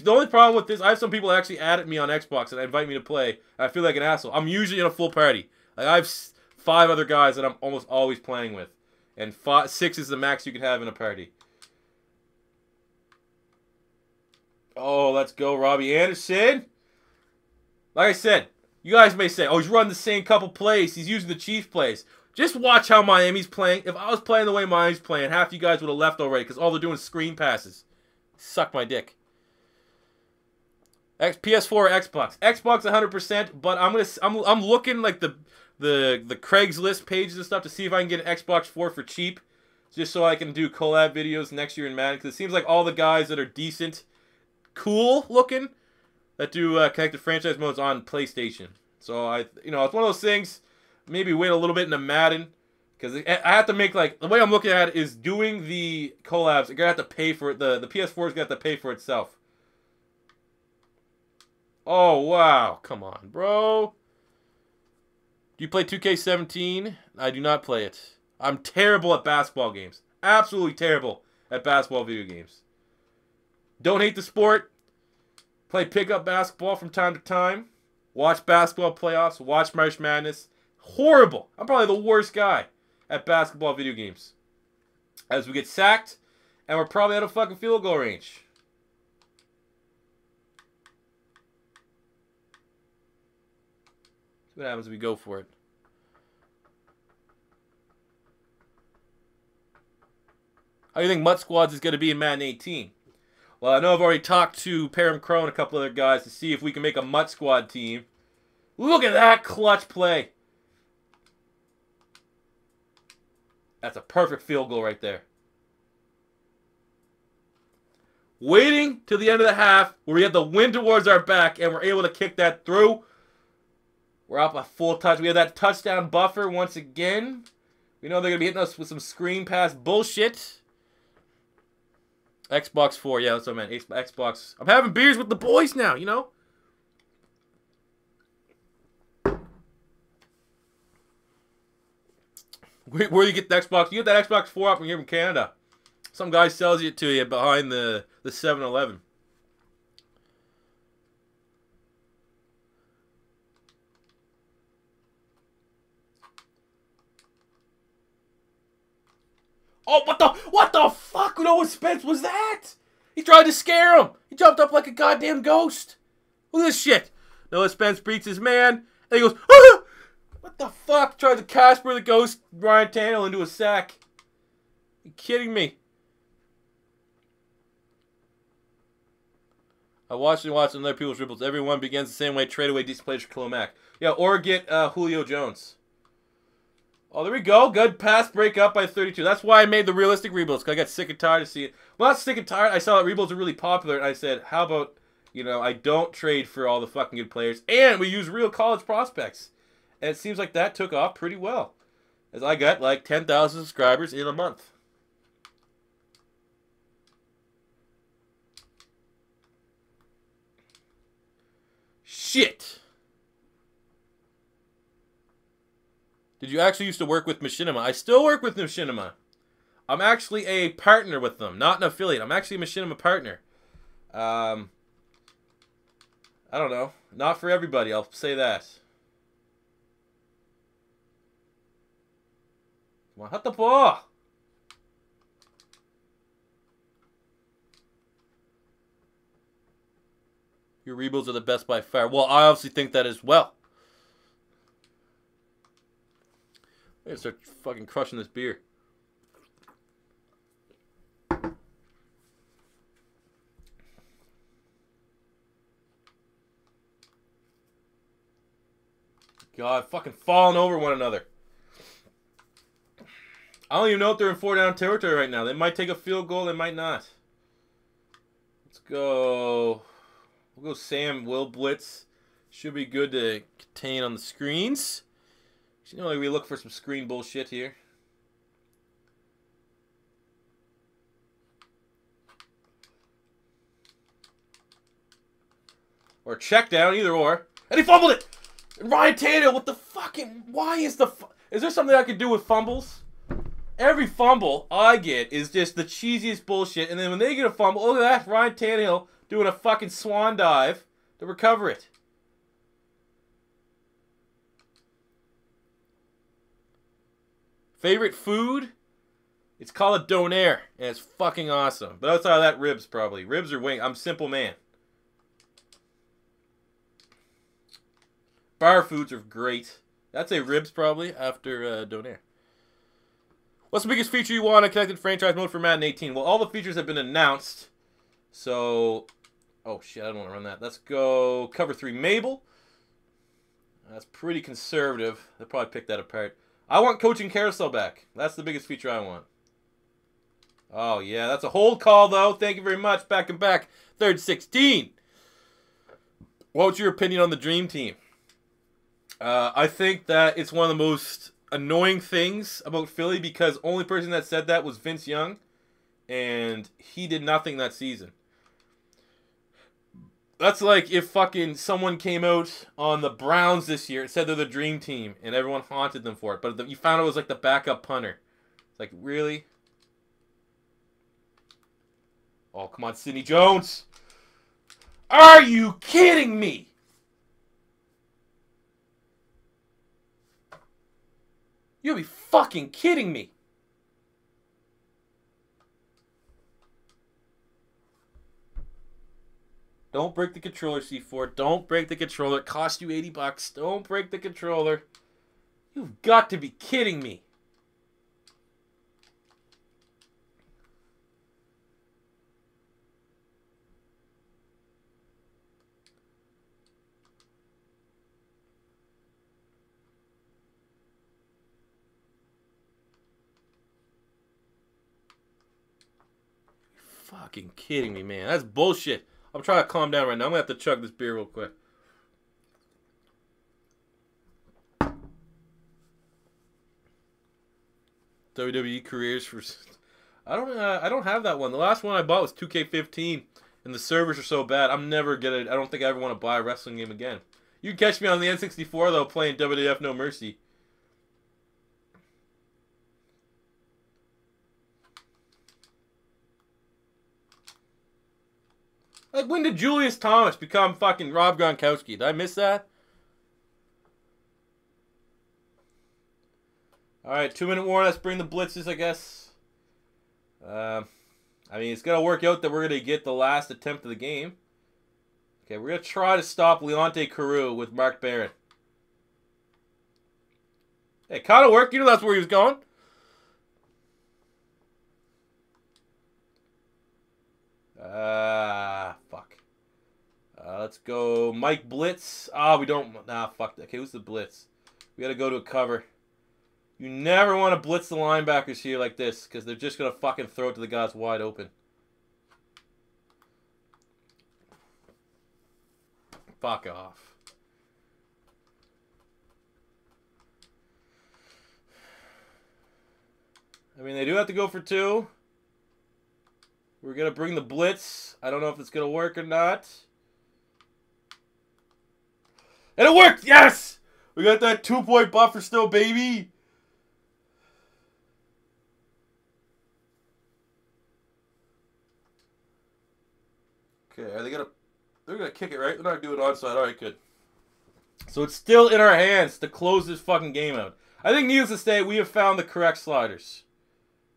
only problem with this, I have some people actually add at me on Xbox and invite me to play. I feel like an asshole. I'm usually in a full party. Like I have 5 other guys that I'm almost always playing with. And 6 is the max you can have in a party. Oh, let's go, Robbie Anderson. Like I said, you guys may say, oh, he's running the same couple plays. He's using the Chiefs plays. Just watch how Miami's playing. If I was playing the way Miami's playing, half you guys would have left already because all they're doing is screen passes. Suck my dick. PS4 or Xbox? Xbox 100%, but I'm looking like the Craigslist pages and stuff to see if I can get an Xbox 4 for cheap, just so I can do collab videos next year in Madden. Because it seems like all the guys that are decent, cool looking, that do connected franchise modes on PlayStation. So it's one of those things. Maybe wait a little bit into Madden, because I have to make like the way I'm looking at it is doing the collabs. You're gonna have to pay for it. The PS4 is gonna have to pay for itself. Oh wow, come on, bro. Do you play 2K17? I do not play it. I'm terrible at basketball games. Absolutely terrible at basketball video games. Don't hate the sport. Play pickup basketball from time to time. Watch basketball playoffs. Watch March Madness. Horrible. I'm probably the worst guy at basketball video games. As we get sacked, and we're probably out of fucking field goal range. See what happens if we go for it. How do you think Mutt Squads is going to be in Madden 18? Well, I know I've already talked to Param Crow and a couple other guys to see if we can make a Mutt Squad team. Look at that clutch play. That's a perfect field goal right there. Waiting till the end of the half where we have the wind towards our back and we're able to kick that through. We're up a full touch. We have that touchdown buffer once again. We know they're going to be hitting us with some screen pass bullshit. Xbox 4. Yeah, that's what I meant. Xbox. I'm having beers with the boys now, you know? Where do you get the Xbox? You get that Xbox 4 out from here from Canada. Some guy sells it to you behind the 7-Eleven. Oh, what the fuck? Noah Spence was that? He tried to scare him. He jumped up like a goddamn ghost. Look at this shit. Noah Spence beats his man, and he goes, ah! What the fuck? Tried to Casper the Ghost Ryan Tannehill into a sack. You kidding me? I watched other people's dribbles. Everyone begins the same way. Trade away decent players for Khalil Mack. Yeah, or get Julio Jones. Oh, there we go. Good pass break up by 32. That's why I made the realistic rebuilds, because I got sick and tired of seeing it. Well, not sick and tired. I saw that rebuilds are really popular, and I said, how about, I don't trade for all the fucking good players, and we use real college prospects. And it seems like that took off pretty well, as I got like 10,000 subscribers in a month. Shit. Did you actually used to work with Machinima? I still work with Machinima. I'm actually a partner with them, not an affiliate. I'm actually a Machinima partner. I don't know. Not for everybody, I'll say that. Come on, hit the ball. Your rebuilds are the best by far. Well, I obviously think that as well. I'm gonna start fucking crushing this beer. God, fucking falling over one another. I don't even know if they're in 4-down territory right now. They might take a field goal. They might not. Let's go. We'll go Sam. Will blitz. Should be good to contain on the screens. You know, we look for some screen bullshit here. Or check down, either or. And he fumbled it! Ryan Tannehill with the fucking... Why is the... Is there something I could do with fumbles? Every fumble I get is just the cheesiest bullshit. And then when they get a fumble, look at that. Ryan Tannehill doing a fucking swan dive to recover it. Favorite food? It's called a donair. And it's fucking awesome. But outside of that, ribs probably. Ribs or wing. I'm a simple man. Bar foods are great. I'd say ribs probably after donair. What's the biggest feature you want in connected franchise mode for Madden 18? Well, all the features have been announced. So, oh shit, I don't want to run that. Let's go cover 3 Mabel. That's pretty conservative. They'll probably pick that apart. I want coaching carousel back. That's the biggest feature I want. Oh yeah, that's a hold call though. Thank you very much. Back and back. 3rd 16. What's your opinion on the Dream Team? I think that it's one of the most annoying things about Philly because only person that said that was Vince Young, and he did nothing that season. That's like if fucking someone came out on the Browns this year and said they're the Dream Team, and everyone haunted them for it, but you found it was like the backup punter. It's like, really? Oh, come on, Sidney Jones. Are you kidding me? You'll be fucking kidding me. Don't break the controller, C4. Don't break the controller. It cost you $80. Don't break the controller. You've got to be kidding me. Fucking kidding me, man. That's bullshit. I'm trying to calm down right now. I'm going to have to chug this beer real quick. WWE careers for... I don't have that one. The last one I bought was 2K15, and the servers are so bad. I'm never gonna... I don't think I ever want to buy a wrestling game again. You can catch me on the N64 though, playing WWF No Mercy. Like, when did Julius Thomas become fucking Rob Gronkowski? Did I miss that? Alright, 2-minute warning. Let's bring the blitzes, I guess. I mean, it's going to work out that we're going to get the last attempt of the game. Okay, we're going to try to stop Leonte Carew with Mark Barron. Hey, kind of worked. You know that's where he was going. Fuck. Let's go Mike Blitz. We don't... Nah, fuck that. Okay, who's the blitz? We got to go to a cover. You never want to blitz the linebackers here like this because they're just going to fucking throw it to the guys wide open. Fuck off. I mean, they do have to go for 2. We're going to bring the blitz. I don't know if it's going to work or not. And it worked! Yes! We got that 2-point buffer still, baby! Okay, are they going to... They're going to kick it, right? They're not doing it onside. Alright, good. So it's still in our hands to close this fucking game out. I think, needless to say, we have found the correct sliders.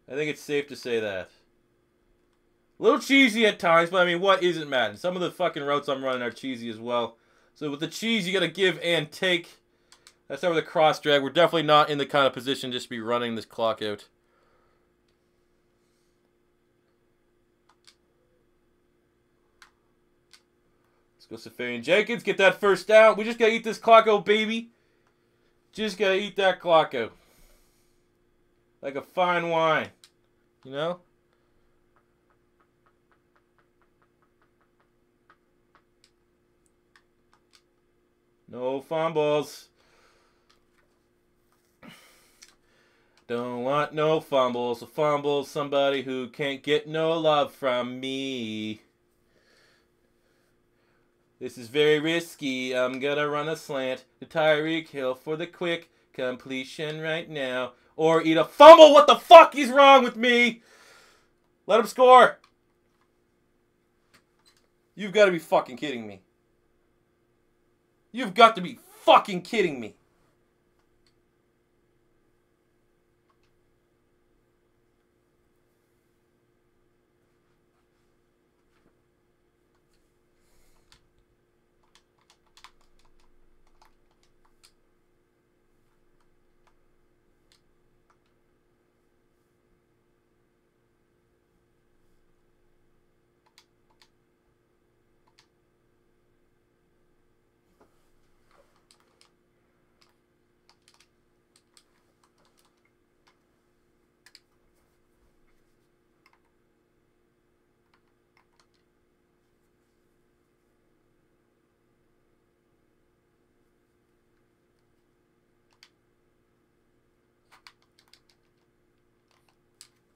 I think it's safe to say that. A little cheesy at times, but I mean, what isn't Madden? Some of the fucking routes I'm running are cheesy as well. So with the cheese, you gotta give and take. Let's start with the cross drag. We're definitely not in the kind of position just to be running this clock out. Let's go Safarian Jenkins. Get that first down. We just gotta eat this clock out, baby. Just gotta eat that clock out. Like a fine wine. You know? No fumbles. Don't want no fumbles. A fumble, somebody who can't get no love from me. This is very risky. I'm gonna run a slant to Tyreek Hill for the quick completion right now. Or eat a fumble. What the fuck is wrong with me? Let him score. You've got to be fucking kidding me. You've got to be fucking kidding me.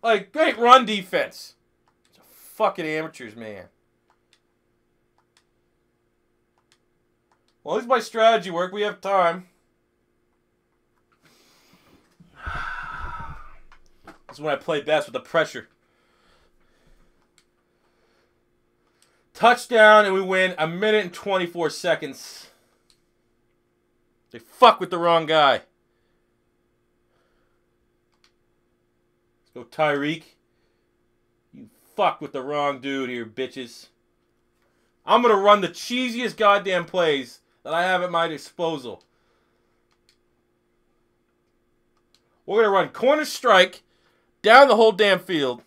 Like, great run defense. It's fucking amateurs, man. Well, at least my strategy worked. We have time. This is when I play best, with the pressure. Touchdown, and we win 1 minute and 24 seconds. They fuck with the wrong guy. Go Tyreek. You fuck with the wrong dude here, bitches. I'm going to run the cheesiest goddamn plays that I have at my disposal. We're going to run corner strike down the whole damn field.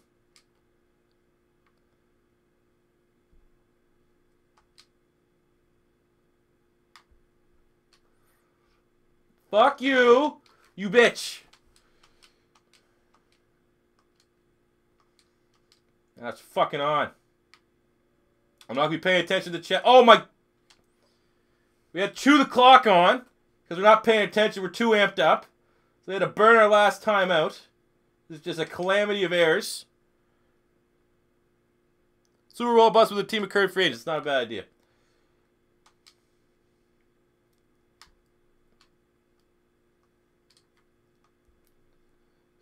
Fuck you, you bitch. That's fucking on. I'm not going to be paying attention to the chat. Oh, my. We had to chew the clock on because we're not paying attention. We're too amped up. So we had to burn our last time out. This is just a calamity of errors. Super Bowl bust with a team of current free agents. It's not a bad idea.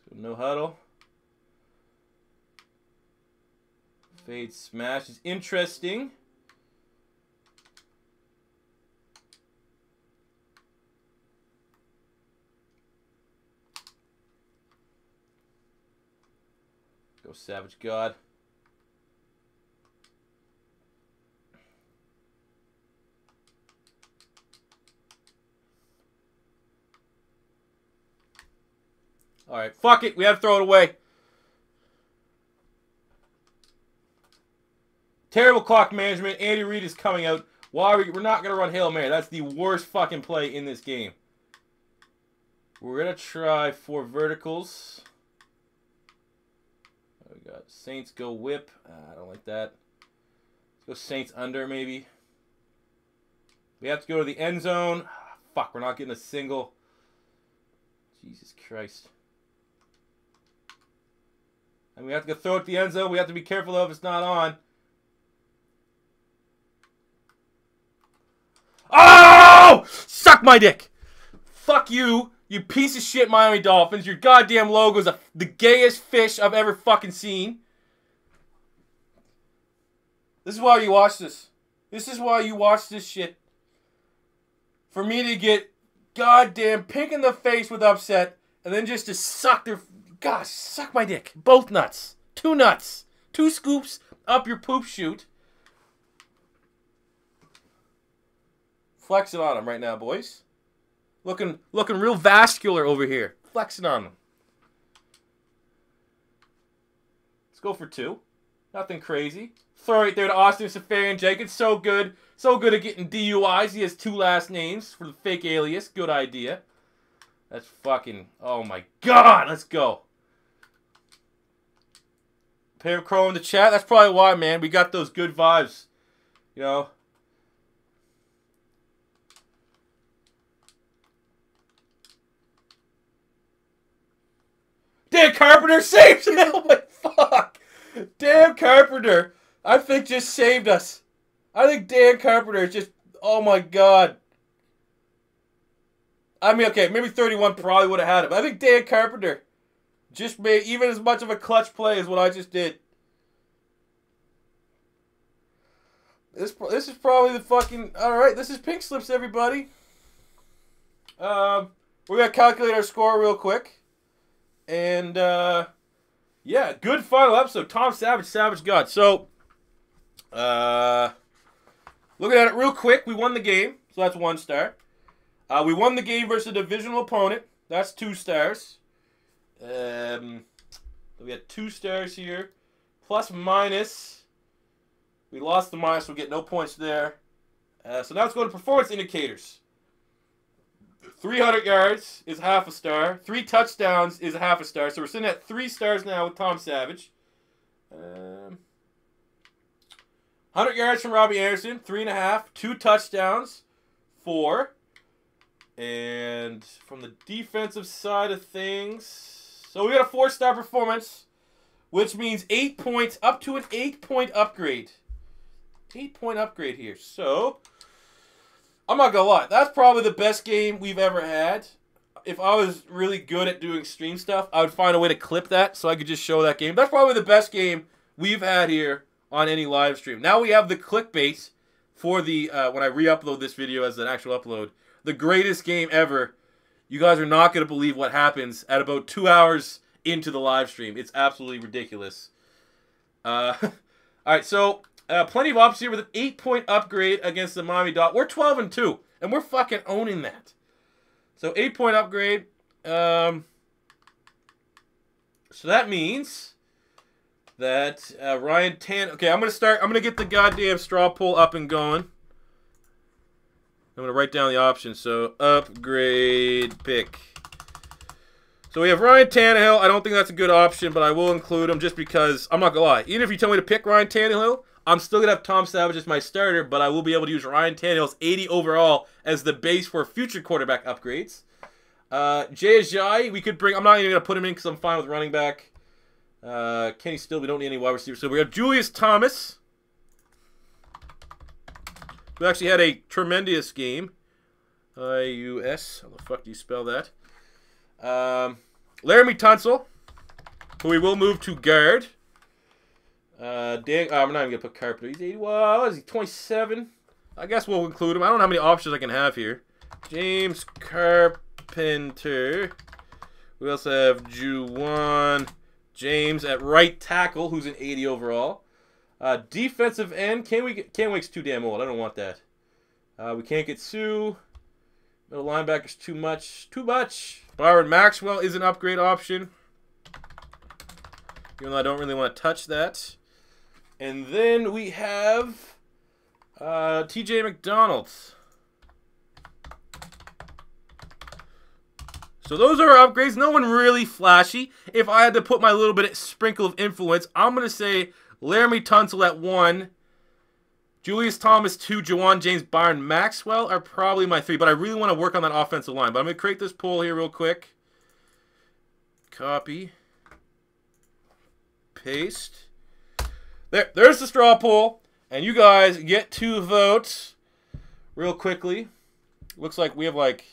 So no huddle. Fade smash is interesting. Go Savage God. All right, fuck it. We have to throw it away. Terrible clock management. Andy Reid is coming out. Why we're not going to run Hail Mary. That's the worst fucking play in this game. We're going to try 4 verticals. We got Saints go whip. I don't like that. Let's go Saints under maybe. We have to go to the end zone. Fuck, we're not getting a single. Jesus Christ. And we have to go throw it to the end zone. We have to be careful though if it's not on. Oh! Suck my dick. Fuck you, you piece of shit Miami Dolphins. Your goddamn logo is the gayest fish I've ever fucking seen. This is why you watch this. This is why you watch this shit. For me to get goddamn pink in the face with upset, and then just to suck their... Gosh, suck my dick. Both nuts. 2 nuts. 2 scoops up your poop chute. Flexing on them right now, boys. Looking real vascular over here. Flexing on them. Let's go for 2. Nothing crazy. Throw right there to Austin Safarian Jenkins. So good. So good at getting DUIs. He has 2 last names for the fake alias. Good idea. That's fucking... Oh my god. Let's go. Pam Crow in the chat. That's probably why, man. We got those good vibes. You know. Dan Carpenter saves it. Oh my fuck. Dan Carpenter, I think, just saved us. I think Dan Carpenter just... Oh my god. I mean, okay, maybe 31 probably would have had him. I think Dan Carpenter just made even as much of a clutch play as what I just did. This is probably the fucking... Alright, this is Pink Slips, everybody. We're going to calculate our score real quick. And, yeah, good final episode. Tom Savage, Savage God. So, looking at it real quick, we won the game. So that's 1 star. We won the game versus a divisional opponent. That's 2 stars. We had 2 stars here. Plus, minus. We lost the minus. We'll get no points there. So now let's go to performance indicators. 300 yards is half a star. 3 touchdowns is a half a star. So we're sitting at 3 stars now with Tom Savage. 100 yards from Robbie Anderson. 3.5. 2 touchdowns. 4. And from the defensive side of things, so we got a 4-star performance, which means 8 points, up to an 8-point upgrade. 8-point upgrade here. So, I'm not going to lie. That's probably the best game we've ever had. If I was really good at doing stream stuff, I would find a way to clip that so I could just show that game. That's probably the best game we've had here on any live stream. Now we have the clickbait for the, when I re-upload this video as an actual upload. The greatest game ever. You guys are not going to believe what happens at about 2 hours into the live stream. It's absolutely ridiculous. Alright, so plenty of options here with an 8-point upgrade against the Miami Dolphins. We're 12-2, and we're fucking owning that. So 8-point upgrade. So that means that Ryan Tan... Okay, I'm going to get the goddamn straw poll up and going. I'm going to write down the options. So, upgrade pick. So we have Ryan Tannehill. I don't think that's a good option, but I will include him just because, I'm not going to lie. Even if you tell me to pick Ryan Tannehill, I'm still going to have Tom Savage as my starter, but I will be able to use Ryan Tannehill's 80 overall as the base for future quarterback upgrades. Jay Ajayi, we could bring, I'm not even going to put him in because I'm fine with running back. Kenny Still, we don't need any wide receiver. So we have Julius Thomas, who actually had a tremendous game. I-U-S. How the fuck do you spell that? Laramie Tunsil, who we will move to guard. I'm not even going to put Carpenter. He's 80. Well, what is he, 27? I guess we'll include him. I don't know how many options I can have here. James Carpenter. We also have Juwan James at right tackle, who's an 80 overall. Defensive end. Canwick's too damn old. I don't want that. We can't get Sue. Middle linebacker's too much. Too much. Byron Maxwell is an upgrade option, even though I don't really want to touch that. And then we have TJ McDonald. So those are our upgrades. No one really flashy. If I had to put my little bit of sprinkle of influence, I'm going to say Laramie Tunsil at 1. Julius Thomas 2. Juwan James, Byron Maxwell are probably my 3. But I really want to work on that offensive line. But I'm going to create this poll here real quick. Copy. Paste. There's the straw poll. And you guys get to vote real quickly. Looks like we have like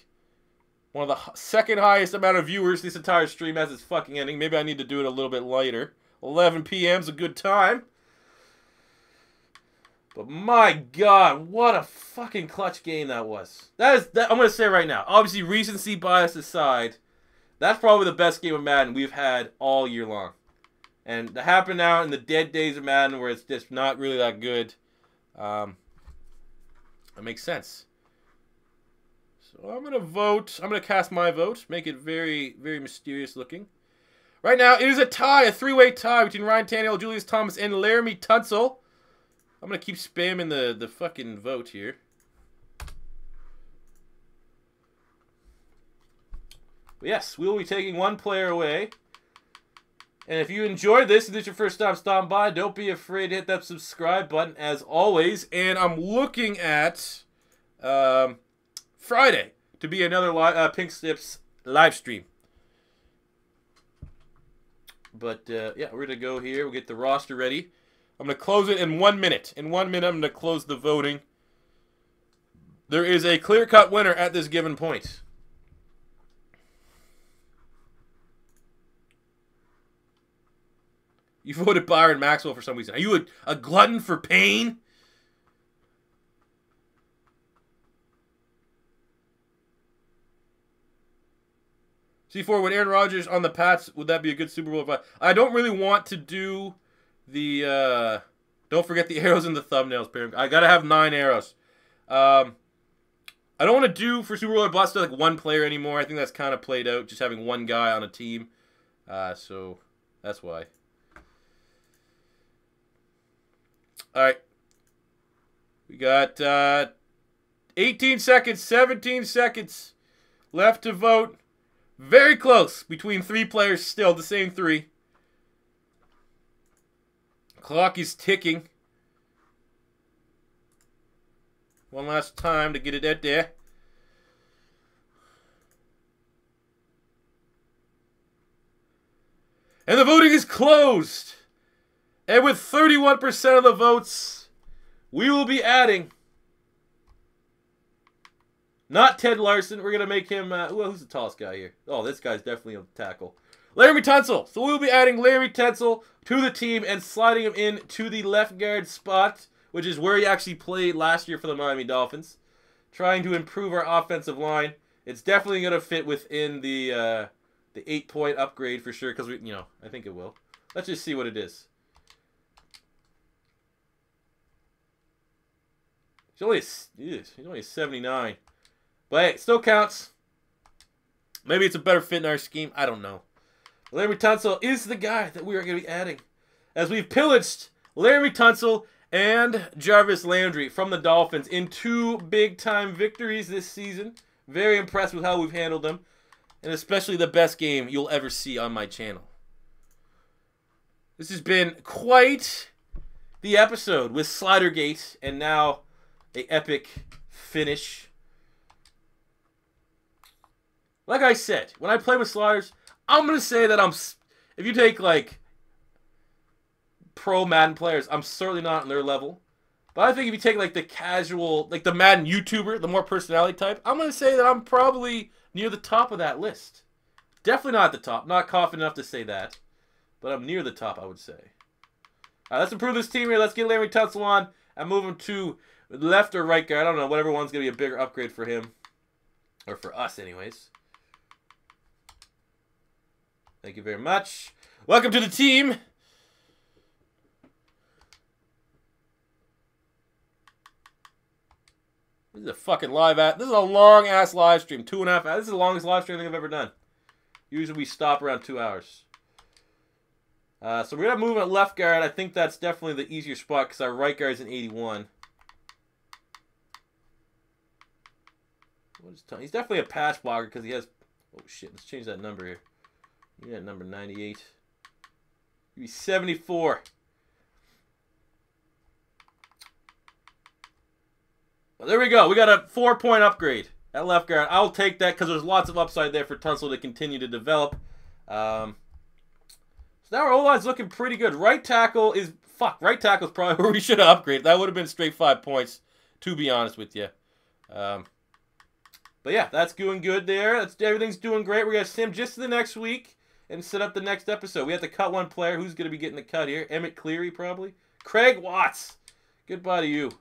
one of the second highest amount of viewers this entire stream as it's fucking ending. Maybe I need to do it a little bit later. 11 p.m. is a good time. But my God, what a fucking clutch game that was. I'm going to say right now, obviously recency bias aside, that's probably the best game of Madden we've had all year long. And to happen now in the dead days of Madden where it's just not really that good, it makes sense. So I'm going to vote. I'm going to cast my vote. Make it very, very mysterious looking. Right now, it is a tie, a three-way tie between Ryan Tannehill, Julius Thomas, and Laramie Tunsil. I'm going to keep spamming the fucking vote here. But yes, we will be taking one player away. And if you enjoyed this and this is your first time stopping by, don't be afraid to hit that subscribe button as always. And I'm looking at Friday to be another Pink Slips live stream. But yeah, we're going to go here. We'll get the roster ready. I'm going to close it in 1 minute. In 1 minute, I'm going to close the voting. There is a clear-cut winner at this given point. You voted Byron Maxwell for some reason. Are you a glutton for pain? C4, with Aaron Rodgers on the Pats, would that be a good Super Bowl? I don't really want to do the, don't forget the arrows in the thumbnails, Perry. I gotta have 9 arrows. I don't want to do for Super Bowl or bust like one player anymore. I think that's kind of played out, just having one guy on a team. So that's why. All right. We got 18 seconds, 17 seconds left to vote. Very close between 3 players still, the same 3. Clock is ticking. One last time to get it out there. And the voting is closed. And with 31% of the votes, we will be adding, not Ted Larson. We're going to make him, who's the tallest guy here? Oh, this guy's definitely a tackle. Laramie Tunsil. So we'll be adding Laramie Tunsil to the team and sliding him in to the left guard spot, which is where he actually played last year for the Miami Dolphins. Trying to improve our offensive line. It's definitely going to fit within the 8-point upgrade for sure, because I think it will. Let's just see what it is. He's only 79. But hey, it still counts. Maybe it's a better fit in our scheme. I don't know. Laramie Tunsil is the guy that we are going to be adding, as we've pillaged Laramie Tunsil and Jarvis Landry from the Dolphins in 2 big-time victories this season. Very impressed with how we've handled them, and especially the best game you'll ever see on my channel. This has been quite the episode with SLIDERGATE, and now an epic finish. Like I said, when I play with sliders, I'm going to say that if you take, like, pro Madden players, I'm certainly not on their level. But I think if you take, like, the casual, like, the Madden YouTuber, the more personality type, I'm going to say that I'm probably near the top of that list. Definitely not at the top. Not confident enough to say that. But I'm near the top, I would say. All right, let's improve this team here. Let's get Laramie Tunsil on and move him to left or right guard. I don't know. Whatever one's going to be a bigger upgrade for him. Or for us, anyways. Thank you very much. Welcome to the team. This is a fucking this is a long-ass live stream. 2.5 hours. This is the longest live stream I think I've ever done. Usually we stop around 2 hours. So we're going to move at left guard. I think that's definitely the easier spot because our right guard is an 81. He's definitely a pass blocker because he has... Oh, shit. Let's change that number here. Yeah, number 98. He's 74. Well, there we go. We got a 4-point upgrade at left guard. I'll take that because there's lots of upside there for Tunsil to continue to develop. So now our O-line's looking pretty good. Right tackle is... Fuck, right tackle is probably where we should have upgraded. That would have been straight 5 points, to be honest with you. But yeah, that's doing good there. Everything's doing great. We're going to sim just to the next week and set up the next episode. We have to cut one player. Who's going to be getting the cut here? Emmett Cleary, probably. Craig Watts Goodbye to you.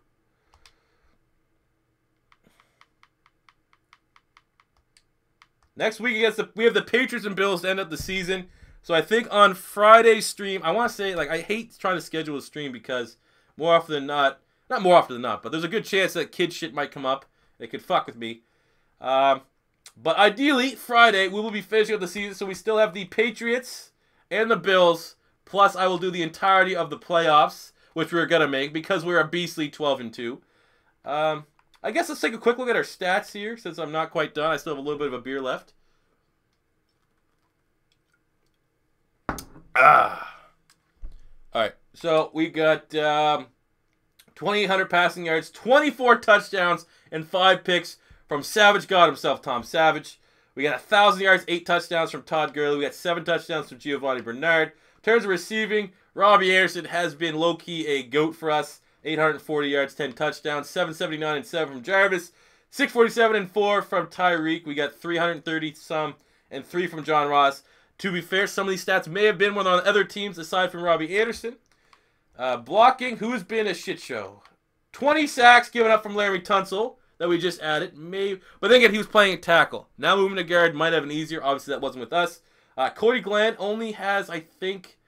Next week, we have the Patriots and Bills to end up the season. So I think on Friday's stream, I want to say, like, I hate trying to schedule a stream because more often than not more often than not, but there's a good chance that kid shit might come up. It could fuck with me. But ideally, Friday, we will be finishing up the season, so we still have the Patriots and the Bills, plus I will do the entirety of the playoffs, which we're going to make because we're a beastly 12-2. I guess let's take a quick look at our stats here, since I'm not quite done. I still have a little bit of a beer left. Alright, so we got 2,800 passing yards, 24 touchdowns, and 5 picks from Savage God himself, Tom Savage. We got 1,000 yards, 8 touchdowns from Todd Gurley. We got 7 touchdowns from Giovanni Bernard. In terms of receiving, Robbie Anderson has been low-key a GOAT for us. 840 yards, 10 touchdowns, 779 and 7 from Jarvis, 647 and 4 from Tyreek. We got 330 some and 3 from John Ross. To be fair, some of these stats may have been one on other teams aside from Robbie Anderson. Blocking, who's been a shit show. 20 sacks given up from Larry Tunsil that we just added. Maybe, but then again, he was playing at tackle. Now moving to guard might have an easier. Obviously, that wasn't with us. Cody Glenn only has, I think,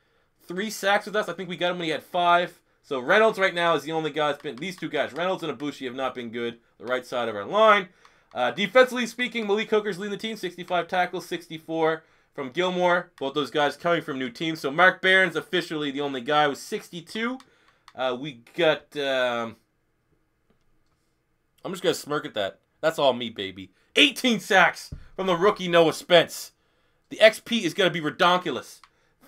3 sacks with us. I think we got him when he had 5. So Reynolds right now is the only guy that's been, these two guys, Reynolds and Ibushi, have not been good. The right side of our line. Defensively speaking, Malik Hooker's leading the team, 65 tackles, 64 from Gilmore. Both those guys coming from new teams. So Mark Barron's officially the only guy with 62. We got, I'm just going to smirk at that. That's all me, baby. 18 sacks from the rookie Noah Spence. The XP is going to be redonkulous.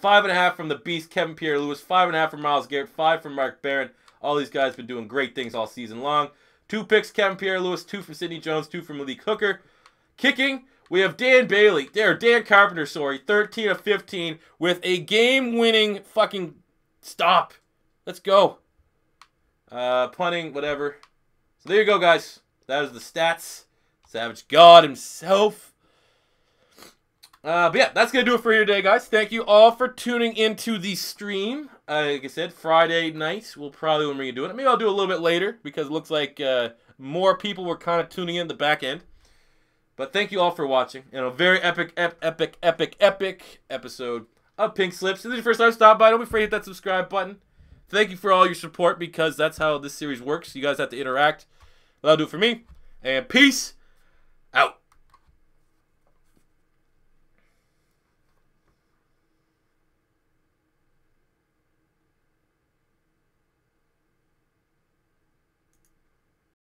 5.5 from the beast, Kevin Pierre-Louis. 5.5 from Myles Garrett. 5 from Mark Barron. All these guys have been doing great things all season long. 2 picks, Kevin Pierre-Louis. 2 from Sidney Jones. 2 from Malik Hooker. Kicking, we have Dan Carpenter, sorry. 13 of 15 with a game-winning fucking stop. Let's go. Punting, whatever. So there you go, guys. That is the stats. Savage God himself. But yeah, that's going to do it for here today, guys. Thank you all for tuning into the stream. Like I said, Friday night, we'll probably when we're doing it. Maybe I'll do it a little bit later because it looks like more people were kind of tuning in the back end. But thank you all for watching. And a very epic episode of Pink Slips. If this is your first time stopping by, don't be afraid to hit that subscribe button. Thank you for all your support because that's how this series works. You guys have to interact. That'll do it for me. And peace out.